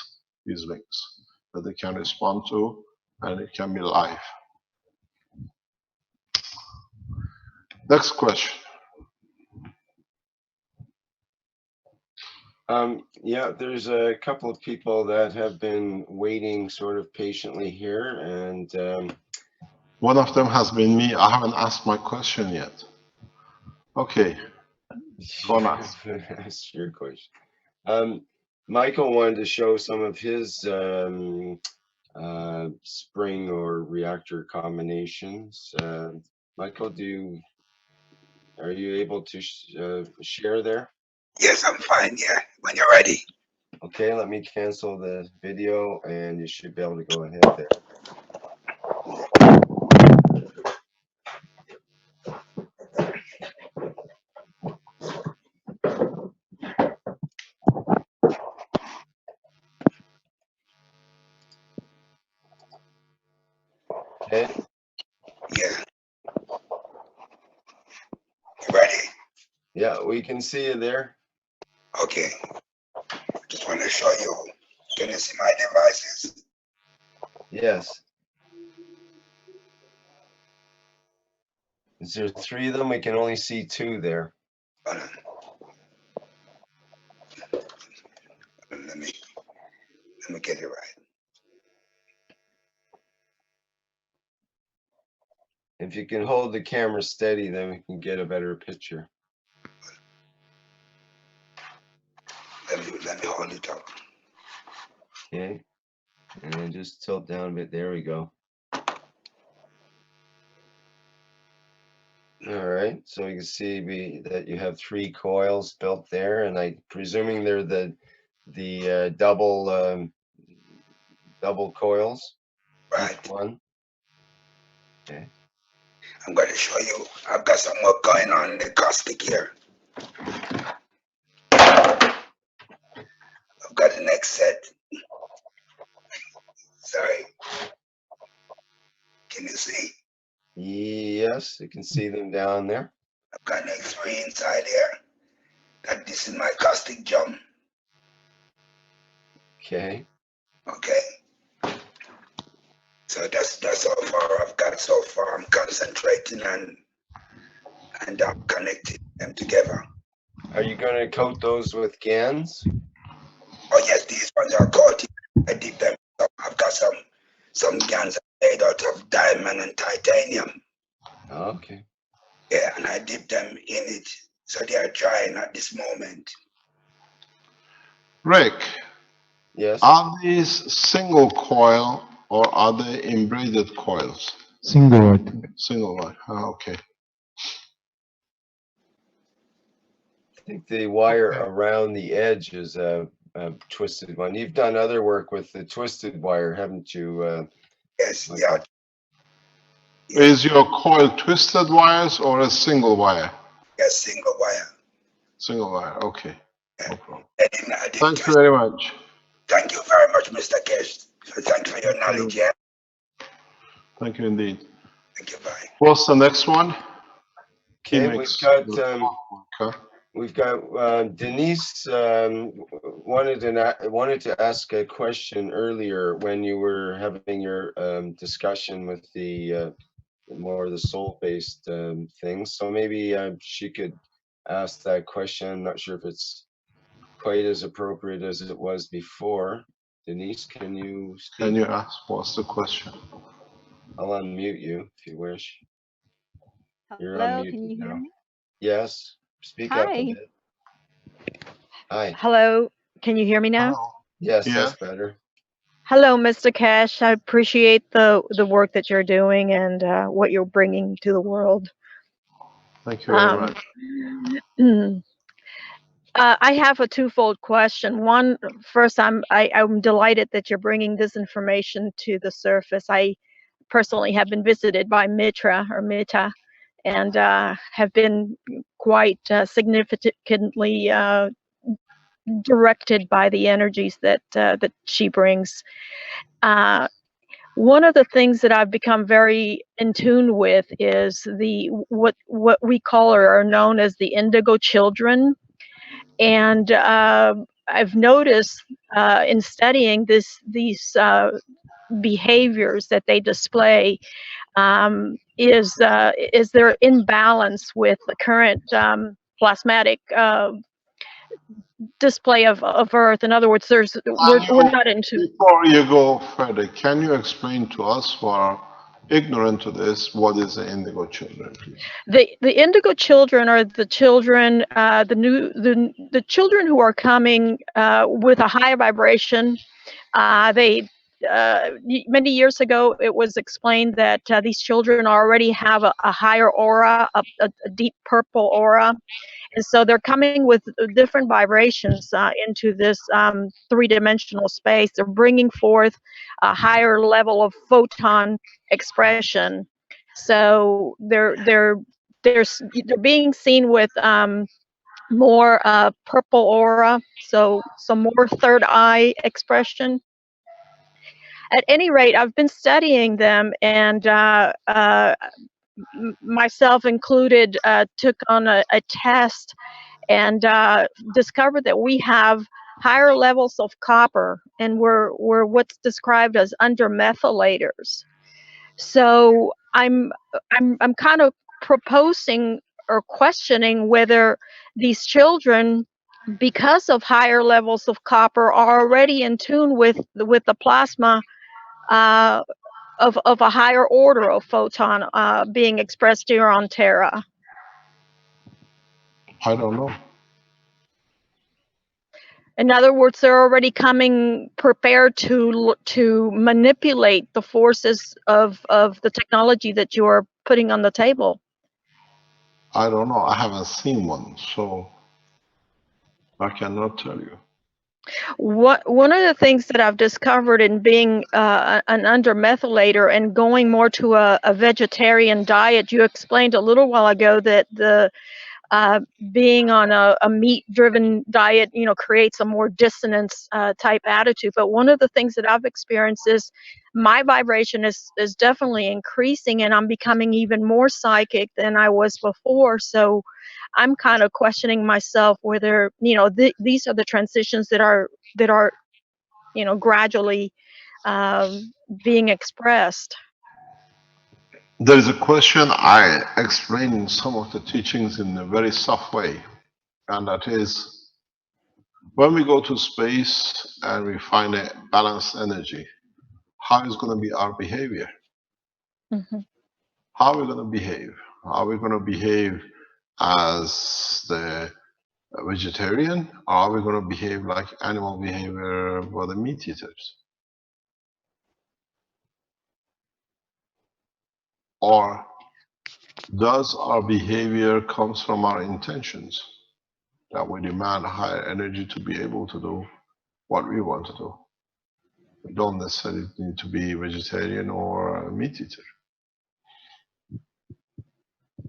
these links that they can respond to, and it can be live. Next question. Yeah, there's a couple of people that have been waiting sort of patiently here, and one of them has been me. I haven't asked my question yet. Okay, go on, ask. That's your question. Michael wanted to show some of his spring or reactor combinations. Michael, are you able to share there? Yes, I'm fine. Yeah, when you're ready. Okay, let me cancel the video and you should be able to go ahead there. Okay. Yeah. You ready? Yeah, we can see you there. Okay. I just want to show you. Can you see my devices? Yes. Is there 3 of them? We can only see 2 there. Hold on. Let me get it right. If you can hold the camera steady, then we can get a better picture. Let me hold it up. Okay. And then just tilt down a bit. There we go. All right. So you can see that you have 3 coils built there, and I'm presuming they're the double coils. Right. Each one. Okay. I'm going to show you. I've got some work going on in the caustic here. I've got the next set. Sorry. Can you see? Yes, you can see them down there. I've got an X-ray inside here. That this is my caustic jump. Okay. Okay. So that's how far I've got so far. I'm concentrating and I'm connecting them together. Are you going to coat those with GANs? Oh yes, these ones are coated. I dip them. I've got some GANs made out of diamond and titanium. Okay. Yeah, and I dip them in it, so they are drying at this moment. Rick. Yes. Are these single coil or are they inbraided coils? Single, I think. Single one. Oh, okay. I think the wire around the edge is a twisted one. You've done other work with the twisted wire, haven't you? Yes, yeah. Is your coil twisted wires or a single wire? Yes, single wire. Single wire, okay. No problem. I didn't Thank you very much. Thank you very much, Mr. Keshe. Thank you for your knowledge, yeah. Thank you indeed. Thank you, bye. What's the next one? Okay, we've got Denise wanted to ask a question earlier when you were having your discussion with the more of the soul-based things. So maybe she could ask that question. I'm not sure if it's quite as appropriate as it was before. Denise, can you speak? Can you ask what's the question? I'll unmute you if you wish. You're Hello, unmuted can you hear now. me? Yes, speak up a Hi. bit. Hi. Hello, can you hear me now? Yes, that's better. Hello, Mr. Keshe. I appreciate the work that you're doing and what you're bringing to the world. Thank you very much. I have a twofold question. One, first, I'm delighted that you're bringing this information to the surface. I personally have been visited by Mitra, and have been quite significantly directed by the energies that she brings. one of the things that I've become very in tune with is what we call or are known as the indigo children. And I've noticed in studying these behaviors that they display is their imbalance with the current plasmatic display of Earth. In other words, we're not into. Before you go further, can you explain to us who are ignorant to this, what is the indigo children, please? The indigo children are the children, the children who are coming with a higher vibration. Many years ago, it was explained that these children already have a higher aura, a deep purple aura. And so they're coming with different vibrations into this three-dimensional space. They're bringing forth a higher level of photon expression. So they're being seen with more purple aura, so some more third eye expression. At any rate, I've been studying them, and myself included, took on a test and discovered that we have higher levels of copper, and we're what's described as undermethylators. So I'm kind of proposing or questioning whether these children, because of higher levels of copper, are already in tune with the plasma of a higher order of photon being expressed here on Terra. I don't know. In other words, they're already coming prepared to manipulate the forces of the technology that you are putting on the table. I don't know. I haven't seen one, so I cannot tell you. One of the things that I've discovered in being an undermethylator and going more to a vegetarian diet, you explained a little while ago that the being on a meat-driven diet, creates a more dissonance type attitude. But one of the things that I've experienced is my vibration is definitely increasing, and I'm becoming even more psychic than I was before. So I'm kind of questioning myself whether these are the transitions that are gradually being expressed. There is a question I explain in some of the teachings in a very soft way, and that is, when we go to space and we find a balanced energy, how is going to be our behavior? Mm-hmm. How are we going to behave? Are we going to behave as the vegetarian, or are we going to behave like animal behavior for the meat eaters? Or does our behavior comes from our intentions, that we demand higher energy to be able to do what we want to do? We don't necessarily need to be vegetarian or a meat eater.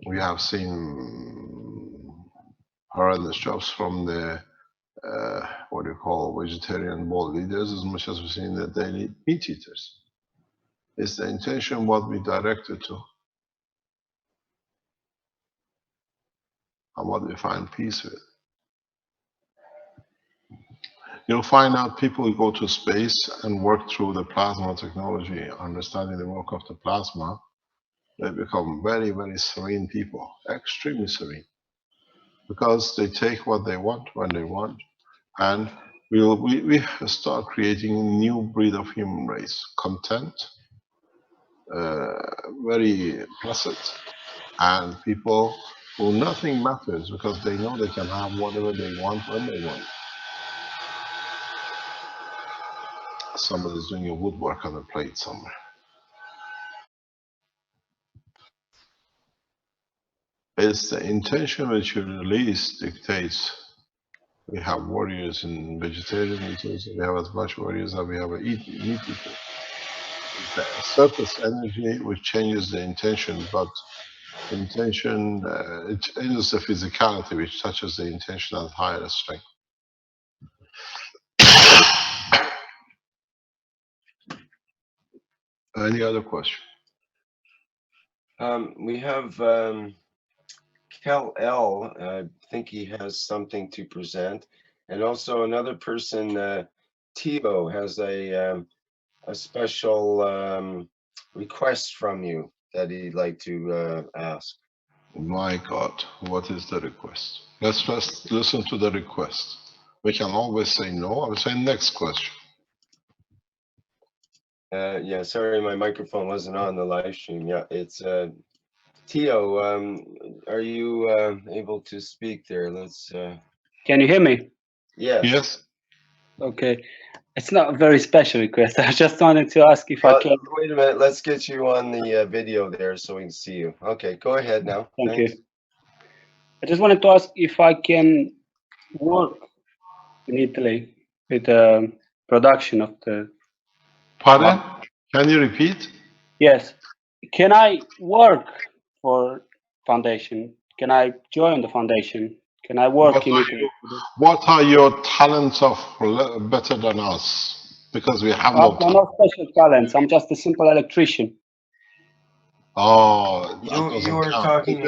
We have seen horrendous jobs from the what do you call vegetarian world leaders, as much as we've seen the daily meat eaters. Is the intention what we direct it to, and what we find peace with? You'll find out people who go to space and work through the plasma technology, understanding the work of the plasma, they become very, very serene people, extremely serene, because they take what they want when they want, and we start creating a new breed of human race, content, very placid, and people who nothing matters because they know they can have whatever they want when they want. Somebody's doing a woodwork on a plate somewhere. It's the intention which you release dictates. We have warriors in vegetarian eaters, we have as much warriors as we have meat eaters. It's the surface energy which changes the intention, but the intention, it changes the physicality which touches the intention at higher strength. Any other question? We have Kel L. I think he has something to present, and also another person, Tio, has a special request from you that he'd like to ask. My God, what is the request? Let's first listen to the request. We can always say no. I will say next question. Yeah, sorry, my microphone wasn't on the live stream. Yeah, it's Tio. Are you able to speak there? Let's. Can you hear me? Yes. Yes. Okay. It's not a very special request. I just wanted to ask if I can. Wait a minute. Let's get you on the video there so we can see you. Okay, go ahead now. Thank Thanks. you. I just wanted to ask if I can work in Italy with the production of the. Pardon? Can you repeat? Yes. Can I work for foundation? Can I join the foundation? Can I work in Italy? What are your talents of better than us? Because we have no I'm talent. not special talents. I'm just a simple electrician. Oh, You were talking.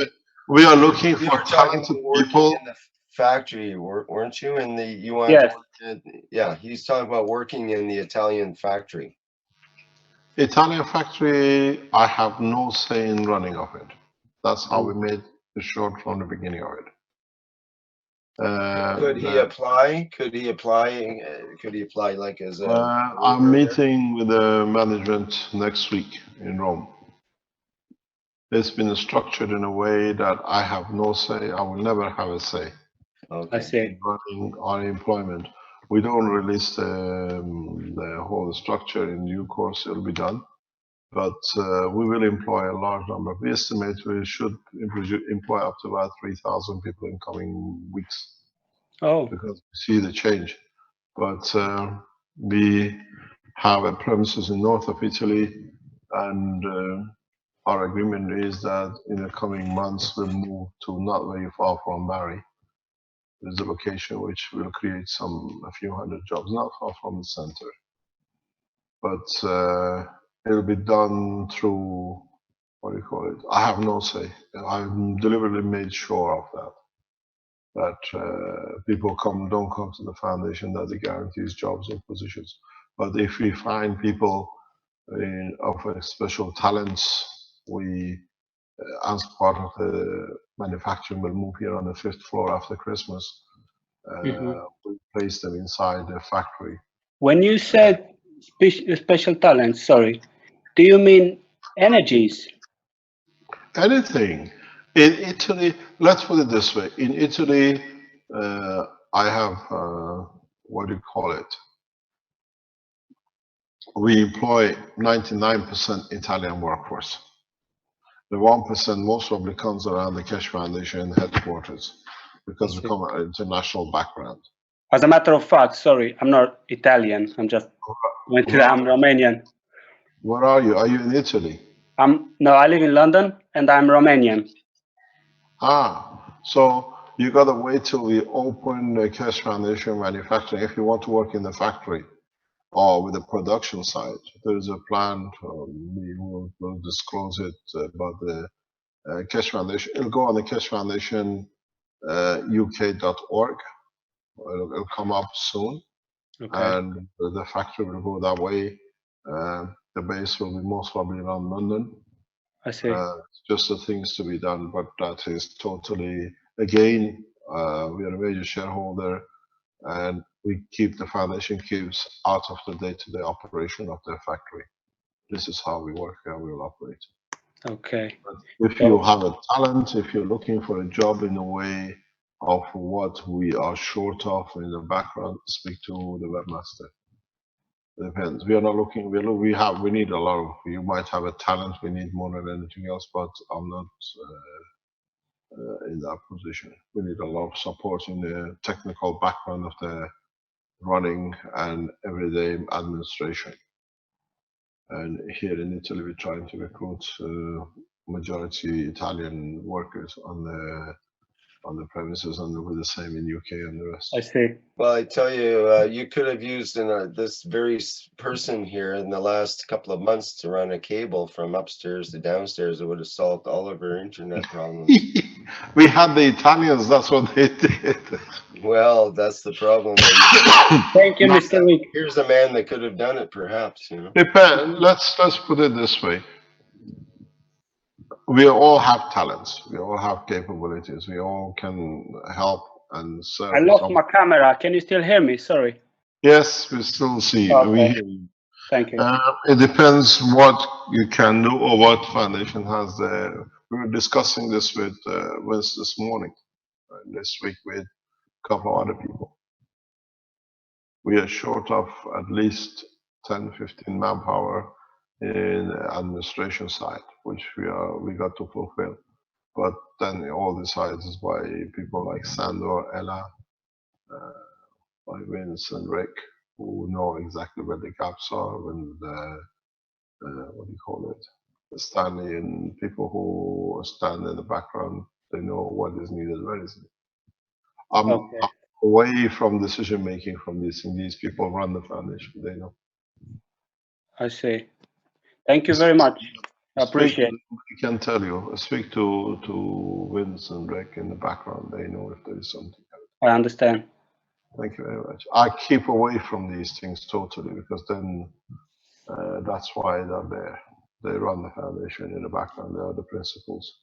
We are looking You for were talking talented about working people. in the factory, weren't you? In the you wanted Yes. to work yeah, he's talking about working in the Italian factory. Italian factory, I have no say in running of it. That's how we made the short from the beginning of it. Could he apply? Could he apply? Could he apply like as a? I'm meeting with the management next week in Rome. It's been structured in a way that I have no say. I will never have a say. Okay. I see. Running on employment. We don't release the whole structure in due course. It'll be done. But we will employ a large number. We estimate we should employ up to about 3,000 people in coming weeks. Oh. Because we see the change. But we have a premises in north of Italy, and our agreement is that in the coming months we'll move to not very far from Bari. There's a location which will create a few hundred jobs, not far from the center. But it'll be done through, what do you call it? I have no say. I've deliberately made sure of that. That people don't come to the foundation that it guarantees jobs and positions. But if we find people of special talents, we, as part of the manufacturing, will move here on the 5th floor after Christmas. We place them inside the factory. When you said special talents, sorry, do you mean energies? Anything. In Italy, let's put it this way. In Italy, I have, what do you call it? We employ 99% Italian workforce. The 1% most probably comes around the Keshe Foundation headquarters because we come from an international background. As a matter of fact, sorry, I'm not Italian. I'm Romanian. Where are you? Are you in Italy? No, I live in London and I'm Romanian. So you gotta wait till we open the Keshe Foundation manufacturing if you want to work in the factory or with the production side. There is a plan. We will disclose it about the Keshe Foundation. It'll go on the Keshe Foundation UK.org. It'll come up soon, and the factory will go that way. The base will be most probably around London. I see. Just the things to be done, but that is totally, again, we are a major shareholder, and we keep the foundation keeps out of the day-to-day operation of the factory. This is how we work, how we will operate. Okay. But if you have a talent, if you're looking for a job in a way of what we are short of in the background, speak to the webmaster. It depends. We are not looking. We need a lot of. You might have a talent. We need more than anything else, but I'm not in that position. We need a lot of support in the technical background of the running and everyday administration. And here in Italy, we're trying to recruit majority Italian workers on the on the premises, and we're the same in UK and the rest. I see. Well, I tell you, you could have used this very person here in the last couple of months to run a cable from upstairs to downstairs. It would have solved all of our internet problems. We had the Italians, that's what they did. Well, that's the problem. Thank you, Mr. Week. Here's a man that could have done it, perhaps. You know. Let's put it this way. We all have talents. We all have capabilities. We all can help and serve. I lost my camera. Can you still hear me? Sorry. Yes, we still see. Okay. We hear you. Thank you. It depends what you can do or what foundation has there. We were discussing this with Vince this morning, this week with a couple of other people. We are short of at least 10, 15 manpower in the administration side, which we got to fulfill. But then all the sides is by people like Sandor, Ella, by Vince and Rick, who know exactly where the gaps are, and what do you call it? Stanley and people who stand in the background, they know what is needed, where is it. I'm away from decision making from these things. These people run the foundation, they know. I see. Thank you very much. I appreciate it. I can tell you, speak to Vince and Rick in the background, they know if there is something. I understand. Thank you very much. I keep away from these things totally, because then that's why they're there. They run the foundation in the background. They are the principals.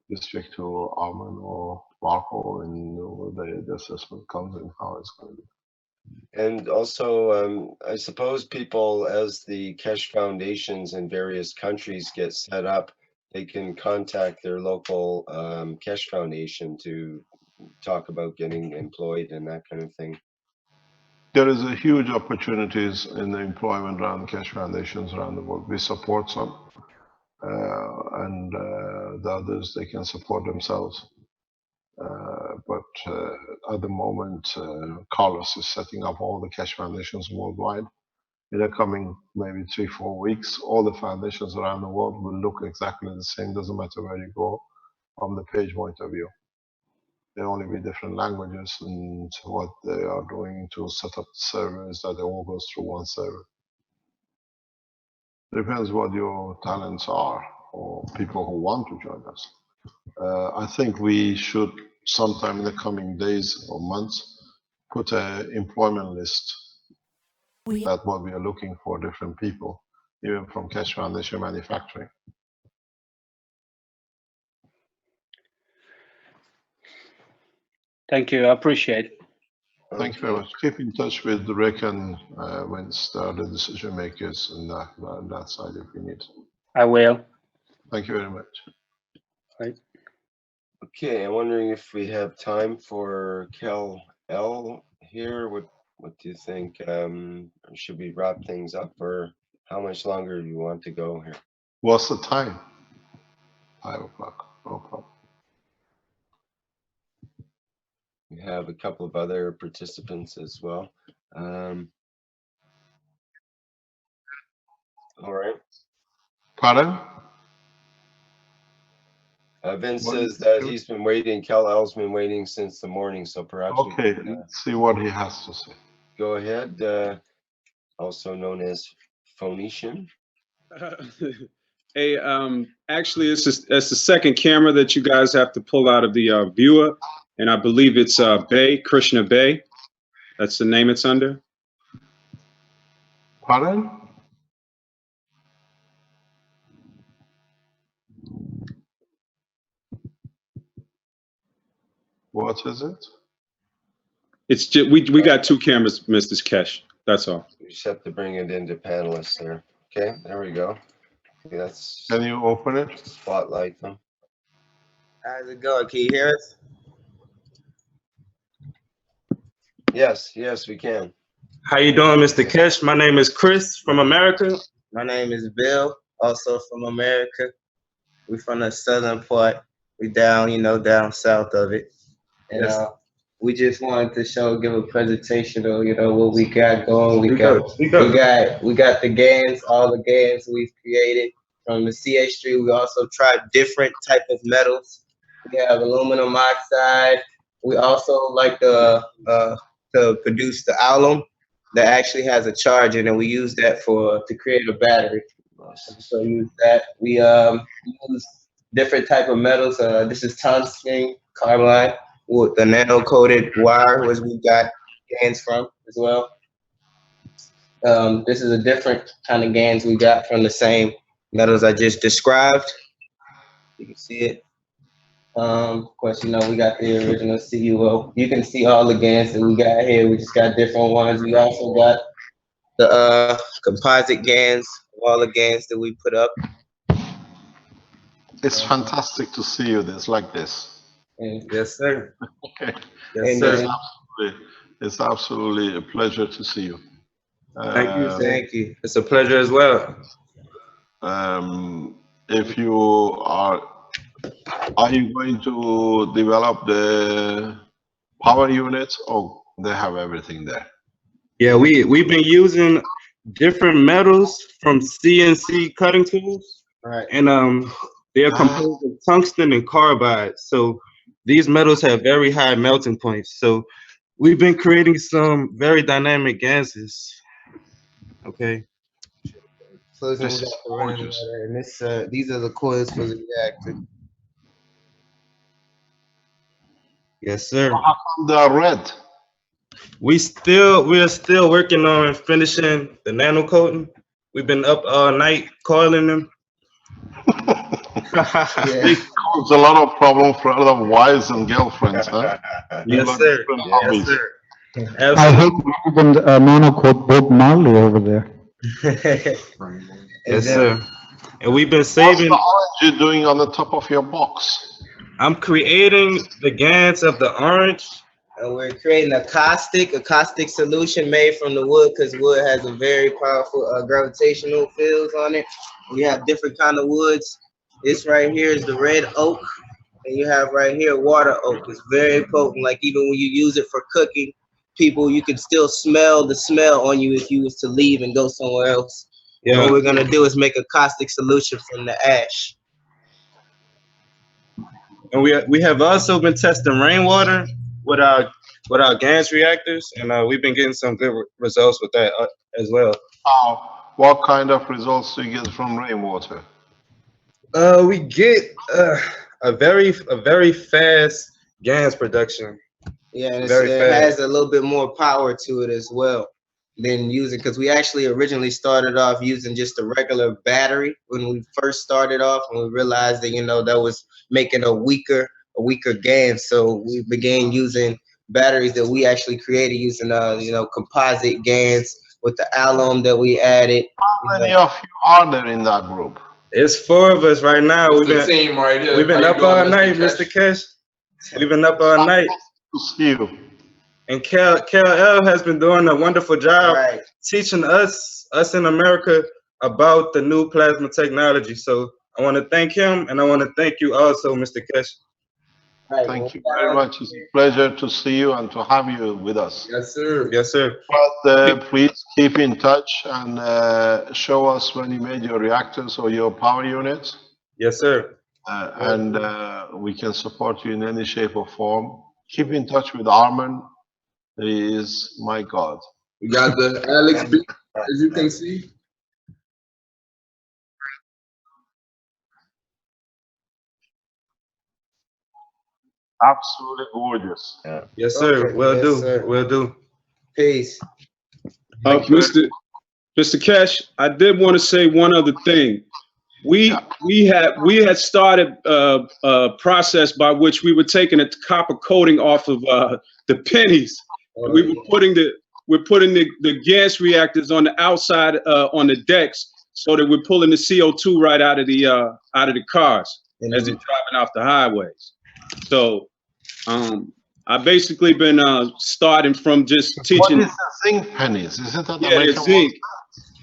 You speak to Armin or Marco, and the assessment comes in how it's going to be. And also, I suppose people, as the Keshe Foundations in various countries get set up, they can contact their local Keshe Foundation to talk about getting employed and that kind of thing. There is a huge opportunities in the employment around Keshe Foundations around the world. We support some, and the others, they can support themselves. But at the moment, Carlos is setting up all the Keshe Foundations worldwide. In the coming maybe 3-4 weeks, all the foundations around the world will look exactly the same. Doesn't matter where you go from the page point of view. There only be different languages and what they are doing to set up servers that it all goes through one server. Depends what your talents are or people who want to join us. I think we should sometime in the coming days or months put an employment list. That's what we are looking for, different people, even from Keshe Foundation Manufacturing. Thank you. I appreciate it. Thank you very much. Keep in touch with Rick and Vince, the decision makers on that side if you need. I will. Thank you very much. Right. Okay, I'm wondering if we have time for Kel L here. What do you think? Should we wrap things up, or how much longer do you want to go here? What's the time? 5 o'clock. No problem. We have a couple of other participants as well. All right. Pardon? Vince says that he's been waiting. Kel L's been waiting since the morning, so perhaps. Okay, let's see what he has to say. Go ahead. Also known as Phoenician. Hey, actually, it's the second camera that you guys have to pull out of the viewer, and I believe it's Bay, Krishna Bay. That's the name it's under. Pardon? What is it? It's just, we got 2 cameras, Mr. Keshe. That's all. You just have to bring it into panelists there. Okay, there we go. Okay, that's. Can you open it? Spotlight them. How's it going? Can you hear us? Yes, we can. How you doing, Mr. Keshe? My name is Chris from America. My name is Bill, also from America. We're from the southern part. We down, down south of it. And we just wanted to give a presentation of, what we got going. We got the games, all the games we've created from the CH3. We also tried different type of metals We have aluminum oxide. We also like to produce the alum that actually has a charge in it. We use that to create a battery. So use that. We use different type of metals. This is tungsten carbide with the nano-coated wire, which we got GaNs from as well. This is a different kind of GaNs we got from the same metals I just described. You can see it. Of course, you know, we got the original CUO. You can see all the GaNs that we got here. We just got different ones. We also got the composite GaNs, all the GaNs that we put up. It's fantastic to see you like this. Yes, sir. Okay. Yes, sir. It's absolutely a pleasure to see you. Thank you. Thank you. It's a pleasure as well. If you are you going to develop the power units, or they have everything there? Yeah, we've been using different metals from CNC cutting tools, right? And they are composed of tungsten and carbide. So these metals have very high melting points. So we've been creating some very dynamic gases. Okay. So this is gorgeous. And these are the coils for the reactor. Yes, sir. How come they are red? We are still working on finishing the nano coating. We've been up all night coiling them. It causes a lot of problem for other wives and girlfriends, huh? Yes, sir. Yes, sir. I hope you even monocoat Bob Marley over there. Yes, sir. And we've been saving. What's the orange you're doing on the top of your box? I'm creating the GaNs of the orange. And we're creating a caustic solution made from the wood, because wood has a very powerful gravitational fields on it. We have different kind of woods. This right here is the red oak, and you have right here water oak. It's very potent. Like even when you use it for cooking, you can still smell the smell on you if you was to leave and go somewhere else. Yeah. What we're gonna do is make a caustic solution from the ash. And we have also been testing rainwater with our GaNs reactors, and we've been getting some good results with that as well. What kind of results do you get from rainwater? We get a very fast GaNs production. Yeah, and it has a little bit more power to it as well than using, because we actually originally started off using just a regular battery when we first started off, and we realized that, you know, that was making a weaker GaN. So we began using batteries that we actually created using you know, composite GaNs with the alum that we added. How many of you are there in that group? It's 4 of us right now. We've been up all night, Mr. Keshe. We've been up all night. To see you. And KL has been doing a wonderful job teaching us in America about the new plasma technology. So I want to thank him, and I want to thank you also, Mr. Keshe. Thank you very much. It's a pleasure to see you and to have you with us. Yes, sir. Yes, sir. But please keep in touch and show us when you made your reactors or your power units. Yes, sir. And we can support you in any shape or form. Keep in touch with Armin. He is my God. We got the Alex B, as you can see. Absolutely gorgeous. Yeah. Yes, sir. Okay. Will do. Sir. Will do. Peace. Mr. Keshe, I did want to say one other thing. We had started a process by which we were taking a copper coating off of the pennies. We were putting the gas reactors on the outside on the decks, so that we're pulling the CO2 right out of the cars as they're driving off the highways. So I basically been starting from just teaching. What is the zinc pennies? Is it that they're zinc?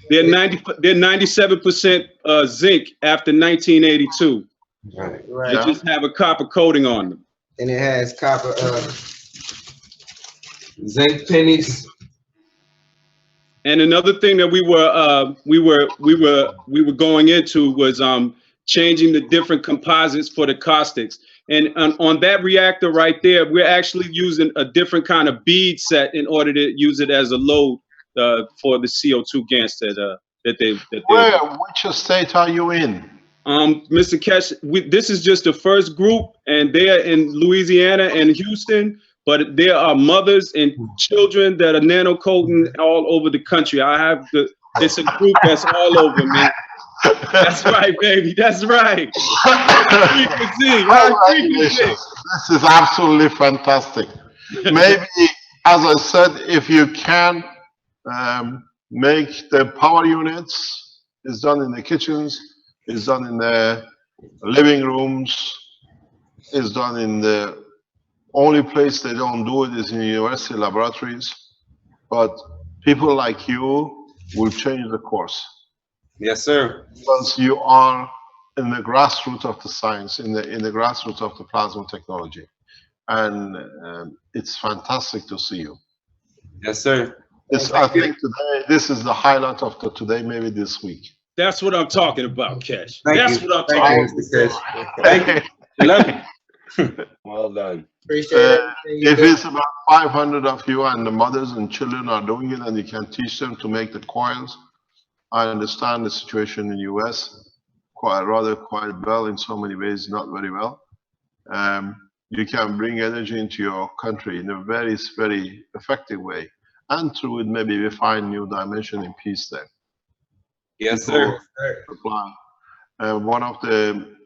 They're 97% zinc after 1982. Right. They just have a copper coating on them. And it has copper zinc pennies. And another thing that we were going into was changing the different composites for the caustics. And on that reactor right there, we're actually using a different kind of bead set in order to use it as a load for the CO2 GANs Which state are you in? Mr. Keshe, this is just the first group, and they are in Louisiana and Houston, but there are mothers and children that are nano coating all over the country. It's a group that's all over, man. That's right, baby. That's right. High frequency. This is absolutely fantastic. Maybe, as I said, if you can make the power units, it's done in the kitchens, it's done in the living rooms, it's done in the only place they don't do it is in university laboratories. But people like you will change the course. Yes, sir. Because you are in the grassroots of the science, in the grassroots of the plasma technology, and it's fantastic to see you. Yes, sir. I think today this is the highlight of today, maybe this week. That's what I'm talking about, Keshe. Thank That's you. what I'm Thank talking you, about. Mr. Keshe. Thank you. Love you. Well done. Appreciate If it's about 500 of you and the mothers and children are doing it, and you can teach them to make the coils, I understand the situation in the US quite well in so many ways, not very well. You can bring energy into your country in a very, very effective way. And through it, maybe we find new dimension in peace there. Yes, sir. One of the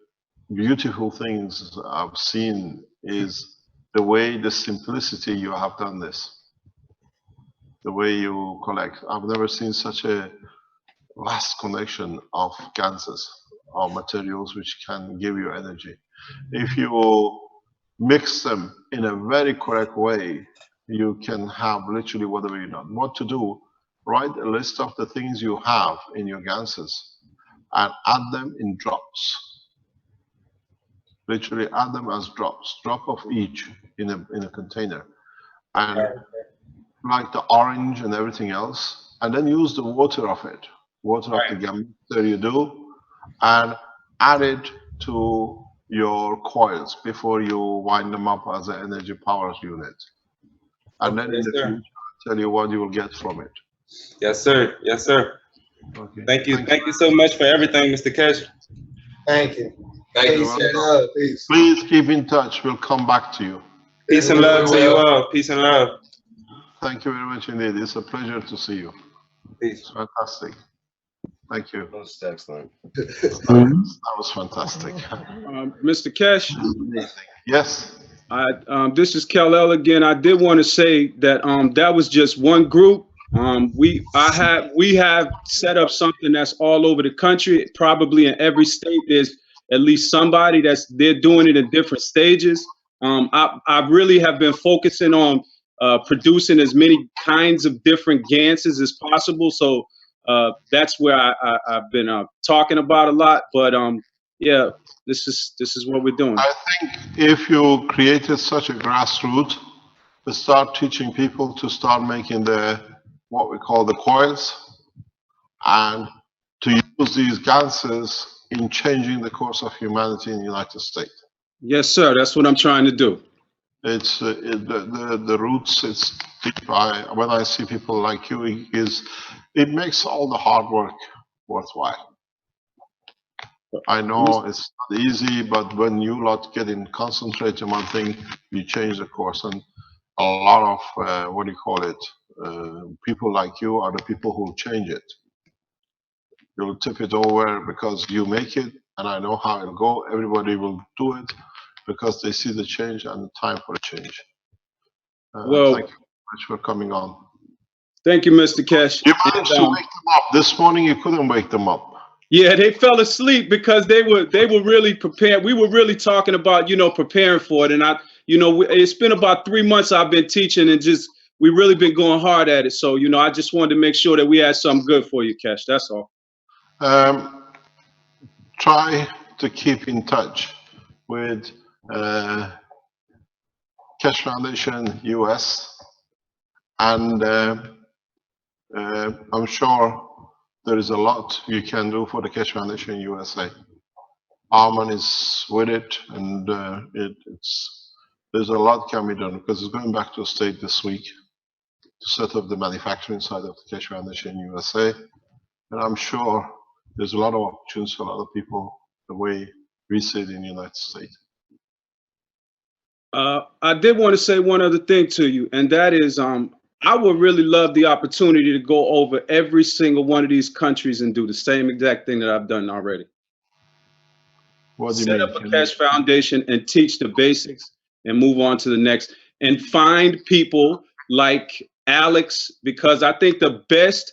beautiful things I've seen is the way, the simplicity you have done this. The way you collect. I've never seen such a vast connection of gases, of materials which can give you energy. If you mix them in a very correct way, you can have literally whatever you want. What to do, write a list of the things you have in your gases and add them in drops. Literally add them as drops, drop of each in a container. And like the orange and everything else, and then use the water of it. Water of the gamma you do, and add it to your coils before you wind them up as an energy power unit. And then in the future, I'll tell you what you will get from it. Yes, sir. Yes, sir. Okay. Thank you. Thank you so much for everything, Mr. Keshe. Thank you. Peace and love. Please keep in touch. We'll come back to you. Peace and love to you all. Peace and love. Thank you very much indeed. It's a pleasure to see you. Peace. It's fantastic. Thank you. Most excellent. That was fantastic. Mr. Keshe. Yes. This is Kel again. I did want to say that that was just one group. We have set up something that's all over the country. Probably in every state, there's at least somebody they're doing it in different stages. I really have been focusing on producing as many kinds of different ganses as possible. So that's where I've been talking about a lot. But yeah, this is what we're doing. I think if you created such a grassroots to start teaching people to start making what we call the coils, and to use these gases in changing the course of humanity in the United States. Yes, sir. That's what I'm trying to do. It's the roots. It's deep. When I see people like you, it makes all the hard work worthwhile. I know it's not easy, but when you lot get in concentrate on one thing, you change the course. And a lot of people like you are the people who change it. You'll tip it over because you make it, and I know how it'll go. Everybody will do it because they see the change and the time for a change. Well, thank you very much for coming on. Thank you, Mr. Keshe. You managed to wake them up. This morning you couldn't wake them up. Yeah, they fell asleep because they were really prepared. We were really talking about, preparing for it. And it's been about 3 months I've been teaching, and we really been going hard at it. So, I just wanted to make sure that we had something good for you, Keshe. That's all. Try to keep in touch with Keshe Foundation US, and I'm sure there is a lot you can do for the Keshe Foundation USA. Arman is with it, and there's a lot can be done because it's going back to the state this week to set up the manufacturing side of the Keshe Foundation USA, and I'm sure there's a lot of opportunities for a lot of people the way we see it in the United States. I did want to say one other thing to you, and that is, I would really love the opportunity to go over every single one of these countries and do the same exact thing that I've done already. What do you Set mean? up a Keshe Foundation and teach the basics and move on to the next, and find people like Alex, because I think the best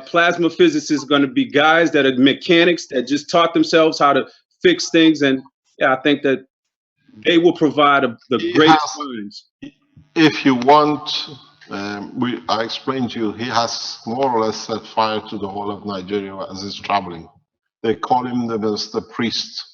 plasma physicists are going to be guys that are mechanics that just taught themselves how to fix things, and yeah, I think that they will provide the greatest minds. If you want, I explained to you, he has more or less set fire to the whole of Nigeria as he's traveling. They call him the priest.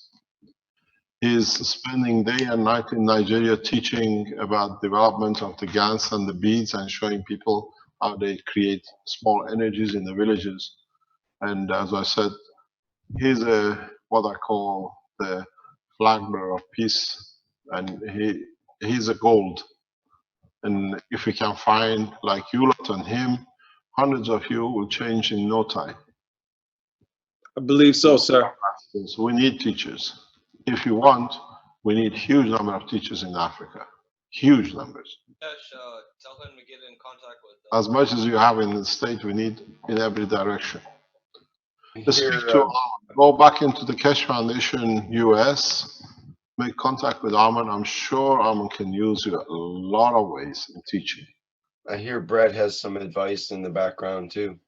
He's spending day and night in Nigeria teaching about development of the GANs and the beads and showing people how they create small energies in the villages. And as I said, he's what I call the flag bearer of peace, and he's a gold. And if we can find like you lot and him, hundreds of you will change in no time. I believe so, sir. So we need teachers. If you want, we need huge number of teachers in Africa. Huge numbers. Tell him to get in contact with As much as you have in the state, we need in every direction. Go back into the Keshe Foundation US, make contact with Arman. I'm sure Arman can use you a lot of ways in teaching. I hear Brett has some advice in the background too.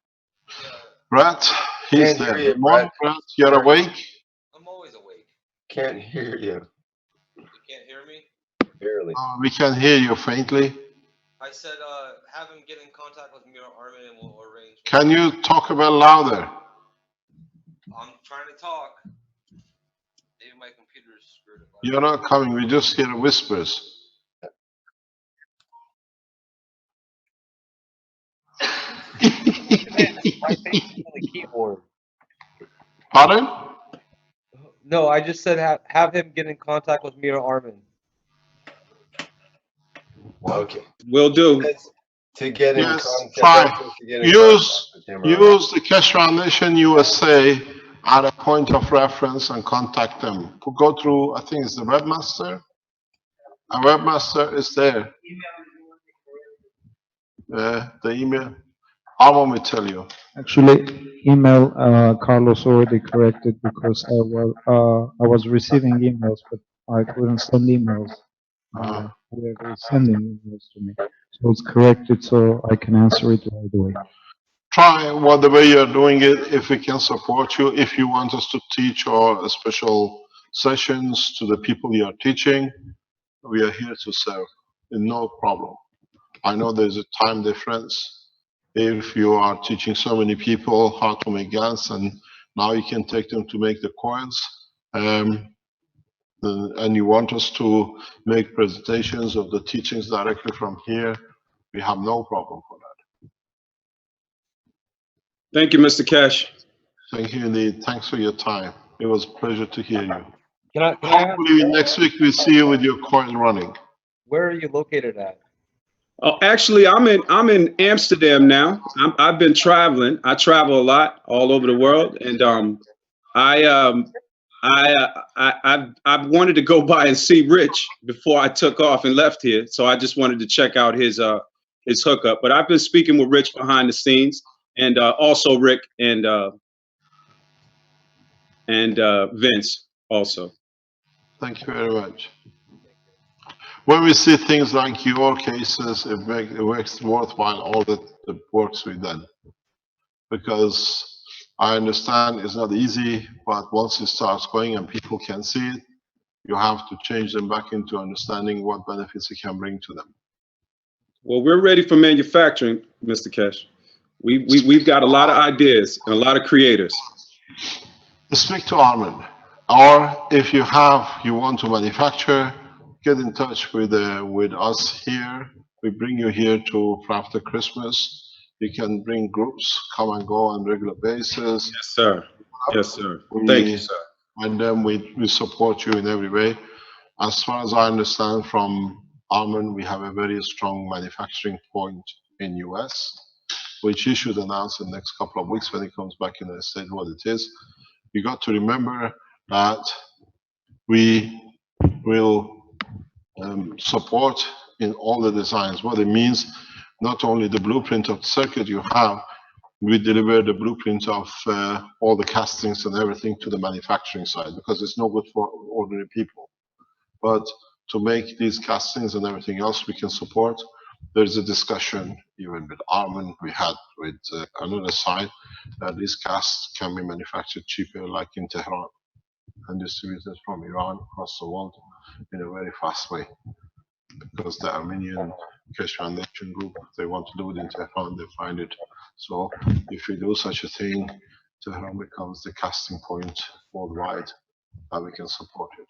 Brett, he's Can't there. hear you, Good morning, Brett. Brett. You're awake? I'm always awake. Can't hear you. You can't hear me? Barely. We can hear you faintly. I said, have him get in contact with me or Armin and we'll arrange. Can you talk a bit louder? I'm trying to talk. Maybe my computer is screwed up. You're not coming. We just hear whispers. The keyboard. Pardon? No, I just said have him get in contact with me or Armin. Okay. Will do. To get in Yes, contact. fine. Use the Keshe Foundation USA at a point of reference and contact them. Go through, I think it's the webmaster. A webmaster is there. The email. Arman will tell you. Actually, email Carlos already corrected because I was receiving emails, but I couldn't send emails. Whoever is sending emails to me, so it's corrected, so I can answer it right away. Try the way you're doing it. If we can support you, if you want us to teach or special sessions to the people you are teaching, we are here to serve. No problem. I know there's a time difference. If you are teaching so many people how to make GANs, and now you can take them to make the coils, and you want us to make presentations of the teachings directly from here, we have no problem for that. Thank you, Mr. Keshe. Thank you indeed. Thanks for your time. It was a pleasure to hear you. Can Next week we'll see you with your coil running. Where are you located at? Oh, actually, I'm in Amsterdam now. I've been traveling. I travel a lot all over the world, and I wanted to go by and see Rich before I took off and left here. So I just wanted to check out his hookup. But I've been speaking with Rich behind the scenes, and also Rick and Vince also. Thank you very much. When we see things like your cases, it makes worthwhile all the works we've done. Because I understand it's not easy, but once it starts going and people can see it, you have to change them back into understanding what benefits it can bring to them. Well, we're ready for manufacturing, Mr. Keshe. We've got a lot of ideas and a lot of creators. Speak to Armin, or if you want to manufacture, get in touch with us here. We bring you here for after Christmas. You can bring groups, come and go on regular basis. Yes, sir. Yes, sir. Thank you, sir. and then we support you in every way. As far as I understand from Armin, we have a very strong manufacturing point in US, which he should announce in the next couple of weeks when he comes back in the state what it is. You got to remember that we will support in all the designs. What it means, not only the blueprint of the circuit you have, we deliver the blueprint of all the castings and everything to the manufacturing side, because it's no good for ordinary people. But to make these castings and everything else we can support, there's a discussion even with Armin, we had with another side, that these casts can be manufactured cheaper, like in Tehran, and distributed from Iran across the world in a very fast way. Because the Armenian Keshe Foundation group, they want to do it in Tehran, they find it. So if we do such a thing, Tehran becomes the casting point worldwide that we can support it.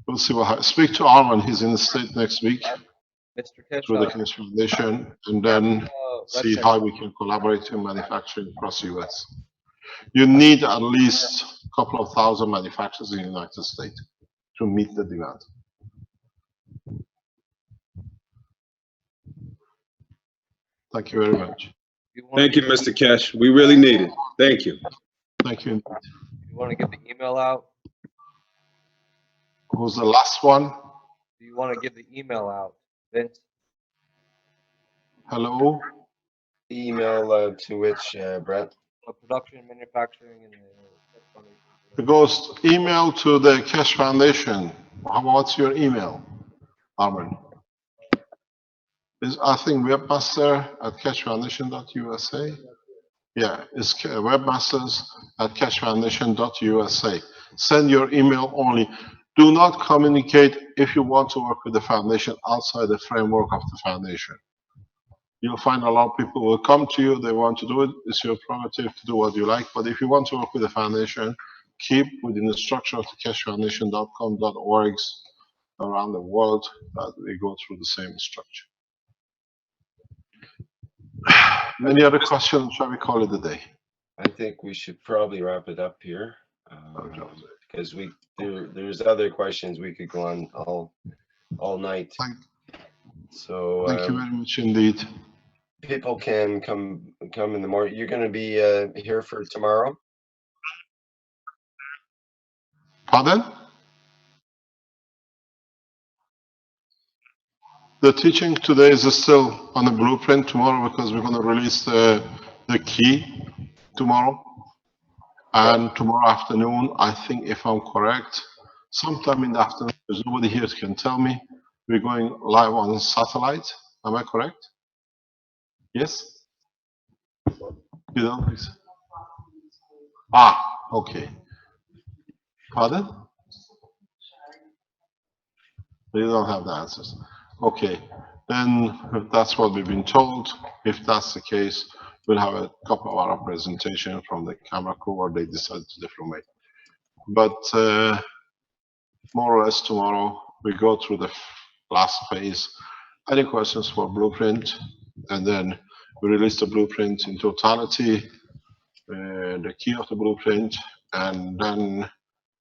We'll see what happens. Speak to Armin, he's in the state next week Mr. Keshe, through the Keshe Foundation, and then see how we can collaborate in manufacturing across the US. You need at least a couple of thousand manufacturers in the United States to meet the demand. Thank you very much. Thank you, Mr. Keshe. We really need it. Thank you. Thank you. You want to give the email out? Who's the last one? Do you want to give the email out, Vince? Hello? Email to which, Brent? Production, manufacturing, and It goes email to the Keshe Foundation. What's your email, Armin? Is I think webmaster at keshefoundation.usa. Yeah, it's webmasters at keshefoundation.usa. Send your email only. Do not communicate if you want to work with the foundation outside the framework of the foundation. You'll find a lot of people will come to you, they want to do it. It's your prerogative to do what you like. But if you want to work with the foundation, keep within the structure of the keshefoundation.com.orgs around the world that we go through the same structure. Any other questions? Shall we call it a day? I think we should probably wrap it up here, because there's other questions we could go on all night. So Thank you very much indeed. People can come in the morning. You're going to be here for tomorrow? Pardon? The teaching today is still on the blueprint tomorrow, because we're going to release the key tomorrow. And tomorrow afternoon, I think if I'm correct, sometime in the afternoon, there's nobody here who can tell me, we're going live on satellite. Am I correct? Yes? You don't think so? Ah, okay. Pardon? You don't have the answers. Okay, then that's what we've been told. If that's the case, we'll have a couple of hour presentation from the camera crew, or they decide to different way. But more or less tomorrow, we go through the last phase. Any questions for blueprint? And then we release the blueprint in totality, the key of the blueprint, and then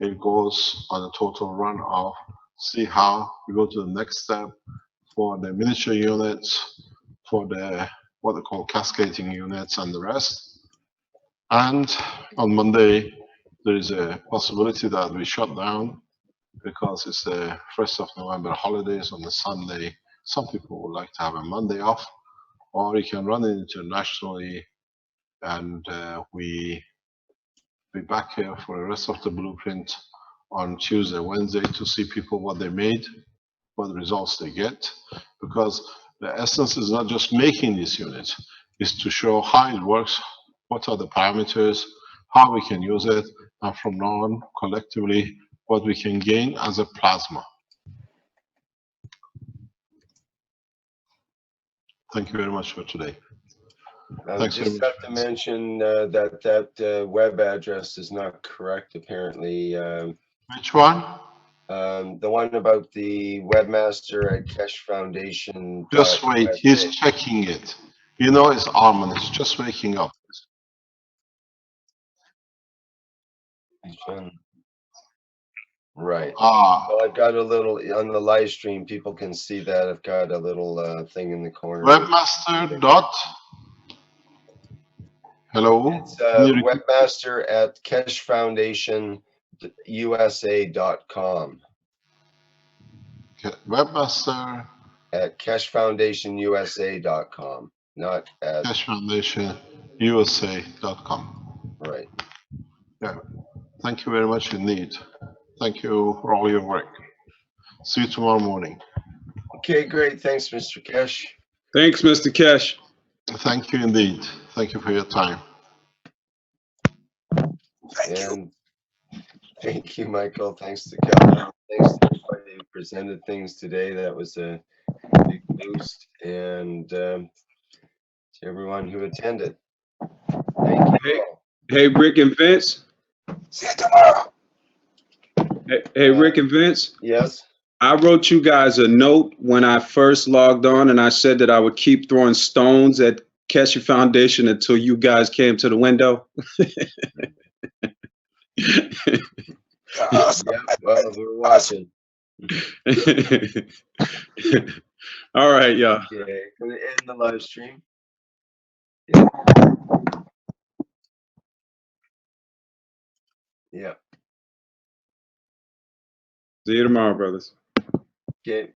it goes on a total run of see how we go to the next step for the miniature units, for the what they call cascading units and the rest. And on Monday, there is a possibility that we shut down because it's the 1st of November holidays on the Sunday. Some people would like to have a Monday off, or you can run it internationally, and we be back here for the rest of the blueprint on Tuesday, Wednesday to see people what they made, what results they get, because the essence is not just making these units, is to show how it works, what are the parameters, how we can use it, and from now on, collectively, what we can gain as a plasma. Thank you very much for today. Thanks very Just much. have to mention that web address is not correct, apparently. Which one? The one about the webmaster at Keshe Foundation. Just wait, he's checking it. You know, it's Armin, he's just waking up. Right. Ah, So I've got a little on the live stream. People can see that I've got a little thing in the corner. webmaster dot. Hello. It's webmaster at KesheFoundationUSA.com. Webmaster At KesheFoundationUSA.com, not at KesheFoundationUSA.com. right. Yeah. Thank you very much indeed. Thank you for all your work. See you tomorrow morning. Okay, great. Thanks, Mr. Keshe. Thanks, Mr. Keshe. Thank you indeed. Thank you for your time. And thank you, Michael. Thanks to Kelvin. Thanks to everybody who presented things today. That was a big boost. And to everyone who attended. Thank you all. Hey, Rick and Vince. See you tomorrow. Hey, Rick and Vince. Yes. I wrote you guys a note when I first logged on, and I said that I would keep throwing stones at Keshe Foundation until you guys came to the window. Yeah, well, we're watching. All right, y'all. Okay, gonna end the live stream. Yeah. See you tomorrow, brothers. Okay.